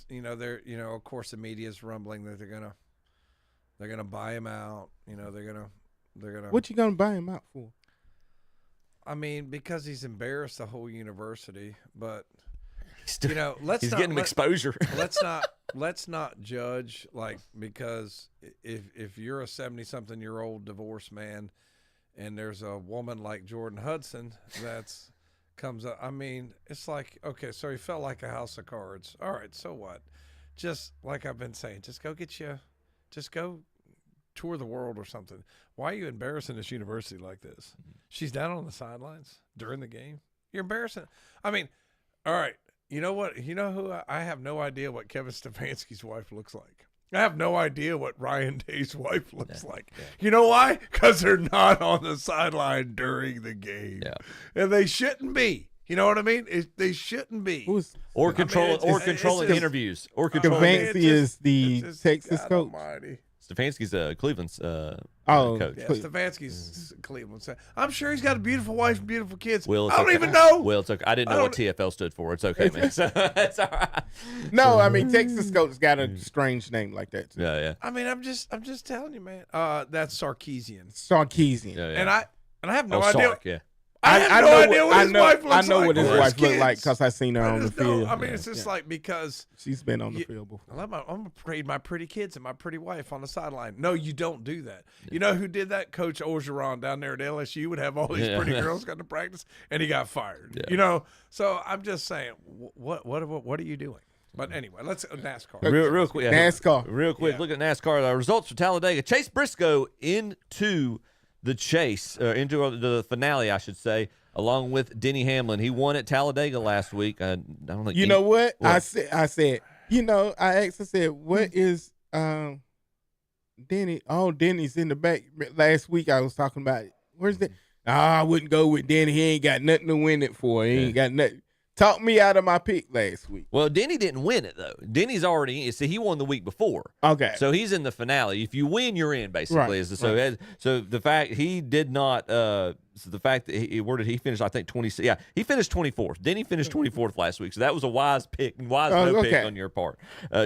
of course, the media's rumbling that they're gonna buy him out. They're gonna. What you gonna buy him out for? I mean, because he's embarrassed the whole university, but. He's getting exposure. let's not judge, because if you're a 70-something-year-old divorced man and there's a woman like Jordan Hudson that's comes up, I mean, it's like, okay, so he felt like a house of cards. All right, so what? Just like I've been saying, just go tour the world or something. Why are you embarrassing this university like this? She's down on the sidelines during the game. You're embarrassing. I mean, all right. You know what? You know who? I have no idea what Kevin Stefanski's wife looks like. I have no idea what Ryan Day's wife looks like. Yeah. You know why? Because they're not on the sideline during the game. Yeah. And they shouldn't be. You know what I mean? They shouldn't be. Or controlling interviews. Or controlling. Stefanski is the Texas coach. Stefanski's Cleveland's coach. Yeah, Stefanski's Cleveland. I'm sure he's got a beautiful wife and beautiful kids. Will, I don't even know. Will, it's okay. I didn't know what TFL stood for. It's okay, man. So, it's all right. No, I mean Texas coach got a strange name like that too. Yeah. I mean, I'm just telling you, man. That's Sarkeesian. Sarkeesian. Yeah. And I have no idea. Sark, yeah. I have no idea what his wife looks like. I know what his wife kids. looked like because I seen her on the field. I mean, it's just like because she's been on the field before. I'm gonna parade my pretty kids and my pretty wife on the sideline. No, you don't do that. You know who did that? Coach Orgeron down there at LSU would have all these pretty girls come to practice, and he got fired. Yeah. You know, so I'm just saying, what are you doing? But anyway, let's NASCAR. Real quick, NASCAR. Real quick, look at NASCAR. The results for Talladega. Chase Briscoe into the chase, into the finale, I should say, along with Denny Hamlin. He won at Talladega last week. I don't know. You know what? I said, I said, what is Denny? Oh, Denny's in the back. Last week I was talking about it. Where's that? I wouldn't go with Denny. He ain't got nothing to win it for. He ain't got nothing. Talked me out of my pick last week. Well, Denny didn't win it, though. Denny's already – see, he won the week before. Okay. So he's in the finale. If you win, you're in, basically. Right. So the fact he did not so the fact that where did he finish? I think 26. Yeah, he finished 24th. Denny finished 24th last week. So that was a wise pick pick on your part.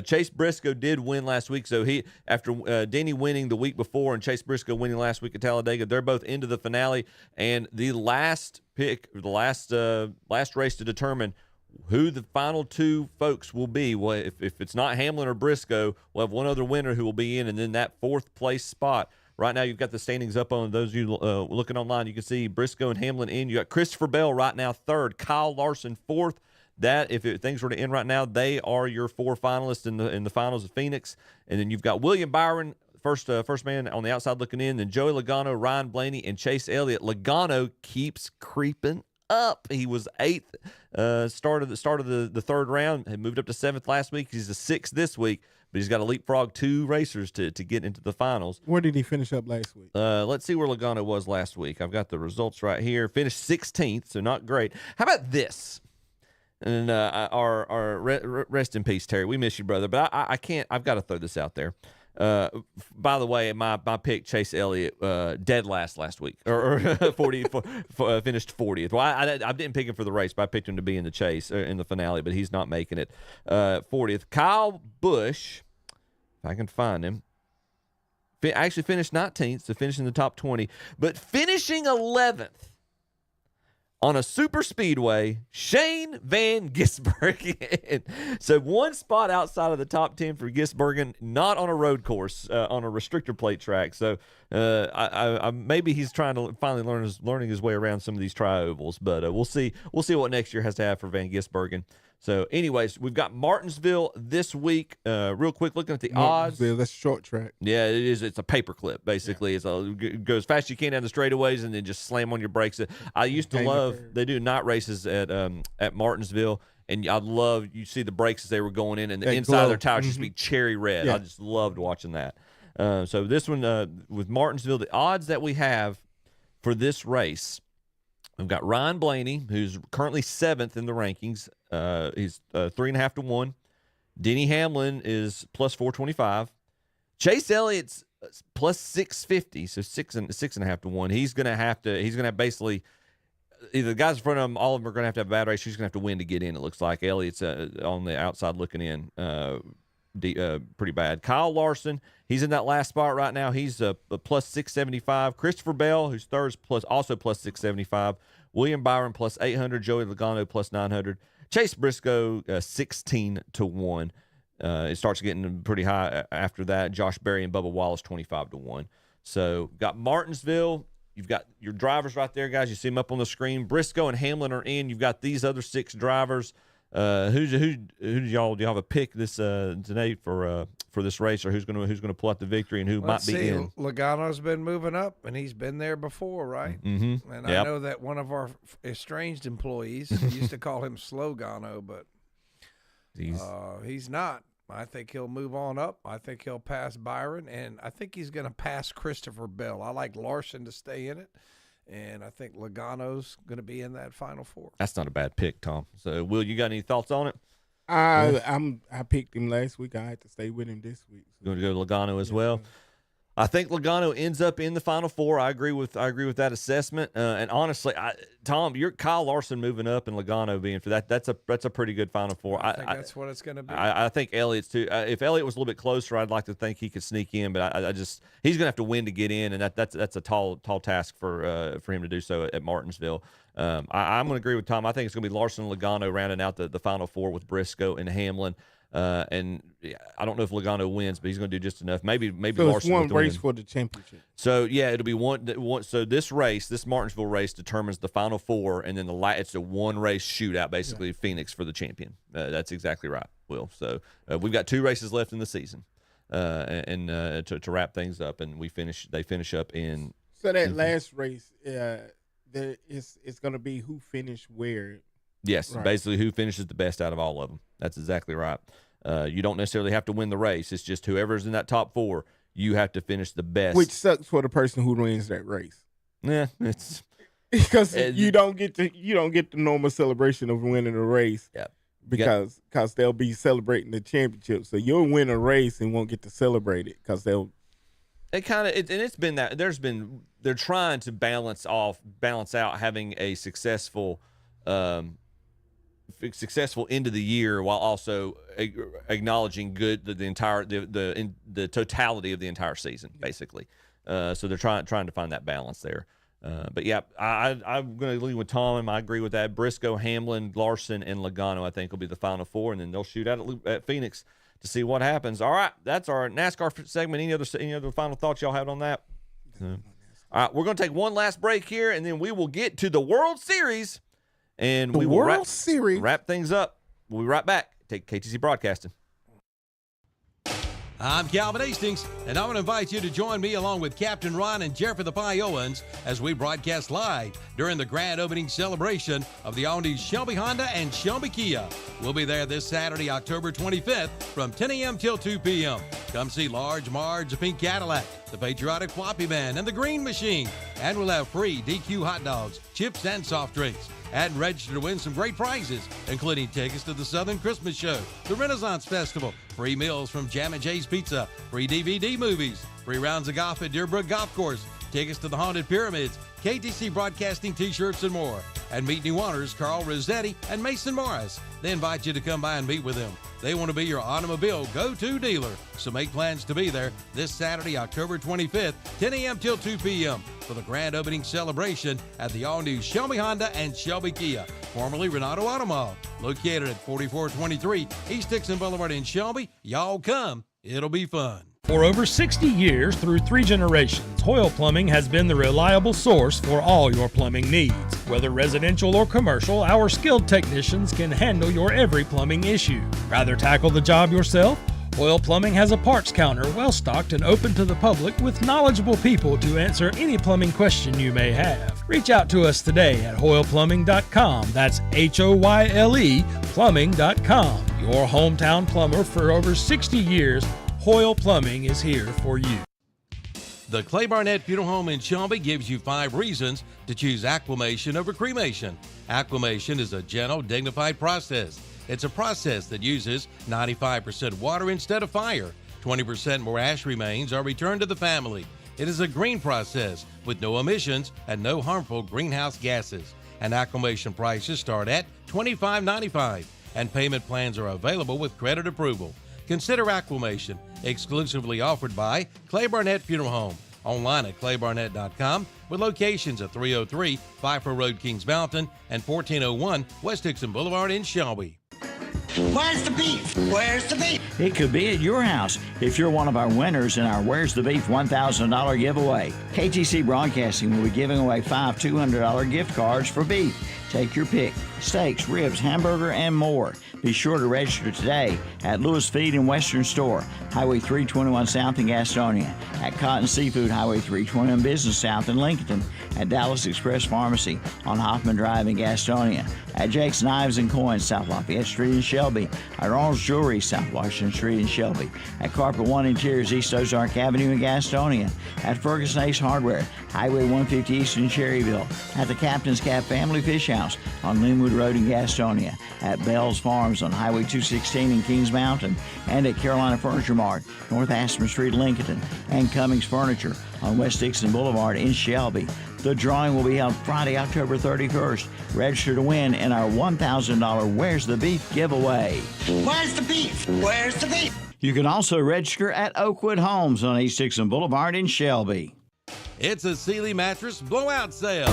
Chase Briscoe did win last week. So he after Denny winning the week before and Chase Briscoe winning last week at Talladega, they're both into the finale. And the last pick, the last race to determine who the final two folks will be. Well, if it's not Hamlin or Briscoe, we'll have one other winner who will be in, and then that fourth place spot. Right now, you've got the standings up on those of you looking online. You can see Briscoe and Hamlin in. You got Christopher Bell right now third, Kyle Larson fourth. That if things were to end right now, they are your four finalists in the finals of Phoenix. And then you've got William Byron, first man on the outside looking in. Then Joey Logano, Ryan Blaney, and Chase Elliott. Logano keeps creeping up. He was eighth start of the third round. He moved up to seventh last week. He's the sixth this week, but he's got to leapfrog two racers to get into the finals. Where did he finish up last week? Let's see where Logano was last week. I've got the results right here. Finished 16th, so not great. How about this? And our rest in peace, Terry. We miss you, brother, but I can't. I've got to throw this out there. By the way, my pick, Chase Elliott, dead last week, or 40, finished 40th. Well, I didn't pick him for the race, but I picked him to be in the chase, in the finale, but he's not making it. 40th. Kyle Busch, if I can find him, actually finished 19th, so finishing in the top 20, but finishing 11th. On a super speedway, Shane Van Gisbergen. So one spot outside of the top 10 for Gisbergen, not on a road course, on a restrictor plate track. So maybe he's trying to finally learning his way around some of these tri-ovals. But we'll see. We'll see what next year has to have for Van Gisbergen. So, anyways, we've got Martinsville this week. Real quick, looking at the odds. That's short track. Yeah, it is. It's a paperclip, basically. Yeah. It goes fast as you can down the straightaways and then just slam on your brakes. I used to love – they do night races at Martinsville, and I love – you see the brakes as they were going in, and the inside of their tires used to be cherry red. Yeah. I just loved watching that. So this one with Martinsville, the odds that we have for this race, we've got Ryan Blaney, who's currently 7th in the rankings. He's 3.5 to 1. Denny Hamlin is plus 425. Chase Elliott's plus 650, so 6.5 to 1. He's gonna have basically either the guys in front of him, all of them are gonna have to have a bad race. He's gonna have to win to get in. It looks like Elliott's on the outside looking in, pretty bad. Kyle Larson, he's in that last spot right now. He's a plus 675. Christopher Bell, who's third, also plus 675. William Byron plus 800. Joey Logano plus 900. Chase Briscoe 16 to 1. It starts getting pretty high after that. Josh Berry and Bubba Wallace 25 to 1. So got Martinsville. You've got your drivers right there, guys. You see them up on the screen. Briscoe and Hamlin are in. You've got these other 6 drivers. Who do y'all have a pick this today for this race, or who's gonna pull out the victory and who might be in? Logano's been moving up, and he's been there before, right? Mm-hmm. And I know that one of our estranged employees used to call him Slogano, but he's not. I think he'll move on up. I think he'll pass Byron, and I think he's going to pass Christopher Bell. I like Larson to stay in it. And I think Logano's going to be in that Final Four. That's not a bad pick, Tom. So, Will, you got any thoughts on it? I picked him last week. I had to stay with him this week. You going to go Logano as well? I think Logano ends up in the Final Four. I agree with that assessment. And honestly, Tom, you're Kyle Larson moving up and Logano being for that. That's a pretty good Final Four. I think that's what it's going to be. I think Elliott's too. If Elliott was a little bit closer, I'd like to think he could sneak in. But he's going to have to win to get in, and that's a tall task for him to do so at Martinsville. I'm going to agree with Tom. I think it's going to be Larson and Logano rounding out the Final Four with Briscoe and Hamlin. And I don't know if Logano wins, but he's going to do just enough. Maybe so Larson. It's one race for the championship. So yeah, it'll be one. So this Martinsville race determines the Final Four, and then it's a one race shootout, basically Phoenix for the champion. That's exactly right, Will. So we've got 2 races left in the season, and to wrap things up, and they finish up in. So that last race, it's going to be who finished where. Yes, right. Basically who finishes the best out of all of them. That's exactly right. You don't necessarily have to win the race. It's just whoever's in that top 4, you have to finish the best. Which sucks for the person who wins that race. Yeah, it's because you don't get the normal celebration of winning a race. Yeah, because they'll be celebrating the championship. So you'll win a race and won't get to celebrate it because they'll. It's been that they're trying to balance out having a successful end of the year while also acknowledging the totality of the entire season, basically. So they're trying to find that balance there. But yeah, I'm going to leave with Tom. I agree with that. Briscoe, Hamlin, Larson, and Logano, I think, will be the Final Four, and then they'll shoot out at Phoenix to see what happens. All right, that's our NASCAR segment. Any other final thoughts y'all have on that? All right, we're going to take one last break here, and then we will get to the World Series. And we will wrap things up. We'll be right back. Take KTC Broadcasting. I'm Calvin Hastings, and I want to invite you to join me along with Captain Ron and Jeffrey the Pie Owens as we broadcast live during the grand opening celebration of the all-new Shelby Honda and Shelby Kia. We'll be there this Saturday, October 25th from 10 a.m. till 2 p.m. Come see Large Marge, the Pink Cadillac, the Patriotic Floppy Man, and the Green Machine. And we'll have free DQ hot dogs, chips, and soft drinks. And register to win some great prizes, including tickets to the Southern Christmas Show, the Renaissance Festival, free meals from Jam & Jay's Pizza, free DVD movies, free rounds of golf at Deerbrook Golf Course, tickets to the Haunted Pyramids, KTC Broadcasting t-shirts, and more. And meet new owners Carl Rossetti and Mason Morris. They invite you to come by and meet with them. They want to be your automobile go-to dealer. So make plans to be there this Saturday, October 25th, 10 a.m. till 2 p.m. for the grand opening celebration at the all-new Shelby Honda and Shelby Kia, formerly Renato Automall, located at 4423 East Dixon Boulevard in Shelby. Y'all come. It'll be fun. For over 60 years, through 3 generations, Hoyle Plumbing has been the reliable source for all your plumbing needs. Whether residential or commercial, our skilled technicians can handle your every plumbing issue. Rather tackle the job yourself? Hoyle Plumbing has a parts counter well-stocked and open to the public with knowledgeable people to answer any plumbing question you may have. Reach out to us today at HoylePlumbing.com. That's HOYLE plumbing.com. Your hometown plumber for over 60 years, Hoyle Plumbing is here for you. The Clay Barnett Funeral Home in Shelby gives you 5 reasons to choose aquamation over cremation. Aquamation is a gentle, dignified process. It's a process that uses 95% water instead of fire. 20% more ash remains are returned to the family. It is a green process with no emissions and no harmful greenhouse gases. And aquamation prices start at $25.95, and payment plans are available with credit approval. Consider aquamation, exclusively offered by Clay Barnett Funeral Home. Online at claybarnett.com with locations at 303 Pfeiffer Road, Kings Mountain, and 1401 West Dixon Boulevard in Shelby. Where's the beef? Where's the beef? It could be at your house if you're one of our winners in our Where's the Beef $1,000 giveaway. KTC Broadcasting will be giving away 5 $200 gift cards for beef. Take your pick. Steaks, ribs, hamburger, and more. Be sure to register today at Lewis Feed and Western Store, Highway 321 South in Gastonia, at Cotton Seafood, Highway 321 Business South in Lincoln, at Dallas Express Pharmacy on Hoffman Drive in Gastonia, at Jake's Knives and Coins, South Lafayette Street in Shelby, at Arnold's Jewelry, South Washington Street in Shelby, at Carpet One Interiors, East Ozark Avenue in Gastonia, at Ferguson Ace Hardware, Highway 150 East in Cherryville, at the Captain's Cap Family Fish House on Linwood Road in Gastonia, at Bell's Farms on Highway 216 in Kings Mountain, and at Carolina Furniture Mart, North Aspen Street, Lincoln, and Cummings Furniture on West Dixon Boulevard in Shelby. The drawing will be held Friday, October 31st. Register to win in our $1,000 Where's the Beef giveaway. Where's the beef? Where's the beef? You can also register at Oakwood Homes on East Dixon Boulevard in Shelby. It's a Sealy Mattress blowout sale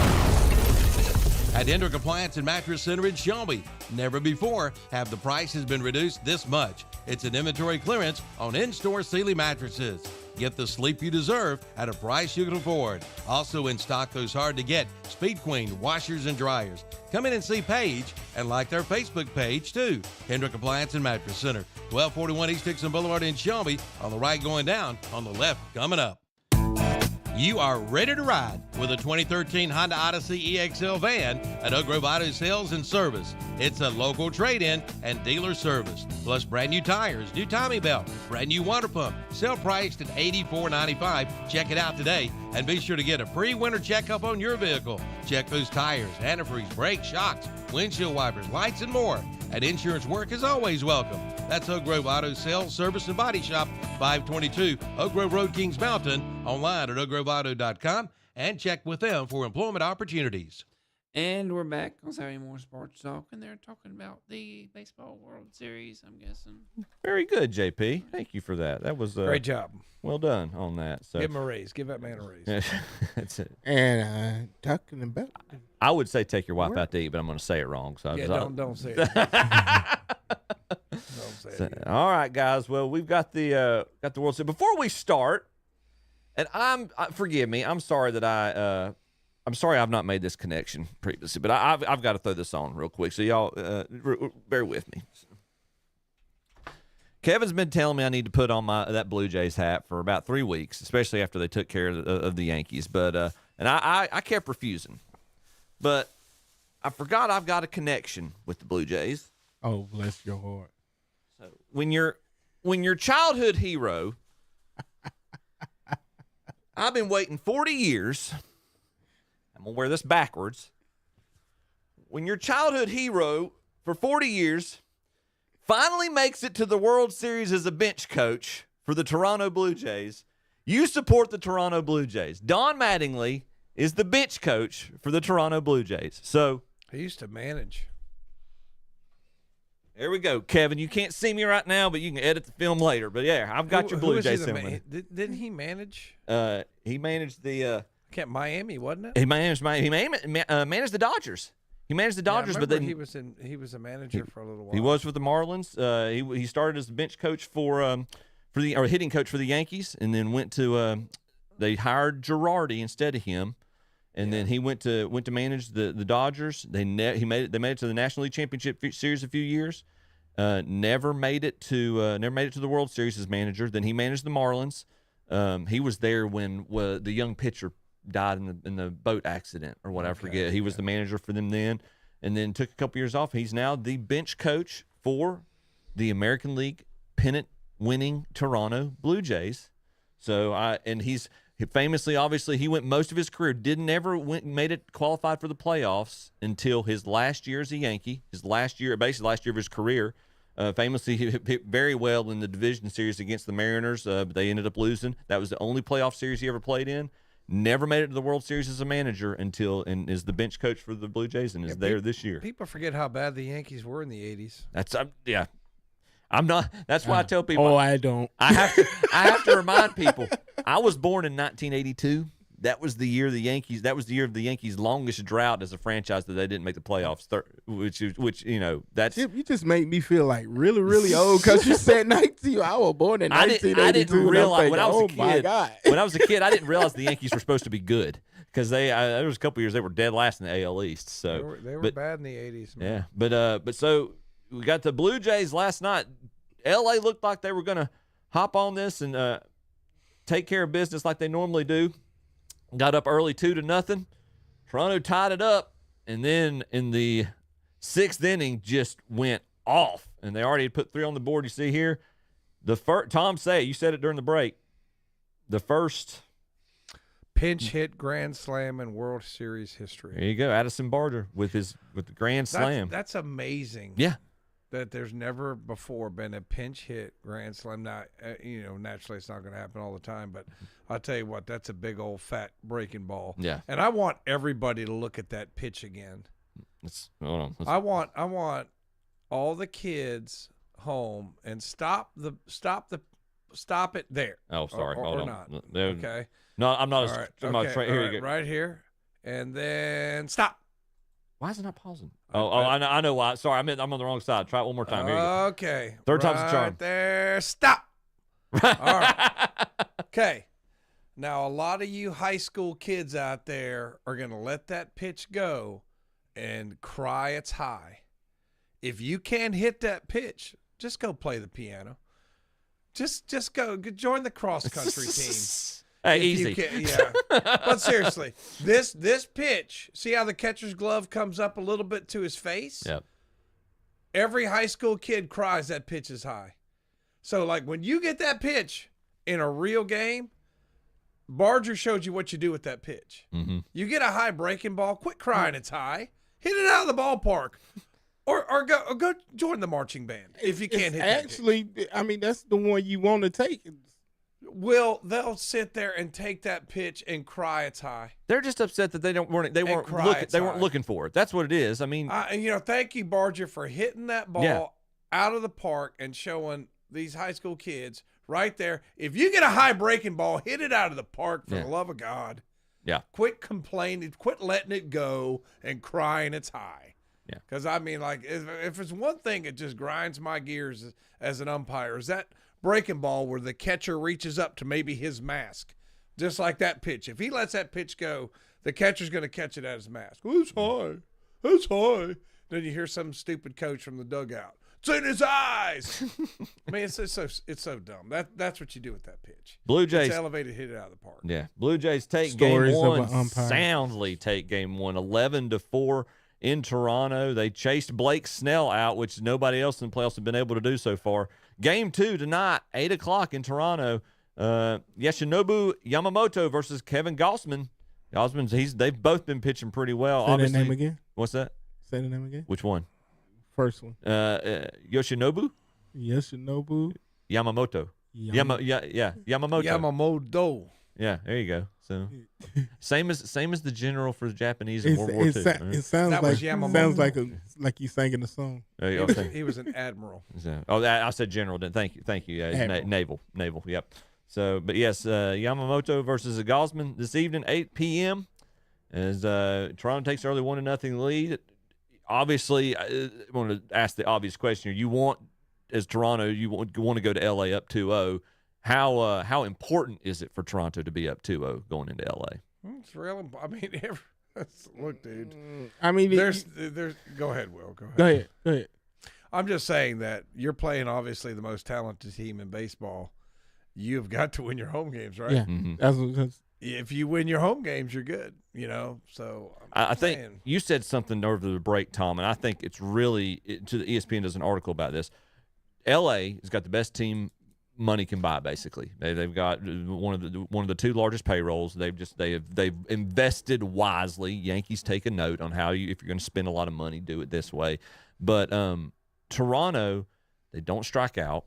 at Hendrick Appliance and Mattress Center in Shelby. Never before have the prices been reduced this much. It's an inventory clearance on in-store Sealy mattresses. Get the sleep you deserve at a price you can afford. Also in stock, those hard-to-get Speed Queen washers and dryers. Come in and see Paige and like their Facebook page, too. Hendrick Appliance and Mattress Center, 1241 East Dixon Boulevard in Shelby. On the right going down, on the left coming up. You are ready to ride with a 2013 Honda Odyssey EXL van at Oak Grove Auto Sales and Service. It's a local trade-in and dealer service, plus brand new tires, new timing belt, brand new water pump, sale priced at $84.95. Check it out today and be sure to get a pre-winter checkup on your vehicle. Check those tires, antifreeze, brakes, shocks, windshield wipers, lights, and more. And insurance work is always welcome. That's Oak Grove Auto Sales, Service, and Body Shop, 522 Oak Grove Road, Kings Mountain. Online at oakgroveauto.com and check with them for employment opportunities. And we're back on Saturday Morning Sports Talk, and they're talking about the Baseball World Series, I'm guessing. Very good, JP. Thank you for that. That was great job. Well done on that. So give him a raise. Give that man a raise. That's it. And talking about, I would say take your wife out to eat, but I'm going to say it wrong. So yeah, don't say it. Don't say it. All right, guys. Well, we've got the World Series. Before we start, and forgive me. I'm sorry that I'm sorry I've not made this connection previously, but I've got to throw this on real quick. So y'all bear with me. Kevin's been telling me I need to put on that Blue Jays hat for about 3 weeks, especially after they took care of the Yankees. But and I kept refusing. But I forgot I've got a connection with the Blue Jays. Oh, bless your heart. So when your childhood hero, I've been waiting 40 years. I'm going to wear this backwards. When your childhood hero for 40 years finally makes it to the World Series as a bench coach for the Toronto Blue Jays, you support the Toronto Blue Jays. Don Mattingly is the bench coach for the Toronto Blue Jays. So he used to manage. There we go, Kevin. You can't see me right now, but you can edit the film later. But yeah, I've got your Blue Jays film. Didn't he manage? He managed the Miami, wasn't it? He managed Miami. He managed the Dodgers. He managed the Dodgers, but then he was a manager for a little while. He was with the Marlins. He started as the bench coach or hitting coach for the Yankees, and then went to they hired Girardi instead of him, and then he went to manage the Dodgers. They made it to the National League Championship Series a few years. Never made it to the World Series as manager. Then he managed the Marlins. He was there when the young pitcher died in the boat accident or what, I forget. He was the manager for them then, and then took a couple years off. He's now the bench coach for the American League pennant-winning Toronto Blue Jays. So he's famously, obviously, he went most of his career, made it qualified for the playoffs until his last year as a Yankee, basically last year of his career. Famously, he hit very well in the division series against the Mariners, but they ended up losing. That was the only playoff series he ever played in. Never made it to the World Series as a manager and is the bench coach for the Blue Jays and is there this year. People forget how bad the Yankees were in the 80s. I'm not. That's why I tell people. I don't. I have to remind people. I was born in 1982. that was the year the Yankees. That was the year of the Yankees' longest drought as a franchise that they didn't make the playoffs. Which that's. Chip, you just made me feel like really, really old because you said 19. I was born in 1982. I didn't realize thinking, when I was a oh my kid. God. When I was a kid, I didn't realize the Yankees were supposed to be good because there was a couple years they were dead last in the AL East. So they were bad in the 80s. Man. Yeah, but so we got the Blue Jays last night. LA looked like they were going to hop on this and take care of business like they normally do. Got up early 2-0. Toronto tied it up, and then in the 6th inning just went off. And they already had put 3 on the board. You see here, Tom say you said it during the break. The first pinch hit grand slam in World Series history. There you go, Addison Barger with the grand slam. That's amazing. Yeah. That there's never before been a pinch hit grand slam. Now, naturally it's not going to happen all the time, but I'll tell you what, that's a big old fat breaking ball. Yeah. And I want everybody to look at that pitch again. I want all the kids home and stop it there. Oh, sorry. Hold on. Not. Okay. No, I'm not. All right. I'm not Okay. here All right. Right here, and then stop. Why is it not pausing? I know why. Sorry, I'm on the wrong side. Try it one more time. Here you go. Okay. Third time's a charm. Right there. Stop. All right. Okay. Now, a lot of you high school kids out there are going to let that pitch go and cry it's high. If you can't hit that pitch, just go play the piano. Just go join the cross country team. Hey, easy. Yeah. But seriously, this pitch, see how the catcher's glove comes up a little bit to his face? Yep. Every high school kid cries that pitch is high. So, like, when you get that pitch in a real game, Barger showed you what you do with that pitch. Mm-hmm. You get a high breaking ball, quit crying it's high. Hit it out of the ballpark. Or go join the marching band if you can't hit that pitch. Actually, I mean, that's the one you want to take. They'll sit there and take that pitch and cry it's high. They're just upset that they weren't looking for it. That's what it is. I mean, thank you, Barger, for hitting that ball out of the park and showing these high school kids right there. If you get a high breaking ball, hit it out of the park for the love of God. Yeah. Quit complaining. Quit letting it go and crying it's high. Yeah. Because, I mean, like, if it's one thing that just grinds my gears as an umpire is that breaking ball where the catcher reaches up to maybe his mask, just like that pitch. If he lets that pitch go, the catcher's going to catch it at his mask. Oh, it's high. It's high. Then you hear some stupid coach from the dugout. It's in his eyes. I mean, it's so dumb. That's what you do with that pitch. Blue Jays it's elevated, hit it out of the park. Yeah, Blue Jays take Stories game one. of an umpire. Soundly take game one, 11-4 in Toronto. They chased Blake Snell out, which nobody else in the playoffs have been able to do so far. Game 2 tonight, 8 o'clock in Toronto. Yoshinobu Yamamoto versus Kevin Gausman. They've both been pitching pretty well. Say Obviously, that name again. What's that? Say the name again. Which one? First one. Yoshinobu Yamamoto. Yamamoto. Yamamoto. Yeah, there you go. So same as the general for the Japanese in World War II. It sounds like you sang in the song. He was an admiral. I said general. Thank you. Yeah, naval. Yep. So, but yes, Yamamoto versus Gausman this evening, 8 p.m. As Toronto takes early 1-0 lead. Obviously, I want to ask the obvious question here. As Toronto, you want to go to LA up 2-0. How important is it for Toronto to be up 2-0 going into LA? It's real. I mean, look, dude. I mean, there's. Go ahead, Will. Go ahead. I'm just saying that you're playing obviously the most talented team in baseball. You've got to win your home games, right? Yeah, that's if you win your home games, you're good. So I think you said something over the break, Tom, and I think it's really ESPN does an article about this. LA has got the best team money can buy. Basically, they've got one of the 2 largest payrolls. They've invested wisely. Yankees take a note on how if you're going to spend a lot of money, do it this way. But Toronto, they don't strike out.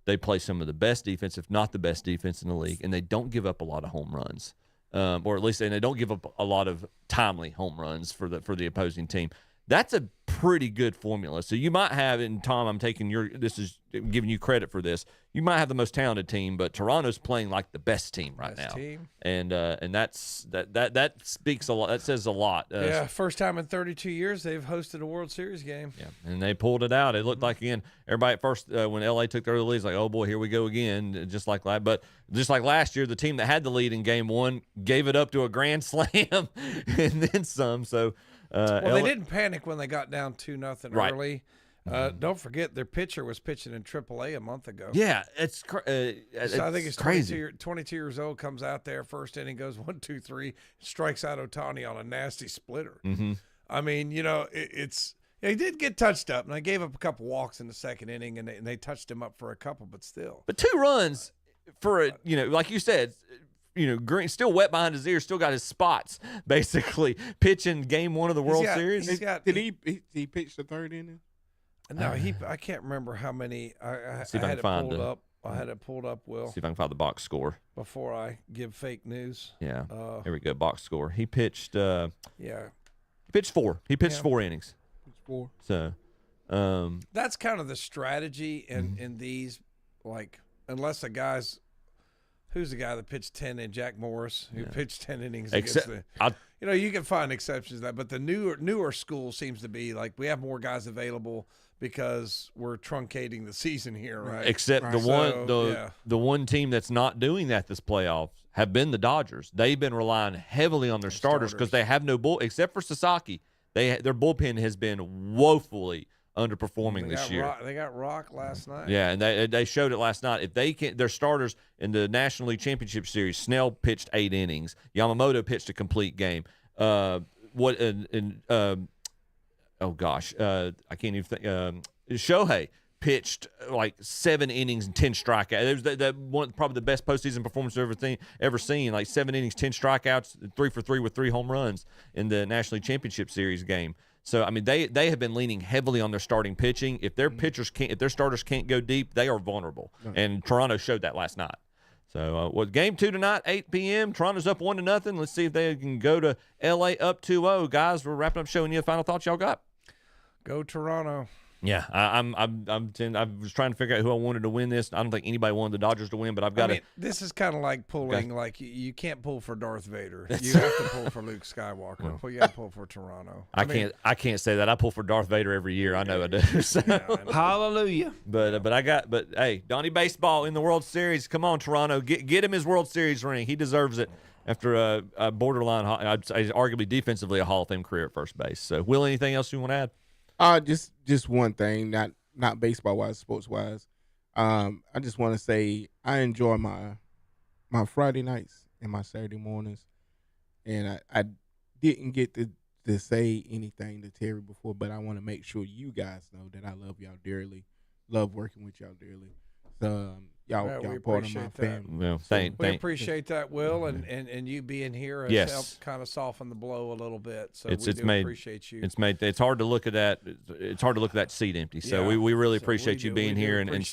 They play some of the best defense, if not the best defense in the league, and they don't give up a lot of home runs, or at least they don't give up a lot of timely home runs for the opposing team. That's a pretty good formula. So you might have, and Tom, I'm giving you credit for this. you might have the most talented team, but Toronto's playing like the best team right now. And that's that speaks a lot. That says a lot. Yeah, first time in 32 years they've hosted a World Series game. Yeah, and they pulled it out. It looked like, again, everybody at first when LA took their lead, like, oh boy, here we go again, just like that. But just like last year, the team that had the lead in Game 1 gave it up to a grand slam and then some. So they didn't panic when they got down 2-0 Right. early. Don't forget their pitcher was pitching in AAA a month ago. Yeah, it's So I think it's crazy. 22 years old, comes out there, first inning goes 1-2-3, strikes out Ohtani on a nasty splitter. Mm-hmm. I mean, you know, he did get touched up, and I gave up a couple walks in the second inning, and they touched him up for a couple, but still. But 2 runs for a, you know, like you said, you know, Green still wet behind his ears, still got his spots, basically pitching Game 1 of the World Series. Did he pitch the third inning? No, I can't remember how many. I See if I had can it find pulled the- up. I had it pulled up, Will. See if I can find the box score. Before I give fake news. Yeah, here we go. Box score. He pitched. Yeah. He pitched 4. He pitched 4 innings. Four. So, that's kind of the strategy in these, like, unless a guy's. Who's the guy that pitched 10 in Jack Morris, who pitched 10 innings against the. You know, you can find exceptions to that, but the newer school seems to be like we have more guys available because we're truncating the season here, right? Except the one team that's not doing that this playoffs have been the Dodgers. They've been relying heavily on their starters because they have no bull except for Sasaki. Their bullpen has been woefully underperforming this year. They got rocked last night. Yeah, and they showed it last night. If they can, their starters in the National League Championship Series, Snell pitched 8 innings. Yamamoto pitched a complete game. Oh gosh, I can't even think. Shohei pitched like 7 innings and 10 strikeouts. It was that one probably the best postseason performance I've ever seen. Like 7 innings, 10 strikeouts, 3 for 3 with 3 home runs in the National League Championship Series game. So I mean, they have been leaning heavily on their starting pitching. If their if their starters can't go deep, they are vulnerable. And Toronto showed that last night. So Game 2 tonight, 8 p.m. Toronto's up 1-0. Let's see if they can go to LA up 2-0. Guys, we're wrapping up, showing you the final thoughts y'all got. Go Toronto. Yeah, I was trying to figure out who I wanted to win this. I don't think anybody wanted the Dodgers to win, but I've got to. This is kind of like pulling, like you can't pull for Darth Vader. You have to pull for Luke Skywalker. Well, you got to pull for Toronto. I can't say that. I pull for Darth Vader every year. I know I do. So. Hallelujah. But hey, Donnie Baseball in the World Series. Come on, Toronto, get him his World Series ring. He deserves it after a borderline, I'd say arguably defensively, a Hall of Fame career at first base. So, Will, anything else you want to add? Just one thing, not baseball wise, sports wise. I just want to say I enjoy my Friday nights and my Saturday mornings, and I didn't get to say anything to Terry before, but I want to make sure you guys know that I love y'all dearly, love working with y'all dearly. So y'all part of my family. Well, we appreciate that, Will, and you being here has helped kind of soften the blow a little bit. So we appreciate you. It's hard to look at that. It's hard to look at that seat empty. So we really appreciate you being here and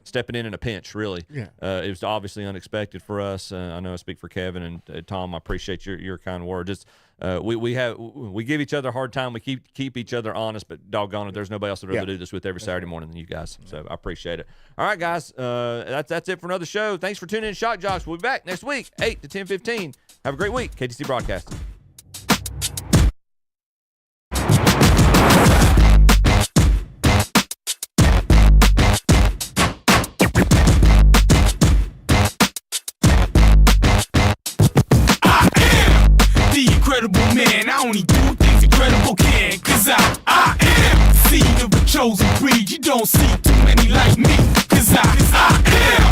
stepping in a pinch. Really, it was obviously unexpected for us. I know I speak for Kevin and Tom. I appreciate your kind words. We give each other a hard time. We keep each other honest, but doggone it, there's nobody else that would do this with every Saturday morning than you guys. So I appreciate it. All right, guys, that's it for another show. Thanks for tuning in, Shock Joxx. We'll be back next week, 8 to 10:15. Have a great week, KTC Broadcasting. Incredible man, I only do things incredible can. Cause I am seed of a chosen breed. You don't see too many like me. Cause I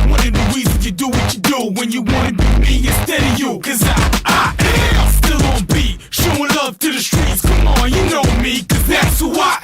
am one of the reasons you do what you do when you wanna be me instead of you. Cause I am still on beat, showing love to the streets. Come on, you know me, cause that's who I